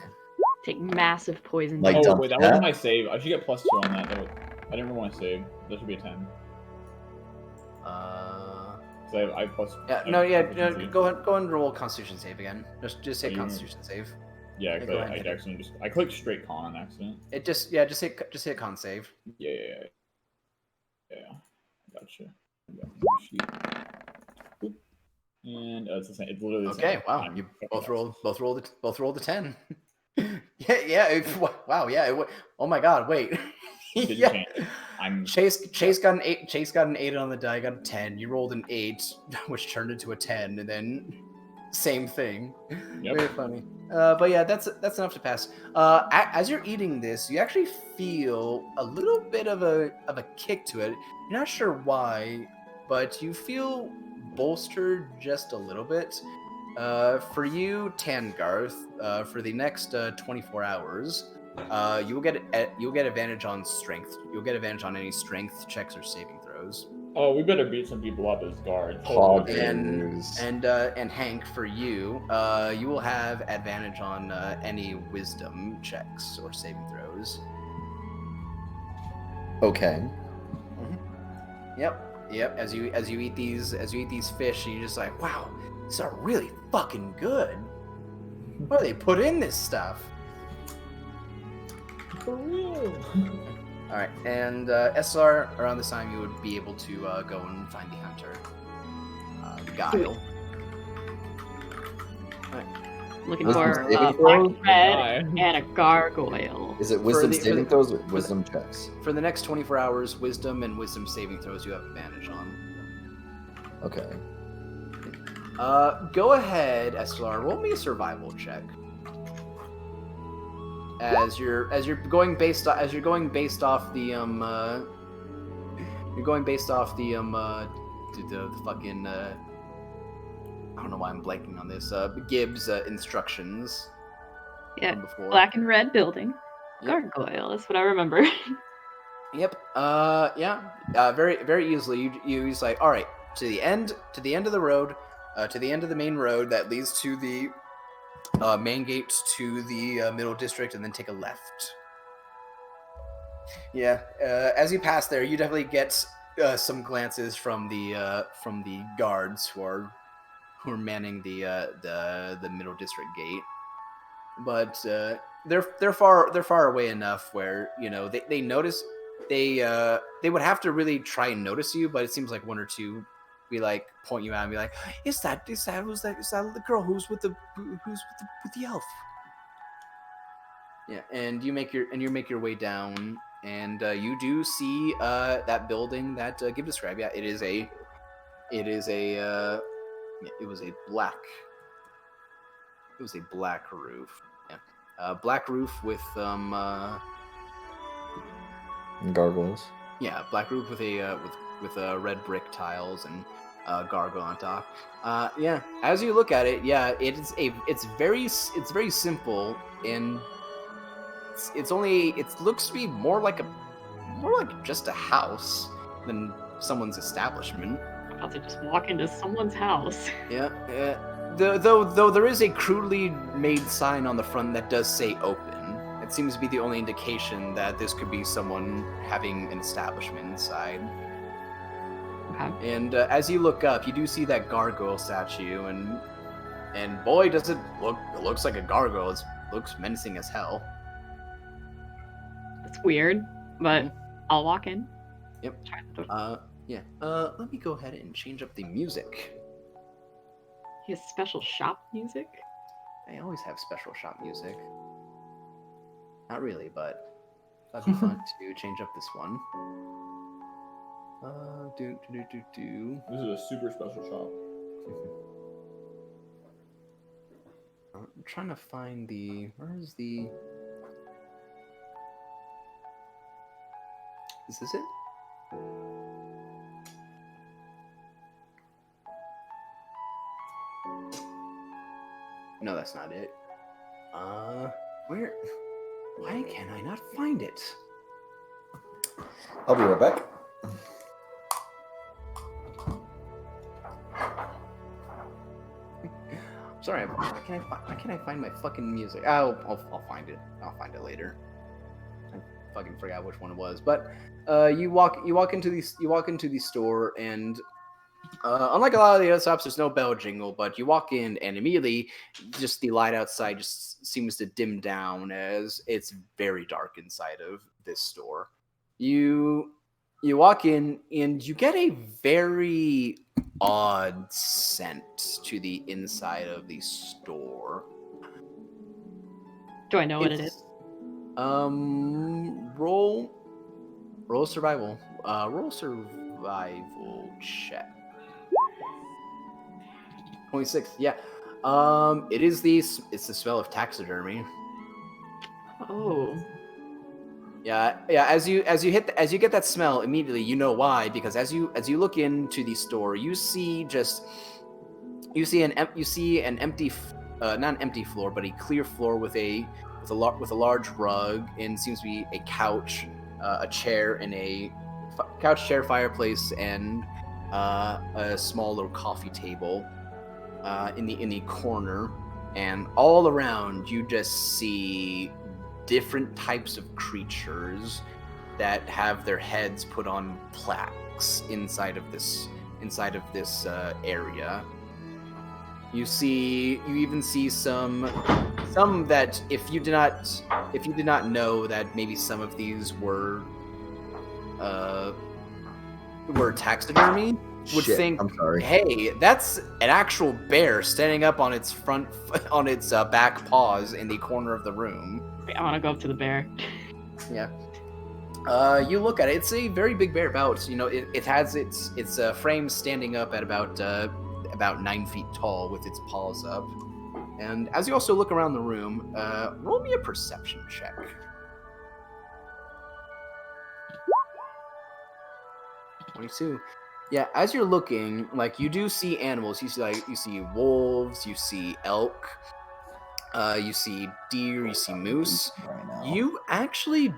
Take massive poison Like damage. Oh, dump wait, that that? wasn't my save. I should get +2 on that. I didn't remember my save. That should be a 10. So I have plus. Yeah, I no, have yeah, proficiency. go ahead and roll Constitution save again. Just hit Oh, you- Constitution save. Yeah, Yeah, because go ahead, I hit it. accidentally I clicked straight con on accident. It just hit con save. Yeah. Gotcha. Boop. And it's the same. It's literally the Okay, same. wow, I'm you fucking both rolled a 10. Wow, yeah. Oh my God, wait. Did you Yeah. change? I'm Chase got an 8. Chase got an 8 on the die. Got a 10. You rolled an 8, which turned into a 10, and then same thing. Yep. Very funny. But yeah, that's enough to pass. As you're eating this, you actually feel a little bit of a kick to it. You're not sure why, but you feel bolstered just a little bit. For you, Tangarth, for the next 24 hours, you'll get advantage on strength. You'll get advantage on any strength checks or saving throws. Oh, we better beat some people up as guards. Poggers. And Hank, for you, you will have advantage on any wisdom checks or saving throws. Okay. Yep. As you eat these fish, you're just like, wow, these are really fucking good. Where do they put in this stuff? For real. All right, and SR, around this time, you would be able to go and find the hunter, Guile. Looking Wisdom for saving a throw? black red Bye. and a gargoyle. Is it wisdom the- saving throws or wisdom checks? For the next 24 hours, wisdom and wisdom saving throws you have advantage on. Okay. Go ahead, SLR. Roll me a survival check. As you're going based off the the fucking I don't know why I'm blanking on this. Gibbs instructions. Yeah, from before. black and red building. Yep. Gargoyle, that's what I remember. Yep. Yeah. Very, very easily. You just like, all right, to the end of the road, to the end of the main road that leads to the main gate to the middle district, and then take a left. Yeah, as you pass there, you definitely get some glances from the guards who are manning the middle district gate, but they're far away enough where they notice they would have to really try and notice you, but it seems like one or two be like point you out and be like, is that the girl who's with the elf? Yeah, and you make your way down, and you do see that building that Gib described. Yeah, it was a black roof. Yeah, black roof with Gargoyles. yeah, black roof with a with red brick tiles and gargoyle on top. Yeah, as you look at it, yeah, it's very simple, and it looks to be more like just a house than someone's establishment. I'm about to just walk into someone's house. Yeah, though there is a crudely made sign on the front that does say open. It seems to be the only indication that this could be someone having an establishment inside. Okay. And as you look up, you do see that gargoyle statue, and boy, does it look! It looks like a gargoyle. It looks menacing as hell. It's weird, but I'll walk in. Yep. Try the door. Yeah. Let me go ahead and change up the music. He has special shop music. I always have special shop music. Not really, but that'd be fun to change up this one. Do. This is a super special shop. I'm trying to find the. Where is the? Is this it? No, that's not it. Where? Why can I not find it? I'll be right back. Sorry, why can't I find my fucking music? I'll find it. I'll find it later. I fucking forgot which one it was. But you walk into the store, and unlike a lot of the other shops, there's no bell jingle. But you walk in, and immediately, just the light outside just seems to dim down as it's very dark inside of this store. You walk in, and you get a very odd scent to the inside of the store. Do I know what it is? Roll survival. Roll survival check. 26. Yeah. It's the smell of taxidermy. Oh. Yeah. As you get that smell, immediately you know why, because as you look into the store, you see an empty, not an empty floor, but a clear floor with a large rug, and seems to be a couch, a chair, and a couch, chair, fireplace, and a small little coffee table in the corner, and all around you just see different types of creatures that have their heads put on plaques inside of this area. You even see some that if you did not know that maybe some of these were taxidermy, would think, I'm sorry. hey, that's an actual bear standing up on its back paws in the corner of the room. I want to go up to the bear. Yeah. You look at it. It's a very big bear. It has its frame standing up at about 9 feet tall with its paws up. And as you also look around the room, roll me a perception check. 22. Yeah, as you're looking, you do see animals. You see wolves, you see elk, you see deer, you see moose. Right now. You actually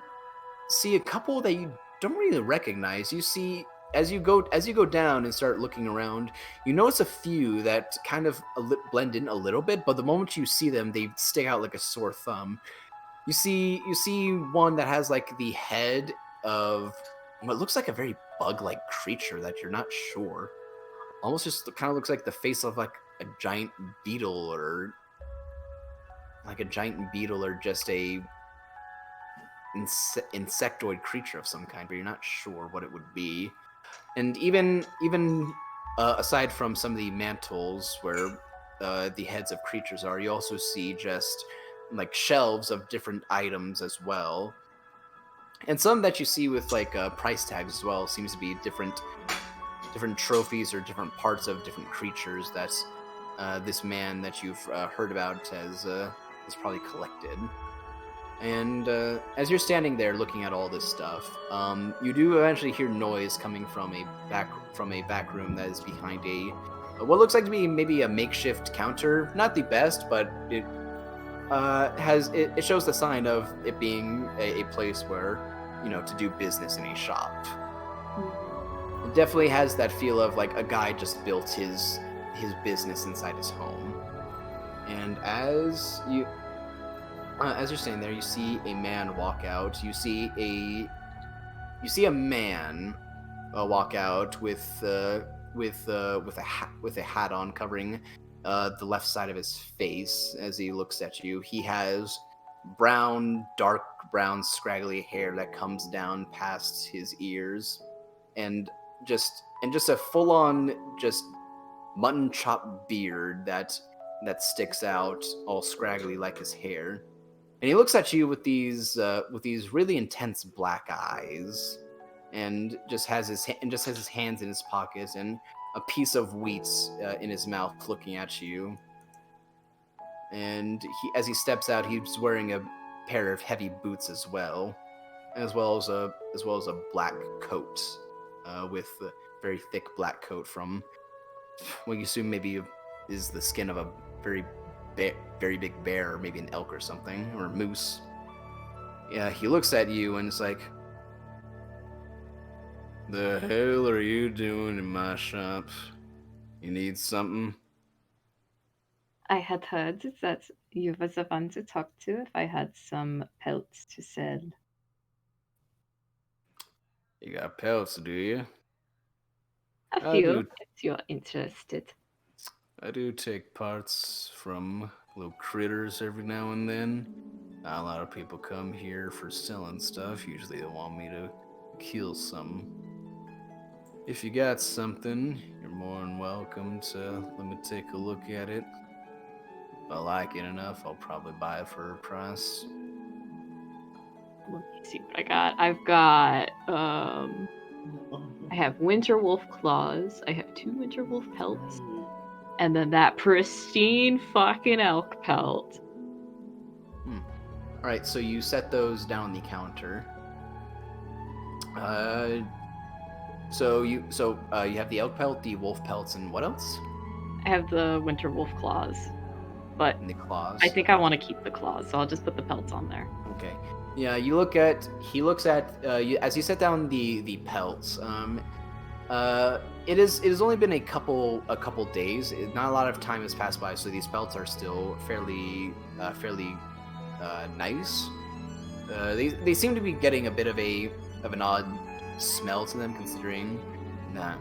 see a couple that you don't really recognize. You see as you go down and start looking around, you notice a few that kind of blend in a little bit, but the moment you see them, they stick out like a sore thumb. You see one that has like the head of what looks like a very bug-like creature that you're not sure. Almost just kind of looks like the face of like a giant beetle or just a insectoid creature of some kind, but you're not sure what it would be. And even aside from some of the mantles where the heads of creatures are, you also see just like shelves of different items as well. And some that you see with like price tags as well seems to be different trophies or different parts of different creatures that this man that you've heard about has probably collected. And as you're standing there looking at all this stuff, you do eventually hear noise coming from a back room that is behind what looks like to be maybe a makeshift counter. Not the best, but it shows the sign of it being a place where to do business in a shop. It definitely has that feel of like a guy just built his business inside his home. And as you're standing there, you see a man walk out. You see a man walk out with a hat on covering the left side of his face. As he looks at you, he has dark brown, scraggly hair that comes down past his ears, and just a full-on just mutton chop beard that sticks out all scraggly like his hair. And he looks at you with these really intense black eyes, and just has his hands in his pockets and a piece of wheat in his mouth, looking at you. And as he steps out, he's wearing a pair of heavy boots as well as a black coat, with a very thick black coat from what you assume maybe is the skin of a very big bear, or maybe an elk or something, or a moose. Yeah, he looks at you and is like, "The hell are you doing in my shop? You need something?" I had heard that you were the one to talk to if I had some pelts to sell. You got pelts, do you? A I few, do. if you're interested. I do take parts from little critters every now and then. A lot of people come here for selling stuff. Usually they want me to kill something. If you got something, you're more than welcome to let me take a look at it. If I like it enough, I'll probably buy it for a price. Let me see what I got. I've got I have winter wolf claws. I have 2 winter wolf pelts. And then that pristine fucking elk pelt. Alright, so you set those down on the counter. So you have the elk pelt, the wolf pelts, and what else? I have the winter wolf claws. But And the claws. I think I want to keep the claws, so I'll just put the pelts on there. Okay. Yeah, he looks at as you set down the pelts. It has only been a couple days. Not a lot of time has passed by, so these pelts are still fairly nice. They seem to be getting a bit of an odd smell to them, considering that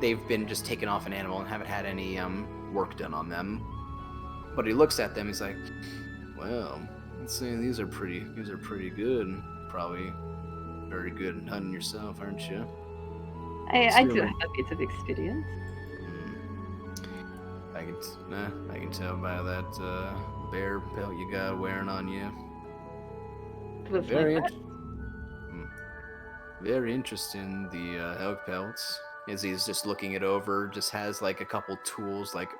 they've been just taken off an animal and haven't had any work done on them. But he looks at them. He's like, "Well, let's say these are pretty good. Probably very good at hunting yourself, aren't you?" I do have a bit of experience. I can tell by that bear pelt you got wearing on you. Was Very, like very interesting. The elk pelts. As he's just looking it over, just has like a couple tools, like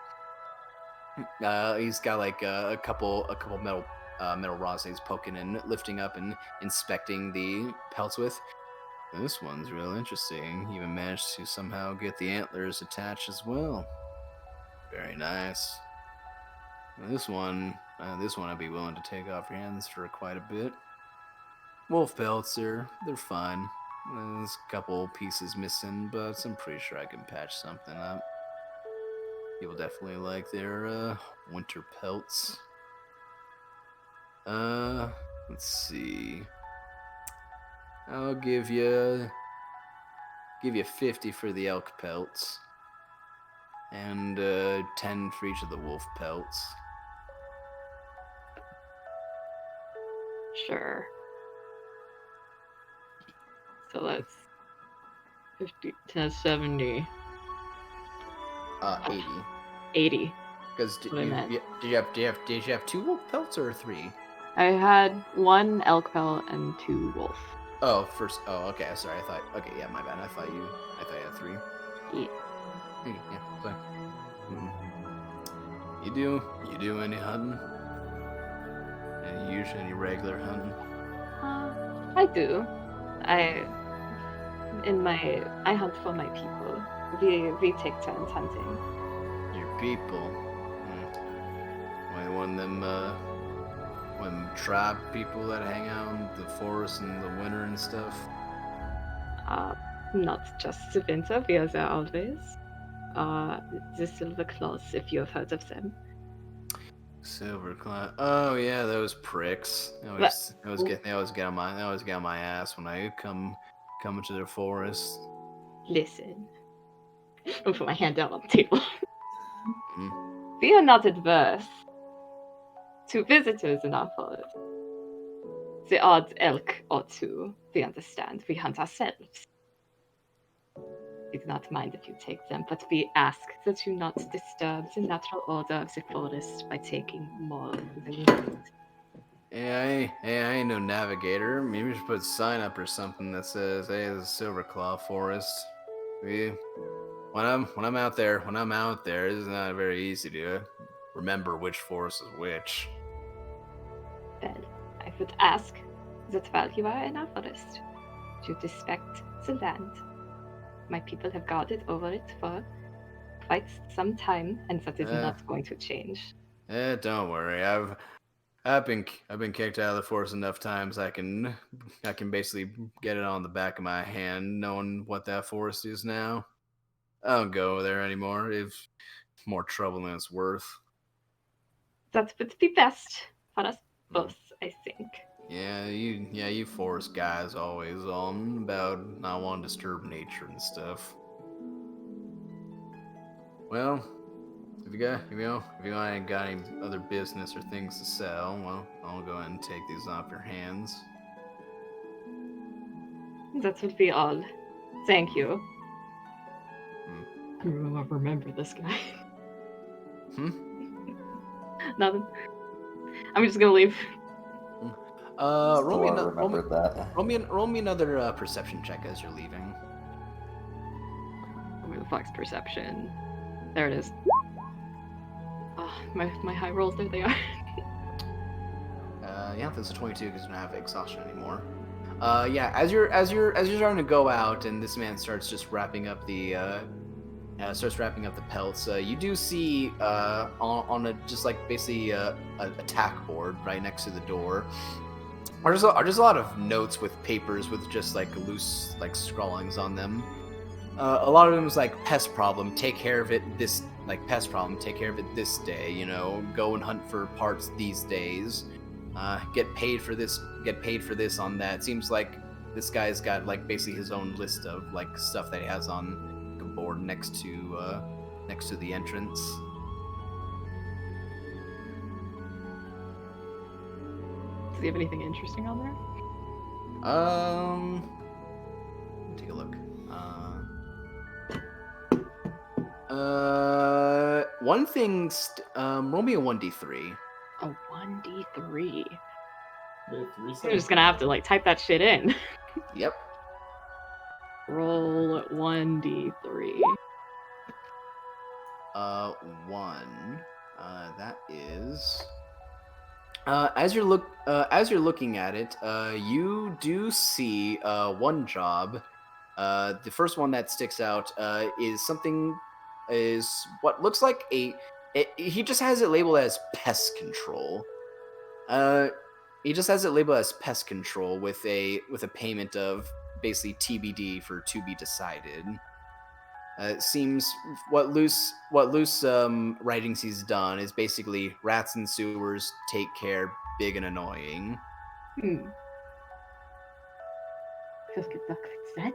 he's got like a couple metal rods that he's poking and lifting up and inspecting the pelts with. This one's real interesting. He even managed to somehow get the antlers attached as well. Very nice. This one I'd be willing to take off your hands for quite a bit. Wolf pelts, they're fine. There's a couple pieces missing, but I'm pretty sure I can patch something up. People definitely like their winter pelts. Let's see. I'll give you 50 for the elk pelts, and 10 for each of the wolf pelts. Sure. So that's 50 to 70. 80. 80. Because did What I meant. you have 2 wolf pelts or 3? I had 1 elk pelt and 2 wolf. Oh, first. Oh, okay. Sorry. I thought. Okay, yeah, my bad. I thought you had 3. Yeah. Yeah. Sorry. You do any hunting? Any regular hunting? I do. I hunt for my people. We take turns hunting. Your people. One of them tribe people that hang out in the forest in the winter and stuff. Not just the winter, we are there always. The Silver Claws, if you have heard of them. Silver Cloud. Oh yeah, those pricks. They always get on my ass when I come into their forest. Listen. I'll put my hand down on the table. Mm. We are not adverse to visitors in our forest. The odd elk or two, we understand. We hunt ourselves. We do not mind if you take them, but we ask that you not disturb the natural order of the forest by taking more than you need. Hey, I ain't no navigator. Maybe we should put a sign up or something that says, "Hey, this is Silver Claw Forest." When I'm out there, it's not very easy to remember which forest is which. Well, I would ask that while you are in our forest, you respect the land. My people have guarded over it for quite some time, and that is not going to change. Don't worry. I've been kicked out of the forest enough times. I can basically get it on the back of my hand, knowing what that forest is now. I don't go there anymore. It's more trouble than it's worth. That would be best for us both, I think. Yeah, you forest guys always on about not wanting to disturb nature and stuff. Well, if you ain't got any other business or things to sell, well, I'll go ahead and take these off your hands. That would be all. Thank you. Remember this guy. Nothing. I'm just gonna leave. Roll me another perception check as you're leaving. I'm gonna flex perception. There it is. Oh, my high rolls, there they are. Yeah, this is 22 because you don't have exhaustion anymore. Yeah, as you're starting to go out, and this man starts just wrapping up the pelts. You do see on a just like basically a tack board right next to the door. Are just a lot of notes with papers with just like loose like scrawlings on them. A lot of them is like pest problem. Take care of it this pest problem. Take care of it this day. You know, go and hunt for parts these days. Get paid for this. Get paid for this on that. Seems like this guy's got like basically his own list of like stuff that he has on a board next to the entrance. Does he have anything interesting on there? Take a look. One thing. Roll me a 1d3. A 1d3. I'm I'm just gonna have to like type that shit in. Yep. Roll 1d3. 1. That is. As you're looking at it, you do see one job. The first one that sticks out is what looks like he just has it labeled as pest control. He just has it labeled as pest control with a payment of basically TBD for to be decided. It seems what loose writings he's done is basically rats and sewers, take care, big and annoying. Feels good luck with that.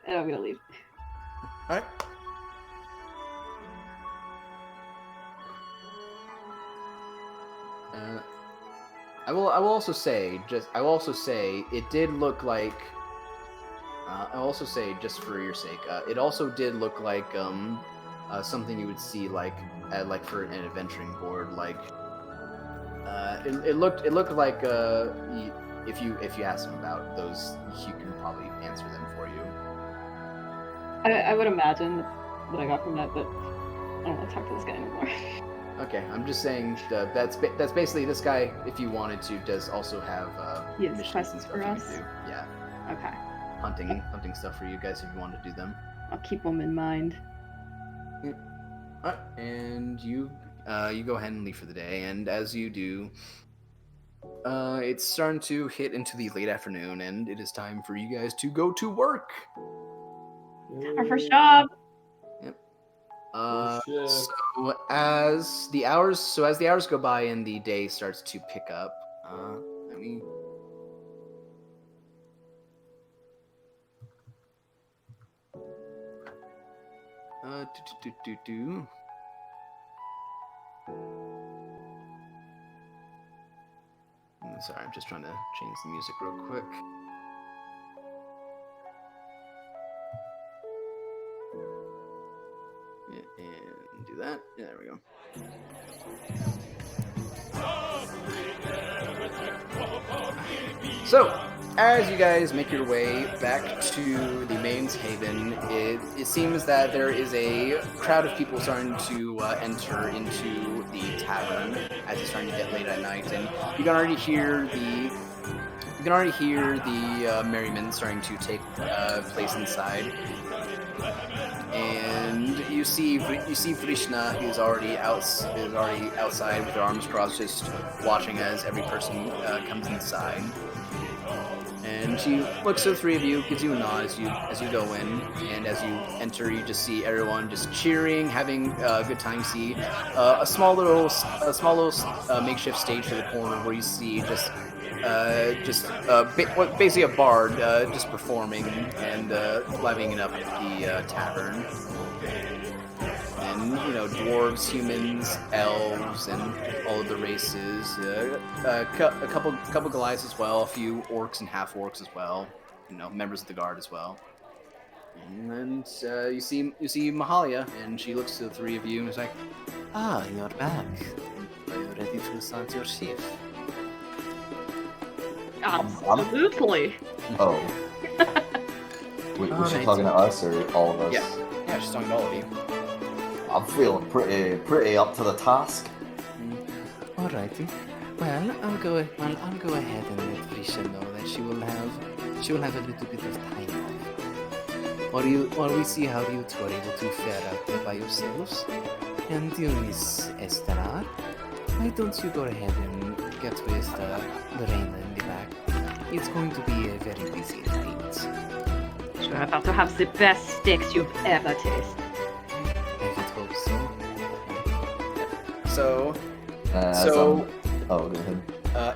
And I'm gonna leave. All right. I will also say it did look like. I'll also say, just for your sake, it also did look like something you would see like for an adventuring board. Like it looked like if you ask them about those, you can probably answer them for you. I would imagine what I got from that, but I don't want to talk to this guy anymore. Okay, I'm just saying that's basically this guy. If you wanted to, does also have missions quests and stuff for you can us? do. Yeah, Okay. hunting stuff for you guys if you want to do them. I'll keep them in mind. Alright, and you go ahead and leave for the day, and as you do, it's starting to hit into the late afternoon, and it is time for you guys to go to work. Our first job. So as the hours go by and the day starts to pick up, let me. Sorry, I'm just trying to change the music real quick. Yeah, and do that. Yeah, there we go. So, as you guys make your way back to the Main's Haven, it seems that there is a crowd of people starting to enter into the tavern as it's starting to get late at night, and you can already hear the merriment starting to take place inside. And you see Vrishna, who's already outside with her arms crossed, just watching as every person comes inside. And she looks at the three of you, gives you a nod as you go in, and as you enter, you just see everyone just cheering, having a good time. See a small little makeshift stage to the corner where you see basically a bard just performing and livening up the tavern. And dwarves, humans, elves, and all of the races. A couple Goliaths as well. A few orcs and half orcs as well. Members of the guard as well. And then you see Mahalia, and she looks to the three of you and is like, "Ah, you're back. Are you ready to start your shift?" Absolutely. Oh. Was she talking to us or all of us? Yeah, she's talking to all of you. I'm feeling pretty up to the task. Alrighty. Well, I'll go ahead and let Felicia know that she will have a little bit of time off. While we see how you two are able to fare out there by yourselves. And you, Miss Estelar, why don't you go ahead and get with Lorena in the back? It's going to be a very busy night. You're about to have the best sticks you've ever tasted. I would hope so. Oh, go ahead.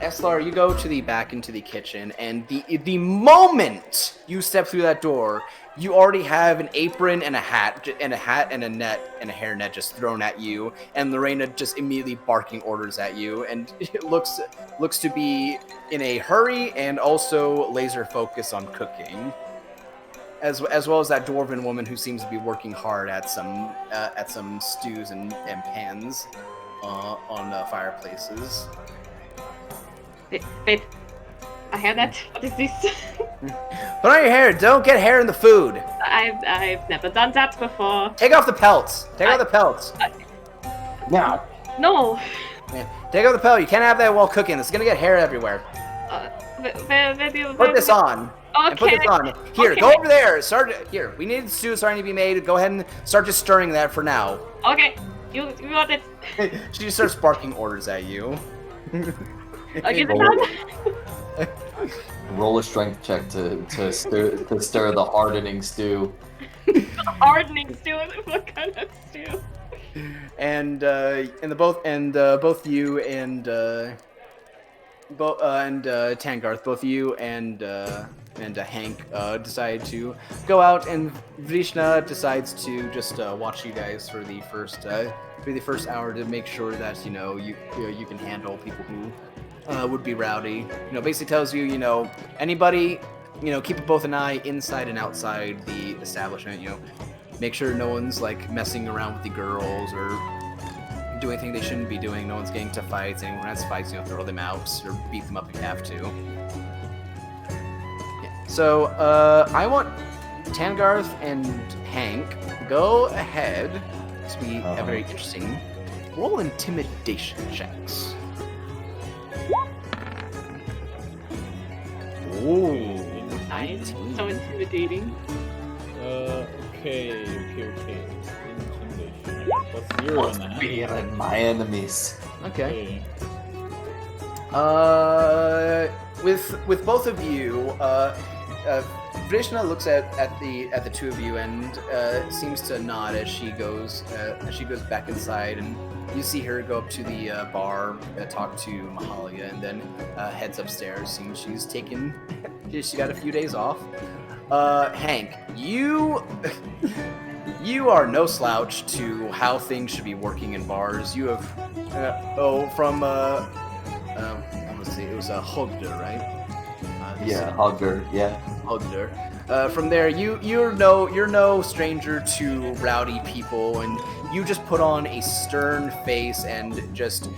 Eslar, you go to the back into the kitchen, and the moment you step through that door, you already have an apron and a hat and a net and a hairnet just thrown at you, and Lorena just immediately barking orders at you, and it looks to be in a hurry and also laser focus on cooking, as well as that dwarven woman who seems to be working hard at some stews and pans on fireplaces. Wait, I had that. What is this? Put on your hair. Don't get hair in the food. I've never done that before. Take off the pelts. Take off the pelts. Now. No. Yeah. Take off the pelt. You can't have that while cooking. It's gonna get hair everywhere. Put this on. Okay. And put this on. Here, Okay. go over there. Here. We need stew starting to be made. Go ahead and start just stirring that for now. Okay. You got it. She just starts barking orders at you. Okay, then. Roll a strength check to stir the hardening stew. Hardening stew. What kind of stew? And both you and Tangarth, both you and Hank decide to go out, and Vrishna decides to just watch you guys for the first hour to make sure that you can handle people who would be rowdy. Basically tells you, anybody, keep both an eye inside and outside the establishment. Make sure no one's like messing around with the girls or doing anything they shouldn't be doing. No one's getting to fights. Anyone has fights, throw them out or beat them up if you have to. Yeah. So I want Tangarth and Hank, go ahead. This will be a very interesting. Roll intimidation checks. Ooh. Nice. So intimidating. Okay. Intimidation. What's 0 on that? Feeling my enemies. Okay. With both of you, Vrishna looks at the two of you and seems to nod as she goes back inside, and you see her go up to the bar, talk to Mahalia, and then heads upstairs. Seems she's got a few days off. Hank, you are no slouch to how things should be working in bars. You have let's see, it was Hogder, right? Hogder, yeah. Hogder. From there, you're no stranger to rowdy people, and you just put on a stern face and just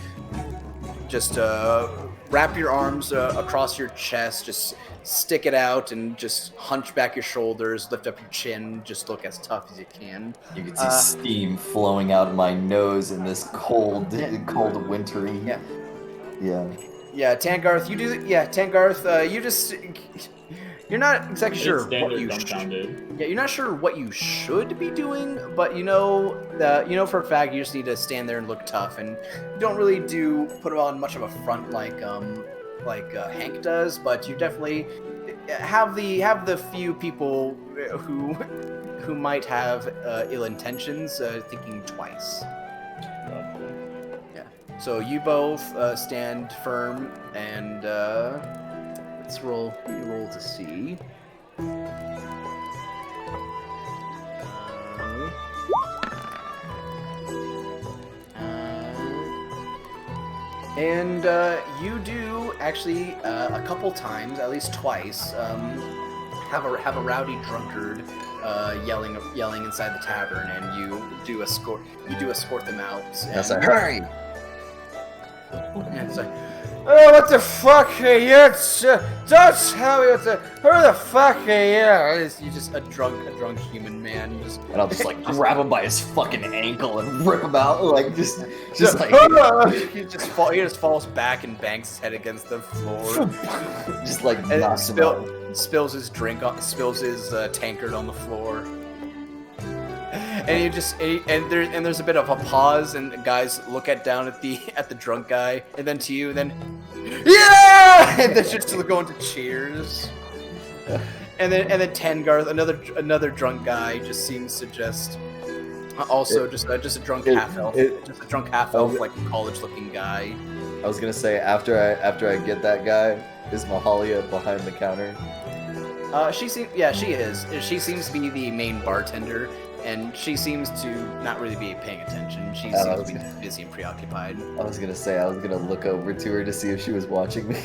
wrap your arms across your chest, just stick it out and just hunch back your shoulders, lift up your chin, just look as tough as you can. You can see steam flowing out of my nose in this cold wintry. Yeah, Tangarth, you're not exactly sure what you should. Yeah, you're not sure what you should be doing, but you know for a fact you just need to stand there and look tough, and you don't really put on much of a front like Hank does, but you definitely have the few people who might have ill intentions thinking twice. Yeah. So you both stand firm, and let's roll to see. And you do actually a couple times, at least twice, have a rowdy drunkard yelling inside the tavern, and you do escort them out. That's like, hurry! And it's like, oh, what the fuck are you? Don't tell me who the fuck are you? You're just a drunk human man. And I'll just like grab him by his fucking ankle and rip him out, like just like he just falls back and bangs his head against the floor. Just like and knocks him out. spills his tankard on the floor. And there's a bit of a pause, and the guys look down at the drunk guy, and then to you, and then yeah, and then just go into cheers. And then Tangarth, another drunk guy, just seems to just a drunk half elf, like college-looking guy. I was gonna say after I get that guy, is Mahalia behind the counter? She is. She seems to be the main bartender. And she seems to not really be paying attention. She seems to be busy and preoccupied. I was gonna say I was gonna look over to her to see if she was watching me.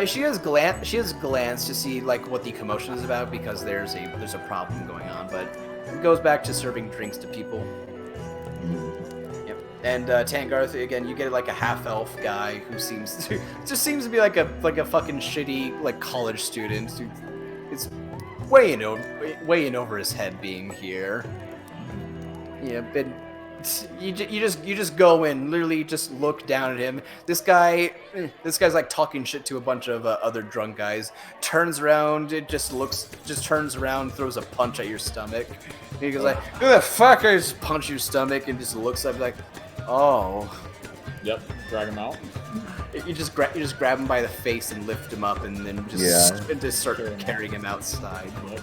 She has glanced to see like what the commotion is about, because there's a problem going on. But it goes back to serving drinks to people. Yep. And Tangarth, again, you get like a half elf guy who seems to be like a fucking shitty like college student who is way in over his head being here. Yeah, but you just go in, literally just look down at him. This guy's like talking shit to a bunch of other drunk guys. Turns around, turns around, throws a punch at your stomach. And he goes like, "Who the fuck?" I just punch your stomach, and just looks up like, "Oh." Yep, drag him out. You just grab him by the face and lift him up, and then just start carrying him outside. Yep.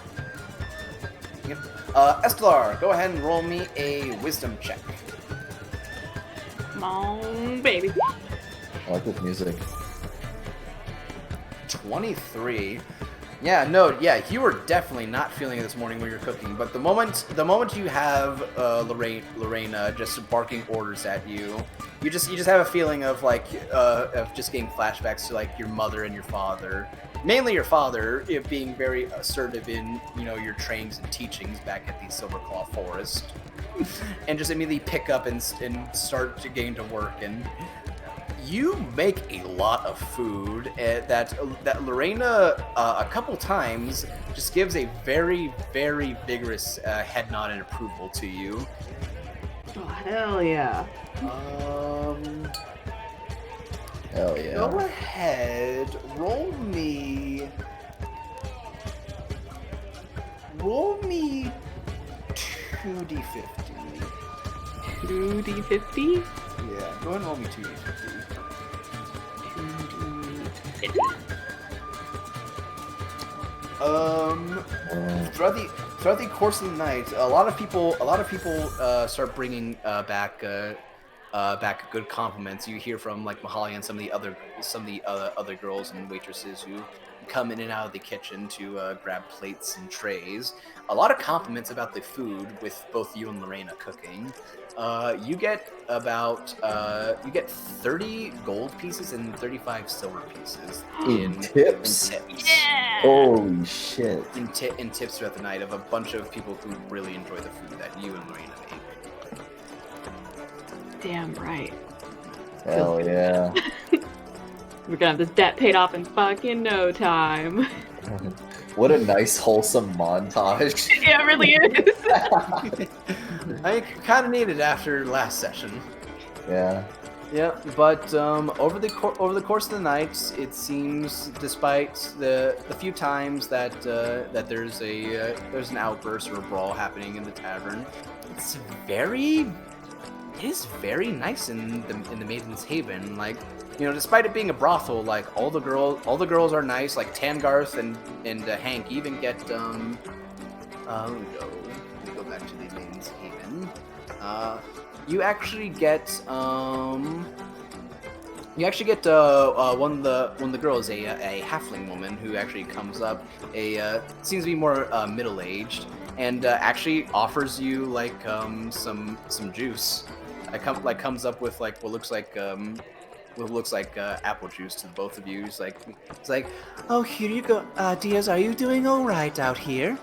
Yep. Estelar, go ahead and roll me a wisdom check. Come on, baby. I like this music. 23. Yeah, you were definitely not feeling it this morning when you were cooking. But the moment you have Lorena just barking orders at you, you just have a feeling of like of just getting flashbacks to like your mother and your father. Mainly your father being very assertive in your trainings and teachings back at the Silverclaw Forest, and just immediately pick up and start getting to work. And you make a lot of food that Lorena a couple times just gives a very, very vigorous head nod and approval to you. Oh, hell yeah. Hell yeah. Go ahead, roll me 2d50. 2d50? Yeah, go ahead and roll me 2d50. 2d50. Throughout the course of the night, a lot of people start bringing back good compliments. You hear from like Mahalia and some of the other girls and waitresses who come in and out of the kitchen to grab plates and trays. A lot of compliments about the food with both you and Lorena cooking. You get 30 gold pieces and 35 silver pieces in tips. Yeah! Holy shit. In tips throughout the night of a bunch of people who really enjoy the food that you and Lorena make. Damn right. Hell yeah. We're gonna have this debt paid off in fucking no time. What a nice, wholesome montage. Yeah, it really is. I kind of needed after last session. Yeah. Yeah, but over the course of the night, it seems, despite the few times that there's an outburst or a brawl happening in the tavern, it is very nice in the Maiden's Haven. Like, despite it being a brothel, like all the girls are nice. Like Tangarth and Hank even get let me go back to the Maiden's Haven. You actually get one of the girls, a halfling woman who actually comes up, seems to be more middle-aged, and actually offers you like some juice. Comes up with like what looks like apple juice to both of you. It's like, oh, here you go, Diaz. Are you doing all right out here?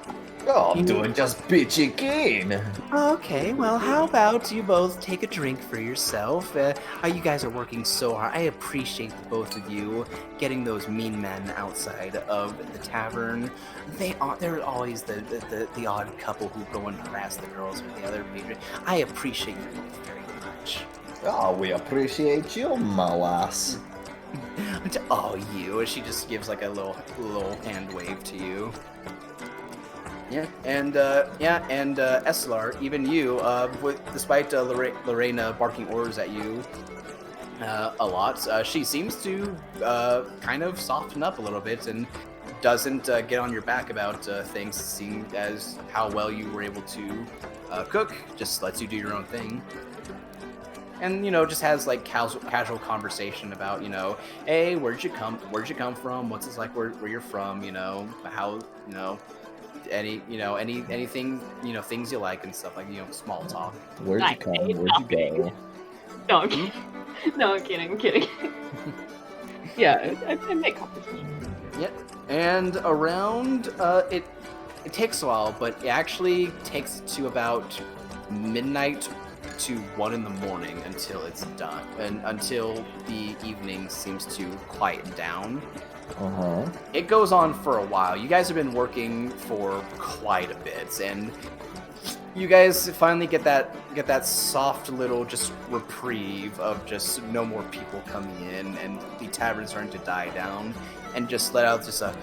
Oh, I'm doing just bitchy keen. Okay, well, how about you both take a drink for yourself? You guys are working so hard. I appreciate the both of you getting those mean men outside of the tavern. They're always the odd couple who go and harass the girls or the other patrons. I appreciate you both very much. Oh, we appreciate you, my lass. Oh, you. She just gives like a little hand wave to you. Yeah, and Estelar, even you, despite Lorena barking orders at you a lot, she seems to kind of soften up a little bit and doesn't get on your back about things, seeing as how well you were able to cook. Just lets you do your own thing. And just has like casual conversation about hey, where'd you come from? What's it like where you're from? How anything things you like and stuff, like small talk. Where'd you come? Where'd you go? No, I'm kidding. Yeah, I make competition. Yep. And around it takes a while, but it actually takes to about midnight to 1 in the morning until it's done, and until the evening seems to quieten down. It goes on for a while. You guys have been working for quite a bit, and you guys finally get that soft little just reprieve of just no more people coming in, and the tavern starting to die down, and just let out just a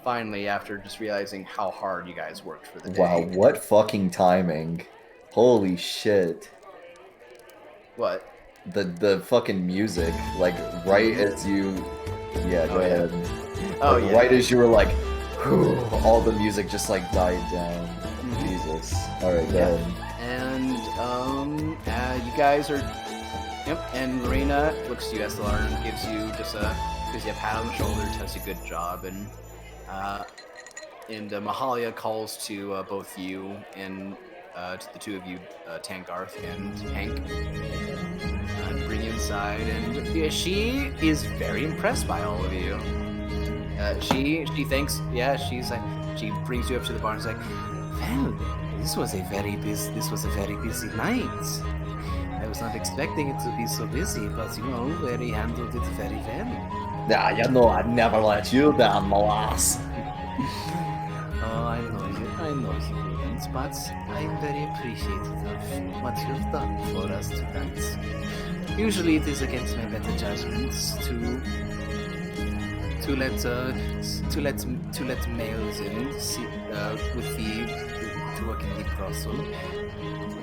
finally, after just realizing how hard you guys worked for the day. Wow, what fucking timing. Holy shit. What? The fucking music, like right as you, yeah, go ahead. Oh Like, yeah. right as you were like, whew, all the music just like died down. Jesus. All right, go ahead. And you guys are. Yep. And Marina looks to you, SLR, and gives you a pat on the shoulder, tells you good job, and Mahalia calls to both you and to the two of you, Tankarth and Hank, and bring you inside. And she is very impressed by all of you. She thinks, she brings you up to the bar and is like, well, this was a very busy night. I was not expecting it to be so busy, but Larry handled it very well. Yeah, you know I'd never let you down, Molas. Oh, I know you wouldn't, but I'm very appreciative of what you've done for us tonight. Usually it is against my better judgments to let males in to work in the brothel.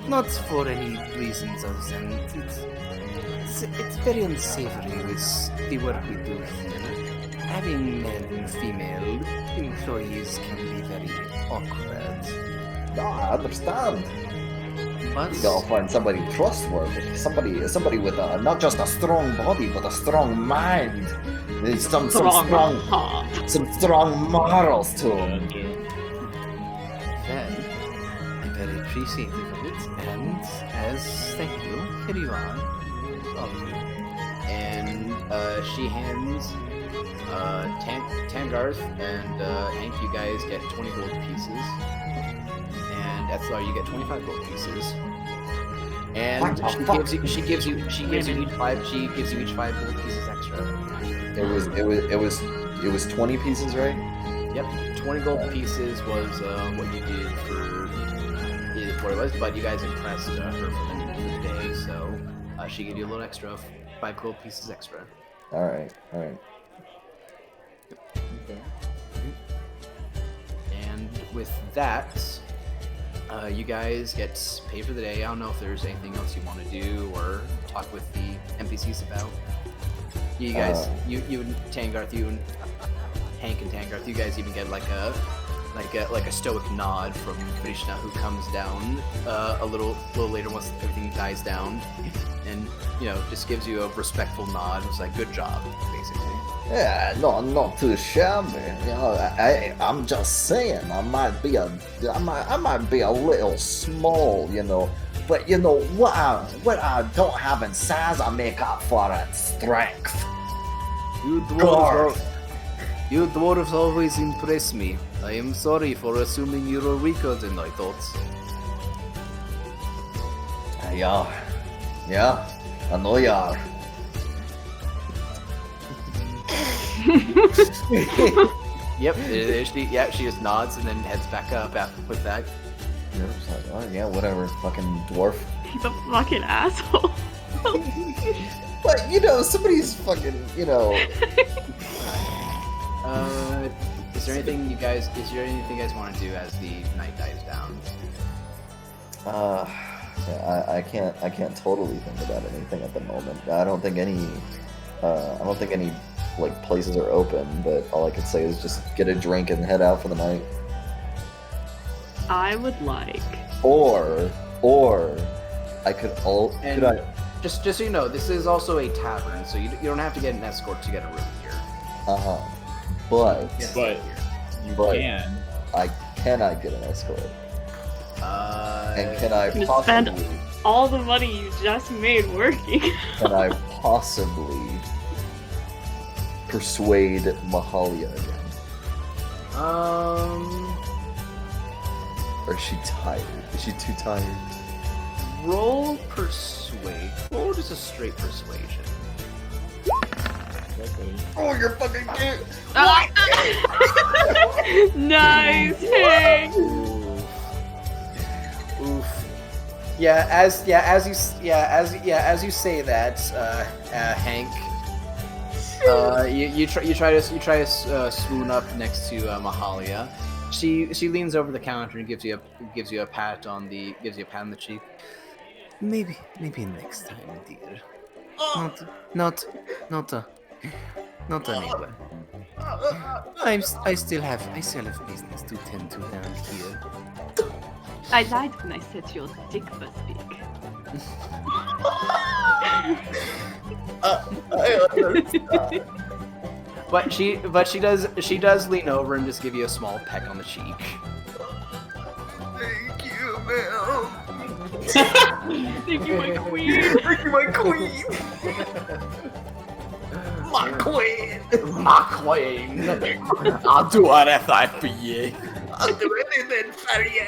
Not for any reasons other than it's very unsavory with the work we do here. Having male and female employees can be very awkward. No, I understand. But You gotta find somebody trustworthy, somebody with not just a strong body but a strong mind. There's some strong morals to him. then I'm very appreciative of it, and as thank you, here you are, all of you. And she hands Tangarth and Hank, you guys get 20 gold pieces, and Etzlar, you get 25 gold pieces. And she gives you each five gold pieces extra. It was 20 pieces, right? Yep, 20 gold pieces was what you did for what it was, but you guys impressed her for the day, so she gave you a little extra, 5 gold pieces extra. All right. And with that, you guys get paid for the day. I don't know if there's anything else you want to do or talk with the NPCs about. You guys, you and Tangarth, you and Hank and Tangarth, you guys even get like a stoic nod from Krishna, who comes down a little later once everything dies down, and just gives you a respectful nod. It's like, good job, basically. Yeah, no, not too shabby. I'm just saying, I might be a little small, but what I don't have in size, I make up for in strength. You dwarves always impress me. I am sorry for assuming you are weaker than I thought. Yeah, I know you are. Yep, she just nods and then heads back up with that. Yeah, whatever, fucking dwarf. He's a fucking asshole. But somebody's fucking, Is there anything you guys want to do as the night dies down? Yeah, I can't totally think about anything at the moment. I don't think any like places are open, but all I could say is just get a drink and head out for the night. I would like. Or I could Just so you know, this is also a tavern, so you don't have to get an escort to get a room here. But you can. Can I get an escort? And can I You possibly? spend all the money you just made working. Can I possibly persuade Mahalia again? Or is she tired? Is she too tired? Roll persuade. Roll just a straight persuasion. Oh, you're fucking cute! Nice, Hank. Oof. As you say that, Hank, you try to swoon up next to Mahalia. She leans over the counter and gives you a pat on the cheek. Maybe next time, dear. Not anyway. I still have business to tend to down here. I lied when I said your dick was big. I understand. But she does lean over and just give you a small peck on the cheek. Thank you, ma'am. Thank you, my queen. Thank you, my queen. My queen. My queen. I'll do whatever for you. I'll do anything for you.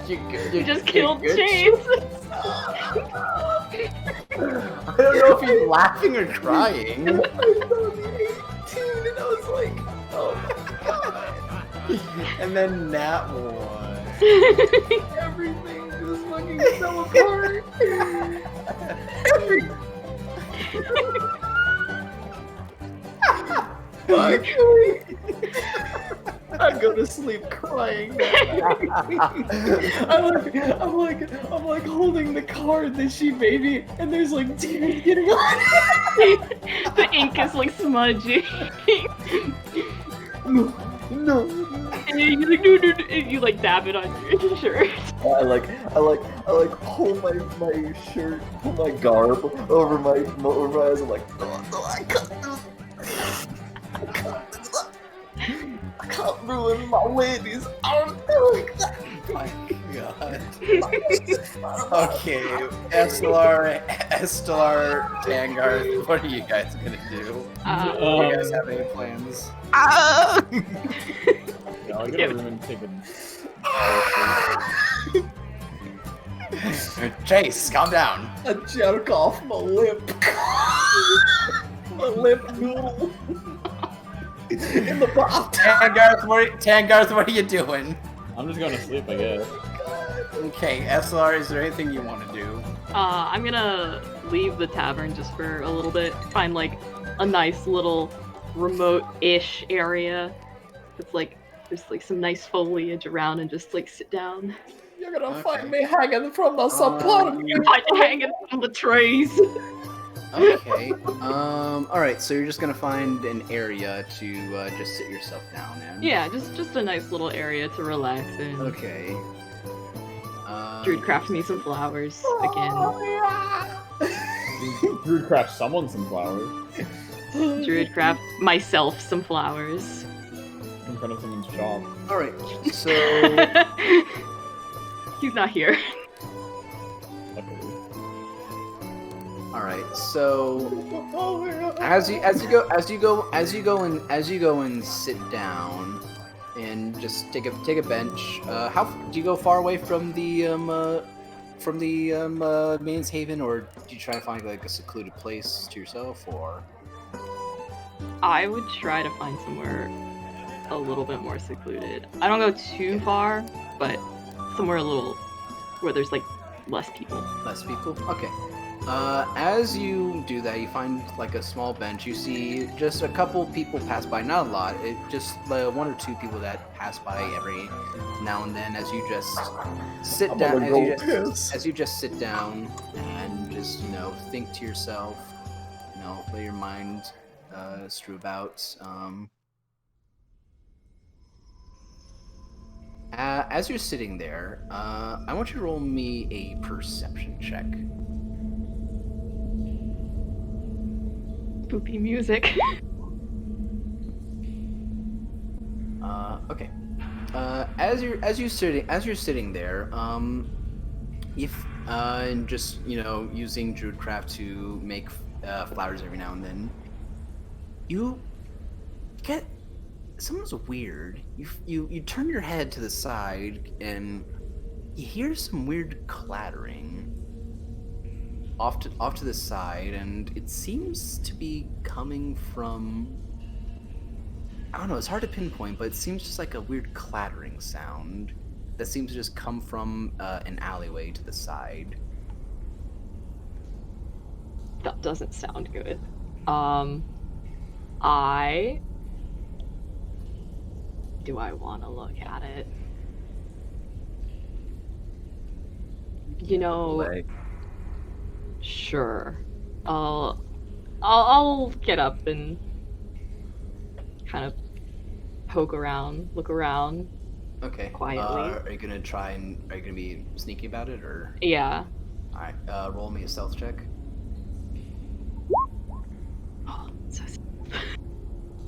You Just killed James. I don't know if he's laughing or crying. I was only 18 and I was like, oh my god. And then that one. Everything just fucking fell apart. I go to sleep crying. I'm like holding the card that she made me, and there's like tears getting on. The ink is like smudgy. No. And you're like, no, and you like dab it on your shirt. I like hold my shirt, pull my garb over my eyes. I'm like, no, I can't do this. I can't ruin my lady's arm like that. My god. Okay, Estelar, Tangar, what are you guys gonna do? Do you guys have any plans? Yeah, I'll get a room and take a. Chase, calm down. I jerk off my lip. My lip noodle. In the bath. Tangarth, what are you doing? I'm just going to sleep, I guess. Okay, Estelar, is there anything you want to do? I'm gonna leave the tavern just for a little bit. Find like a nice little remote-ish area. It's like there's like some nice foliage around, and just like sit down. You're gonna find me hanging from the support. You find it hanging from the trees. Okay. Alright, so you're just gonna find an area to just sit yourself down in. Yeah, just a nice little area to relax in. Okay. Druid craft me some flowers again. Druid craft someone some flowers Druid craft myself some flowers. in front of someone's shop. Alright, so He's not here. Luckily. alright, so as you go and sit down and just take a bench. How do you go far away from the Maid's Haven, or do you try to find like a secluded place to yourself, or? I would try to find somewhere a little bit more secluded. I don't go too far, but somewhere a little where there's like less people. Less people? Okay. As you do that, you find like a small bench. You see just a couple people pass by, not a lot. It just one or two people that pass by every now and then. As you just sit I'm down, gonna go piss. as you just sit down and just think to yourself, let your mind strew about. As you're sitting there, I want you to roll me a perception check. Spoopy music. Okay. As you're sitting there, and just using Druidcraft to make flowers every now and then, you get something's weird. You turn your head to the side and you hear some weird clattering off to the side, and it seems to be coming from, I don't know, it's hard to pinpoint, but it seems just like a weird clattering sound that seems to just come from an alleyway to the side. That doesn't sound good. I do I want to look at it? You know, Way. sure. I'll get up and kind of poke around, look around Okay. quietly. Are you gonna be sneaky about it, or? Yeah. All right. Roll me a stealth check. Oh, so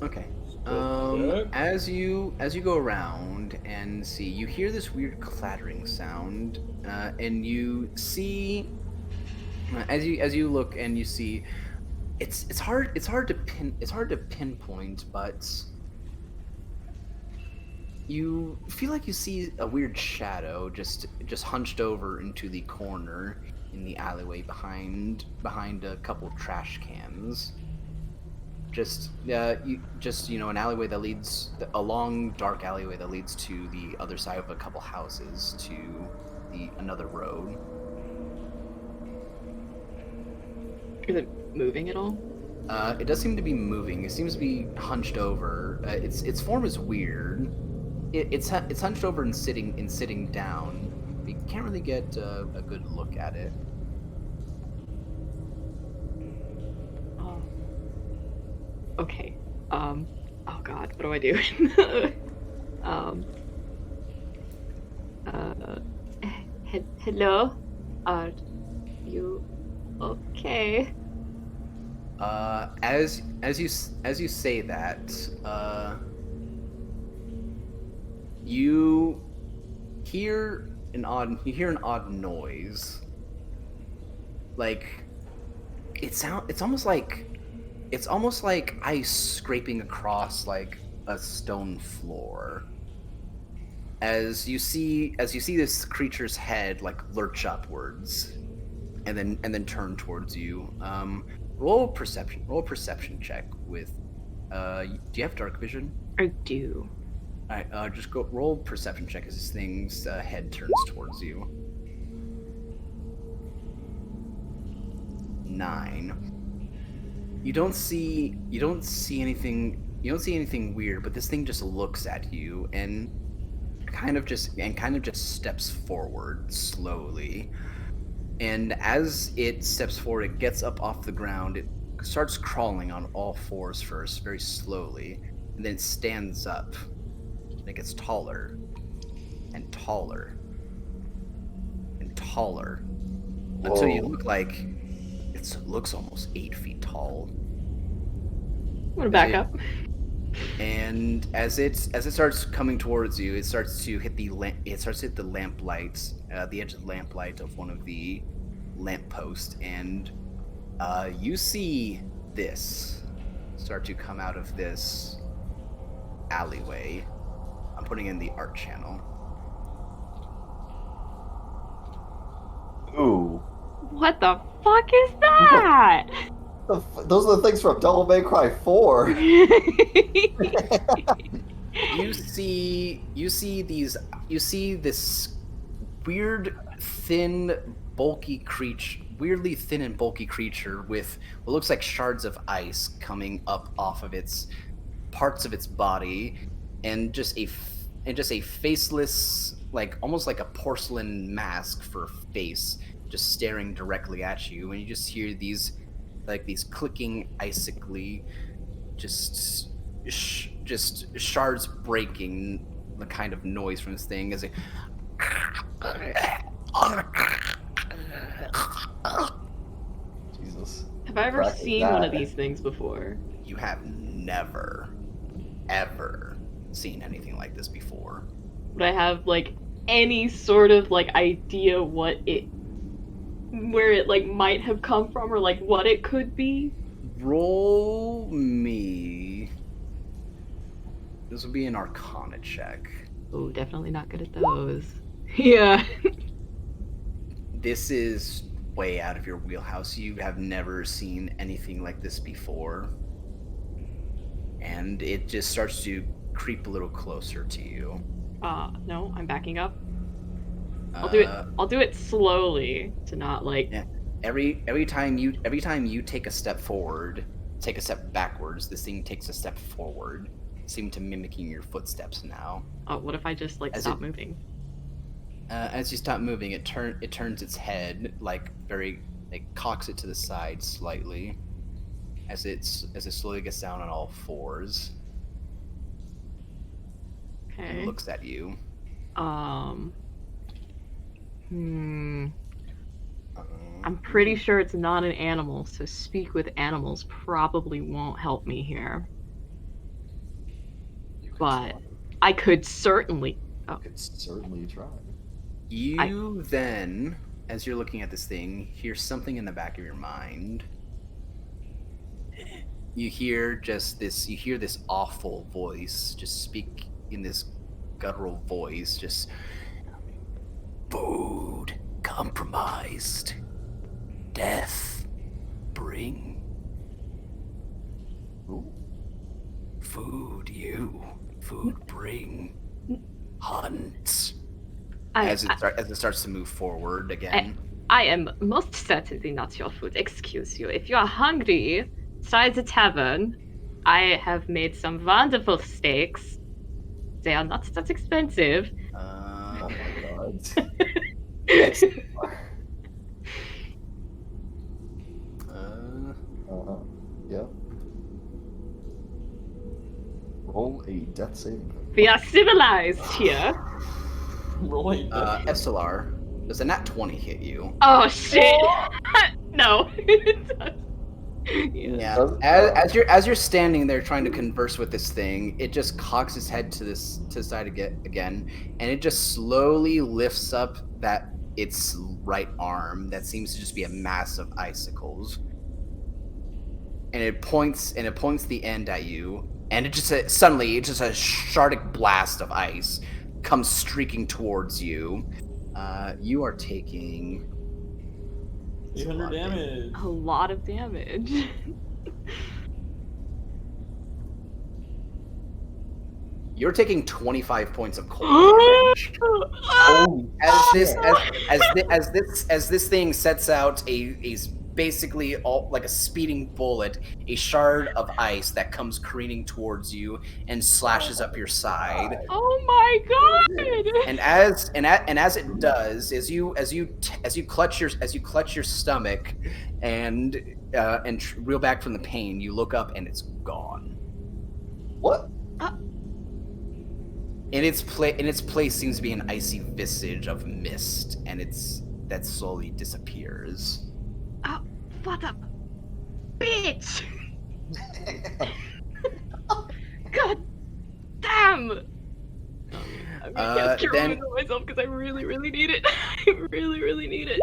Okay. Stealth check. As you go around and see, you hear this weird clattering sound, and you see, as you look and you see, it's hard to pinpoint, but you feel like you see a weird shadow just hunched over into the corner in the alleyway behind a couple trash cans. An alleyway that leads a long dark alleyway that leads to the other side of a couple houses to another road. is it moving at all? It does seem to be moving. It seems to be hunched over. Its form is weird. It's hunched over and sitting down. You can't really get a good look at it. Oh. Okay. Oh God, what do I do? Hello? Are you okay? As you say that, you hear an odd noise. Like it's almost like ice scraping across like a stone floor. As you see this creature's head like lurch upwards, and then turn towards you. Roll a perception check with. Do you have dark vision? I do. All right. Just go roll perception check as this thing's head turns towards you. 9. You don't see anything. You don't see anything weird, but this thing just looks at you and kind of just steps forward slowly. And as it steps forward, it gets up off the ground. It starts crawling on all fours first, very slowly, and then it stands up. And it gets taller and taller and taller until you look like it looks almost 8 feet tall. I'm gonna back up. And as it starts coming towards you, it starts to hit the lamplight, the edge of the lamplight of one of the lampposts, and you see this start to come out of this alleyway. I'm putting in the art channel. Ooh. What the fuck is that? Those are the things from Devil May Cry 4. You see this weirdly thin and bulky creature with what looks like shards of ice coming up off of its parts of its body, and just a faceless, like almost like a porcelain mask for a face, just staring directly at you, and you just hear these clicking icically, just shards breaking, the kind of noise from this thing as it. Jesus. Have I ever Practice seen that. one of these things before? You have never, ever seen anything like this before. Would I have like any sort of like idea where it like might have come from, or like what it could be? Roll me. This will be an Arcana check. Oh, definitely not good at those. Yeah. This is way out of your wheelhouse. You have never seen anything like this before. And it just starts to creep a little closer to you. No, I'm backing up. I'll do it slowly to not like. Yeah. Every time you take a step forward, take a step backwards, this thing takes a step forward. seem to mimicking your footsteps now. Oh, what if I just like As stop it- moving? As you stop moving, it turns its head cocks it to the side slightly, as it slowly gets down on all fours and Okay. looks at you. I'm pretty sure it's not an animal, so speak with animals probably won't help me here. But I could certainly. You could certainly try. You then, as you're looking at this thing, hear something in the back of your mind. You hear this awful voice just speak in this guttural voice, just food compromised, death bring. Ooh. Food bring, hunt. As As it starts to move forward again. I am most certainly not your food. Excuse you. If you are hungry, try the tavern. I have made some wonderful steaks. They are not that expensive. Oh my god. Yes. Yeah. Roll a death saving throw. We are civilized here. Rolling. Estelar, does a nat 20 hit you? Oh shit! No. Yeah. As you're standing there trying to converse with this thing, it just cocks its head to the side again, and it just slowly lifts up its right arm that seems to just be a mass of icicles, and it points the end at you, and it just suddenly a shardic blast of ice comes streaking towards you. You are taking 800 damage. A lot of damage. You're taking 25 points of cold damage. As this thing sets out a basically like a speeding bullet, a shard of ice that comes careening towards you and slashes up your side. Oh my god! And as it does, as you clutch your stomach and reel back from the pain, you look up and it's gone. What? In its place seems to be an icy visage of mist, and that slowly disappears. Oh, what a bitch! God damn! I'm gonna get cure then- on myself because I really, really need it. I really, really need it.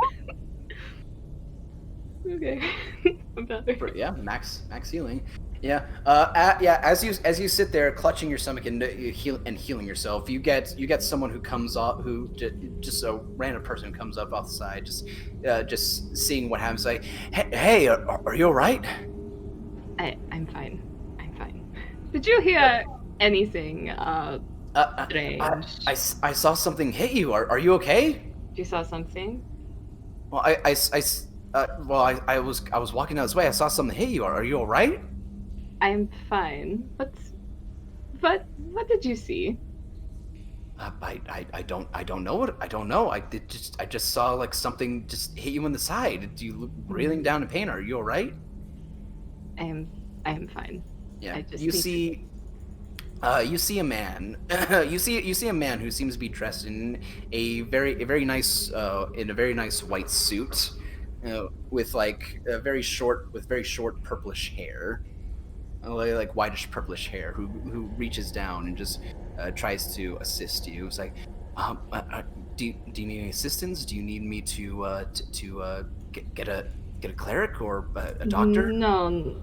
Okay, I'm better. Yeah, max healing. Yeah. As you sit there clutching your stomach and healing yourself, you get someone who comes off, just a random person who comes up off the side, just seeing what happens. Like, hey, are you all right? I'm fine. I'm fine. Did you hear anything strange? I saw something hit you. Are you okay? You saw something? Well, I was walking down this way. I saw something hit you. Are you all right? I'm fine. What did you see? I don't know. I just saw like something just hit you in the side. You look breathing down in pain. Are you all right? I am fine. Yeah. I just You need see a man. you see a man who seems to be dressed in a very nice white suit, with very short purplish hair. Like whitish purplish hair, who reaches down and just tries to assist you. It's like, do you need any assistance? Do you need me to get a cleric or a doctor? No.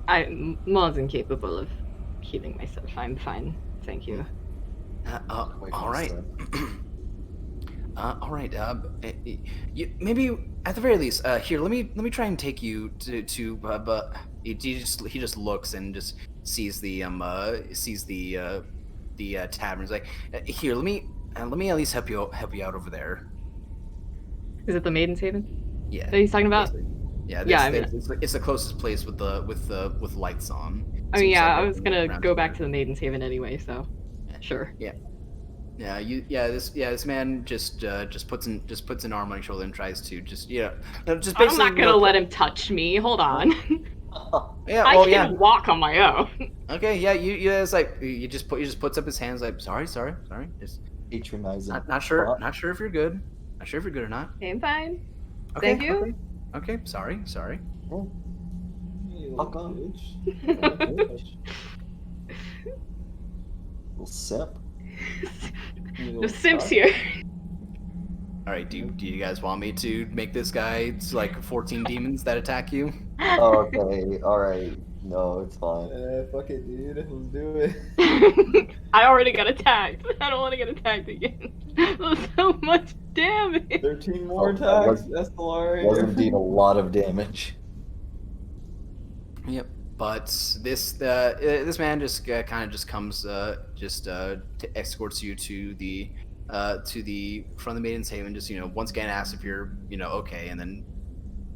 I'm more than capable of healing myself. I'm fine. Thank you. All right. All right. Maybe at the very least, here. Let me try and take you to. But he just looks and just sees the tavern. He's like, here. Let me at least help you out over there. Is it the Maiden's Haven Yeah. that he's talking about? Basically. Yeah. Yeah, It's the closest place with lights on. I mean, Seems yeah, like I was everyone gonna around go here- back to the Maiden's Haven anyway, so sure. This man just puts an arm on your shoulder and tries to just just I'm basically not gonna let him touch me. Hold on. yeah I well can yeah walk on my own. okay yeah it's like he just puts up his hands like sorry just Patronizing. not sure if you're good, not sure if you're good or not. Okay, I'm fine. Okay, Thank you. okay sorry Fuck off. Little sip. No simps here. all right, do you guys want me to make this guy like 14 demons that attack you? Okay, alright. No, it's fine. Fuck it, dude. Let's do it. I already got attacked. I don't want to get attacked again. That was so much damage. 13 more Oh, that attacks. was- That's the lie. Was indeed a lot of damage. Yep. But this man just kind of just comes escorts you to the front of the Maiden's Haven. Just once again asks if you're okay, and then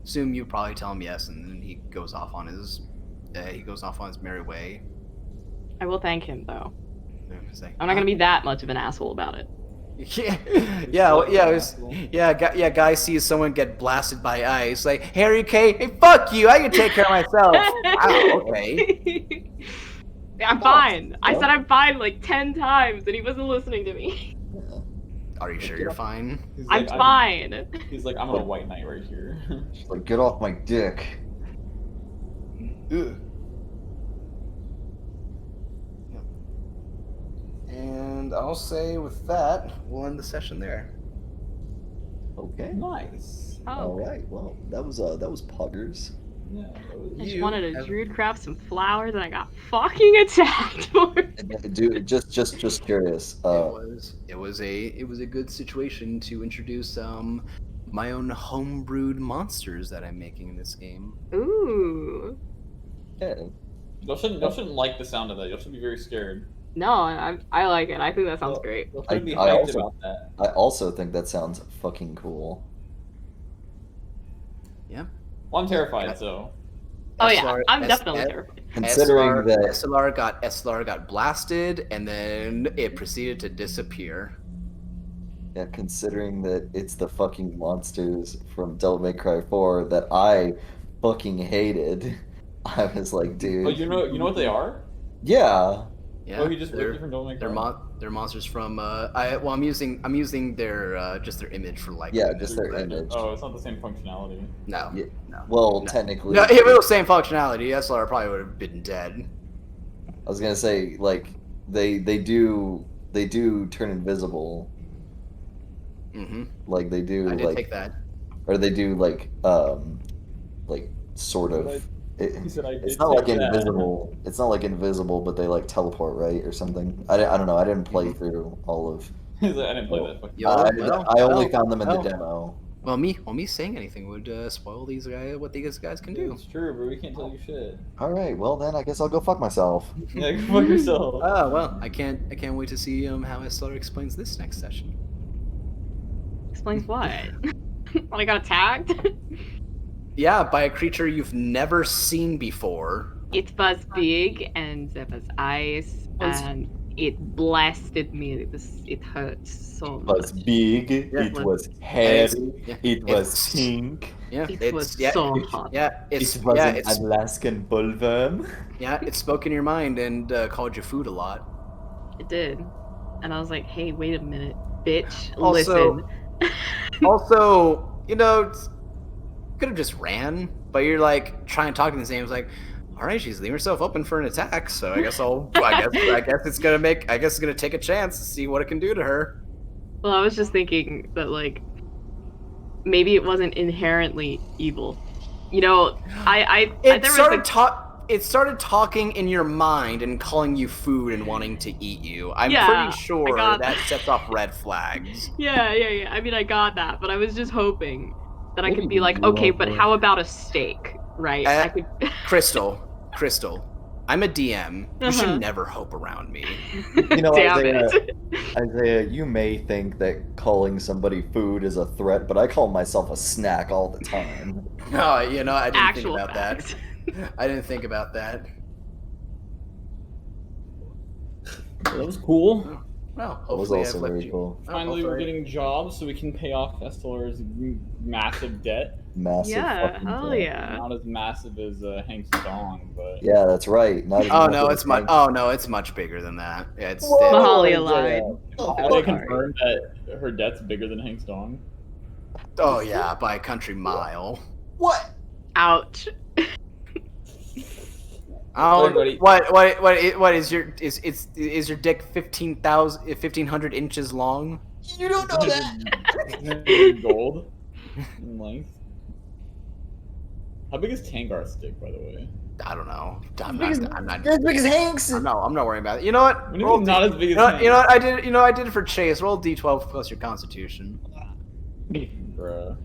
assume you probably tell him yes, and then he goes off on his merry way. I will thank him though. It's like, I'm not gonna be that much of an asshole about it. Guy sees someone get blasted by ice, like, Harry K, hey, fuck you, I can take care of myself. Wow, okay. I'm fine. I said I'm fine like 10 times and he wasn't listening to me. Are you sure you're fine? He's I'm like, fine. He's like, I'm on a white knight right here. She's like, get off my dick. Ugh. And I'll say with that, we'll end the session there. Okay. Nice. Oh, Alright, well, that was poggers. Yeah. That was... I just You wanted to have- druid craft some flowers and I got fucking attacked for it. Dude, just curious. It was a good situation to introduce my own homebrewed monsters that I'm making in this game. Ooh. Yeah, Y'all shouldn't like the sound of that. Y'all should be very scared. No, I like it. I think that sounds Y'all- great. Y'all shouldn't be I hyped also- about that. I also think that sounds fucking cool. Well, I'm terrified, so. Oh yeah, SLR I'm definitely terrified. Considering that SLR got blasted and then it proceeded to disappear. Yeah, considering that it's the fucking monsters from Devil May Cry 4 that I fucking hated, I was like, dude. Oh, you know what they are? Yeah. Yeah, Oh, you just they're, ripped it from Devil May they're Cry? they're monsters from I'm using their just their image for like Yeah, just their image. Oh, it's not the same functionality. no. Yeah. No. Well, No. technically. No, if it was the same functionality, SLR probably would have been dead. I was gonna say, like, they do turn invisible. Mm-hmm. Like they do I did like take that. or they do like sort of He said I it's did not like take that. invisible. It's not like invisible, but they like teleport, right, or something. I don't know. I didn't play Mm-hmm. through all of. He's like, I didn't play that. Fucking... Yo, I only well, found them in the well. demo. Well, me saying anything would spoil what these guys can do. It's true, but we can't tell you shit. All right, well then I guess I'll go fuck myself. Yeah, go fuck yourself. Oh well, I can't wait to see how SLR explains this next session. Explains what? When I got attacked? Yeah, by a creature you've never seen before. It was big and there was ice and it blasted me. It hurt so It was much. big. Yeah. It was hairy. Yeah, It was it's- pink. Yeah, It was yeah, so hot. Yeah, it's It was yeah, an it's Alaskan bullworm. yeah, it spoke in your mind and called you food a lot. It did. And I was like, hey, wait a minute, bitch. Also- Listen. Also, could have just ran, but you're like trying to talk to the same. It's like, all right, she's leaving herself open for an attack, so I guess I guess it's gonna take a chance to see what it can do to her. Well, I was just thinking that, like, maybe it wasn't inherently evil. You know, It there started was it started talking in your mind and calling you food and wanting to eat you. I'm Yeah, pretty I sure got that that. sets off red flags. Yeah. I mean, I got that, but I was just hoping that I Maybe could be like, you okay, love but her. how about a steak, right? Uh, I could. Crystal, I'm a DM. You Uh-huh. should never hope around me. You know, Damn Isaiah, it. Isaiah, you may think that calling somebody food is a threat, but I call myself a snack all the time. No, I didn't Actual think about facts. that. I didn't think about that. That was cool. Well, That was hopefully also I've left very you. cool. Finally, we're getting jobs so we can pay off Estelar's massive debt. Massive. Yeah, fucking hell debt. yeah. Not as massive as Hank's dong, but Yeah, that's right. Not as Oh much no, as it's much. Hank. Oh no, it's much bigger than that. Yeah, it's Whoa! Mahalia Isaiah. lied. Oh, have fuck. they confirmed that her debt's bigger than Hank's dong? oh yeah, by a country mile. What? Ouch. Oh, Everybody- what is your dick 1500 inches long? You don't know that. 100 gold in length. How big is Tangar's stick, by the way? I don't know. I'm You're not. as big as Hank's. I'm not worrying about it. You know what? What do you Roll mean not as big as Hank's? you know what? I did it for Chase. Roll D12 plus your Constitution. Bruh.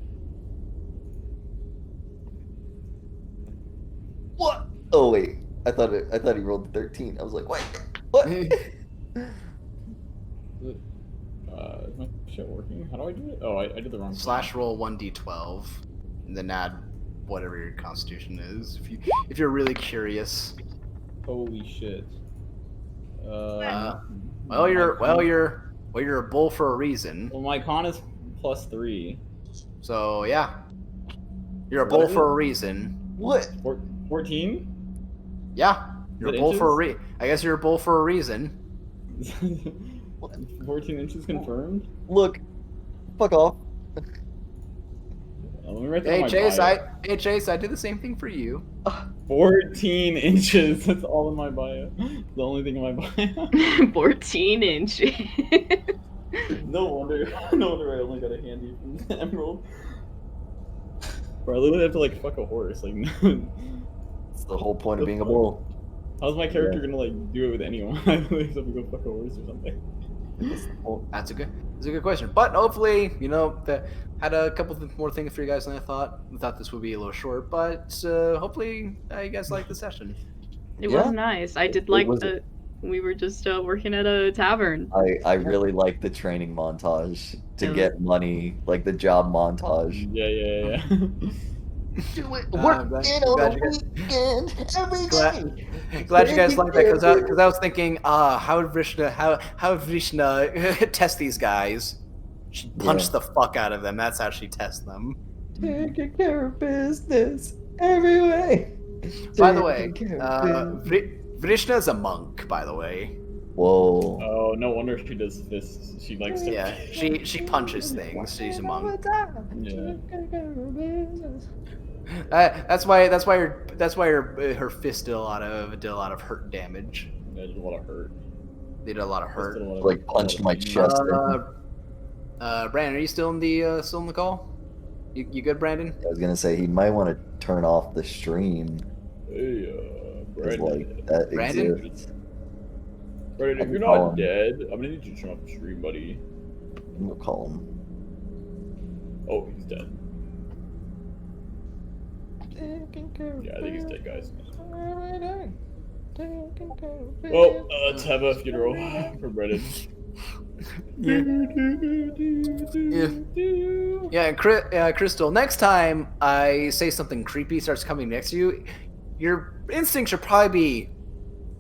What? Oh wait, I thought he rolled 13. I was like, wait, what? Is my shit working? How do I do it? Oh, I did the wrong thing. Slash roll 1d12, and then add whatever your Constitution is. If you're really curious. Holy shit. Well, you're a bull for a reason. Well, my con is +3. So yeah, you're a What bull is for it? a reason. What? 14? Yeah, you're a Is it bull for a inches? I guess you're a bull for a reason. 14 inches confirmed? Look, fuck off. Let me write that on Hey my Chase, I did the same thing for you. 14 inches. That's all in my bio. The only thing in my bio. 14 inches. No wonder I only got a handy from the Emerald. Bro, I literally have to like fuck a horse. Like, It's the whole point of being a bull. how's my character gonna like do it with anyone? I literally have to go fuck a horse or something. That's a good question. But hopefully, had a couple more things for you guys than I thought. I thought this would be a little short, but hopefully you guys liked the session. It Yeah. was nice. I did like was- the. We were just working at a tavern. I really like the training montage to Yeah. get money, like the job montage. Yeah. Do it. Work Work in in on on the the weekend every day. Glad you guys liked that because I was thinking, how would Vrishna test these guys? She'd punch Yeah. the fuck out of them. That's how she tests them. Taking care of business every way. By the way, Taking care of business. Vrishna's a monk. By the way, Whoa. Oh, no wonder she does fists. She likes to. yeah, she punches things. She's a monk. Yeah. That's why her fist did a lot of hurt damage. That did a lot of hurt. They did a lot of hurt. Like punched my chest. Brandon, are you still in the call? You good, Brandon? I was gonna say he might want to turn off the stream. Hey, 'Cause, Brandon. like that Brandon? exists. Brandon, if you're Call not him. dead, I'm gonna need you to turn off the stream, buddy. I'm gonna call him. Oh, he's dead. Yeah, I think he's dead, guys. Well, let's have a funeral for Brandon. Yeah, Crystal. Next time I say something creepy starts coming next to you, your instinct should probably be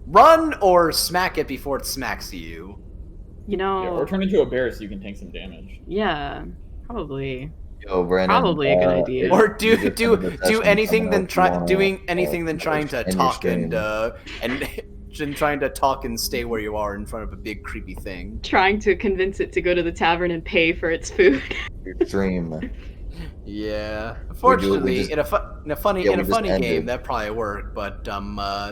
run or smack it before it smacks you. You know. Yeah, or turn into a bear so you can take some damage. Yeah, probably. Yo, Brandon. Probably a good idea. Or you just do ended the session anything coming than up, you doing wanna, anything than trying to end your talk stream. and trying to talk and stay where you are in front of a big creepy thing. Trying to convince it to go to the tavern and pay for its food. Your stream. Yeah, We unfortunately, just- in a funny yeah, we just game ended. that probably worked, but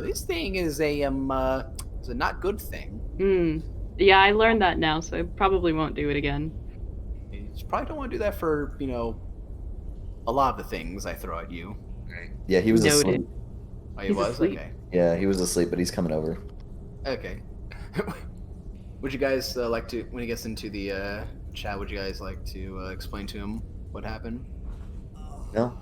this thing is a not good thing. Yeah, I learned that now, so I probably won't do it again. You probably don't want to do that for a lot of the things I throw at you. Yeah, he was Noted. asleep. Oh, he He's was asleep. okay. Yeah, he was asleep, but he's coming over. Okay. Would you guys like to, when he gets into the chat, would you guys like to explain to him what happened? No,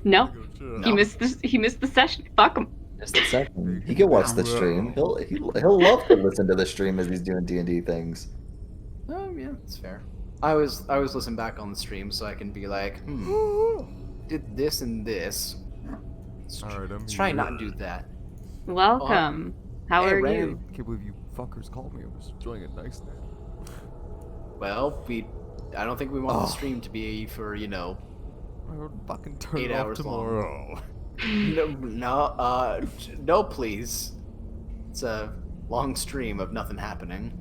No, No. he missed the session. Fuck him. just a second. He can watch the stream. He'll love to listen to the stream as he's doing D&D things. Oh yeah, that's fair. I always listen back on the stream so I can be like, did this and this. Alright, Let's try not to do that. Welcome. How Hey, are Ray. you? Can't believe you fuckers called me. I was enjoying it nicely. Well, I don't think we want the Oh. stream to be for, I would fucking turn 8 it off hours long. tomorrow. No, please. It's a long stream of nothing happening.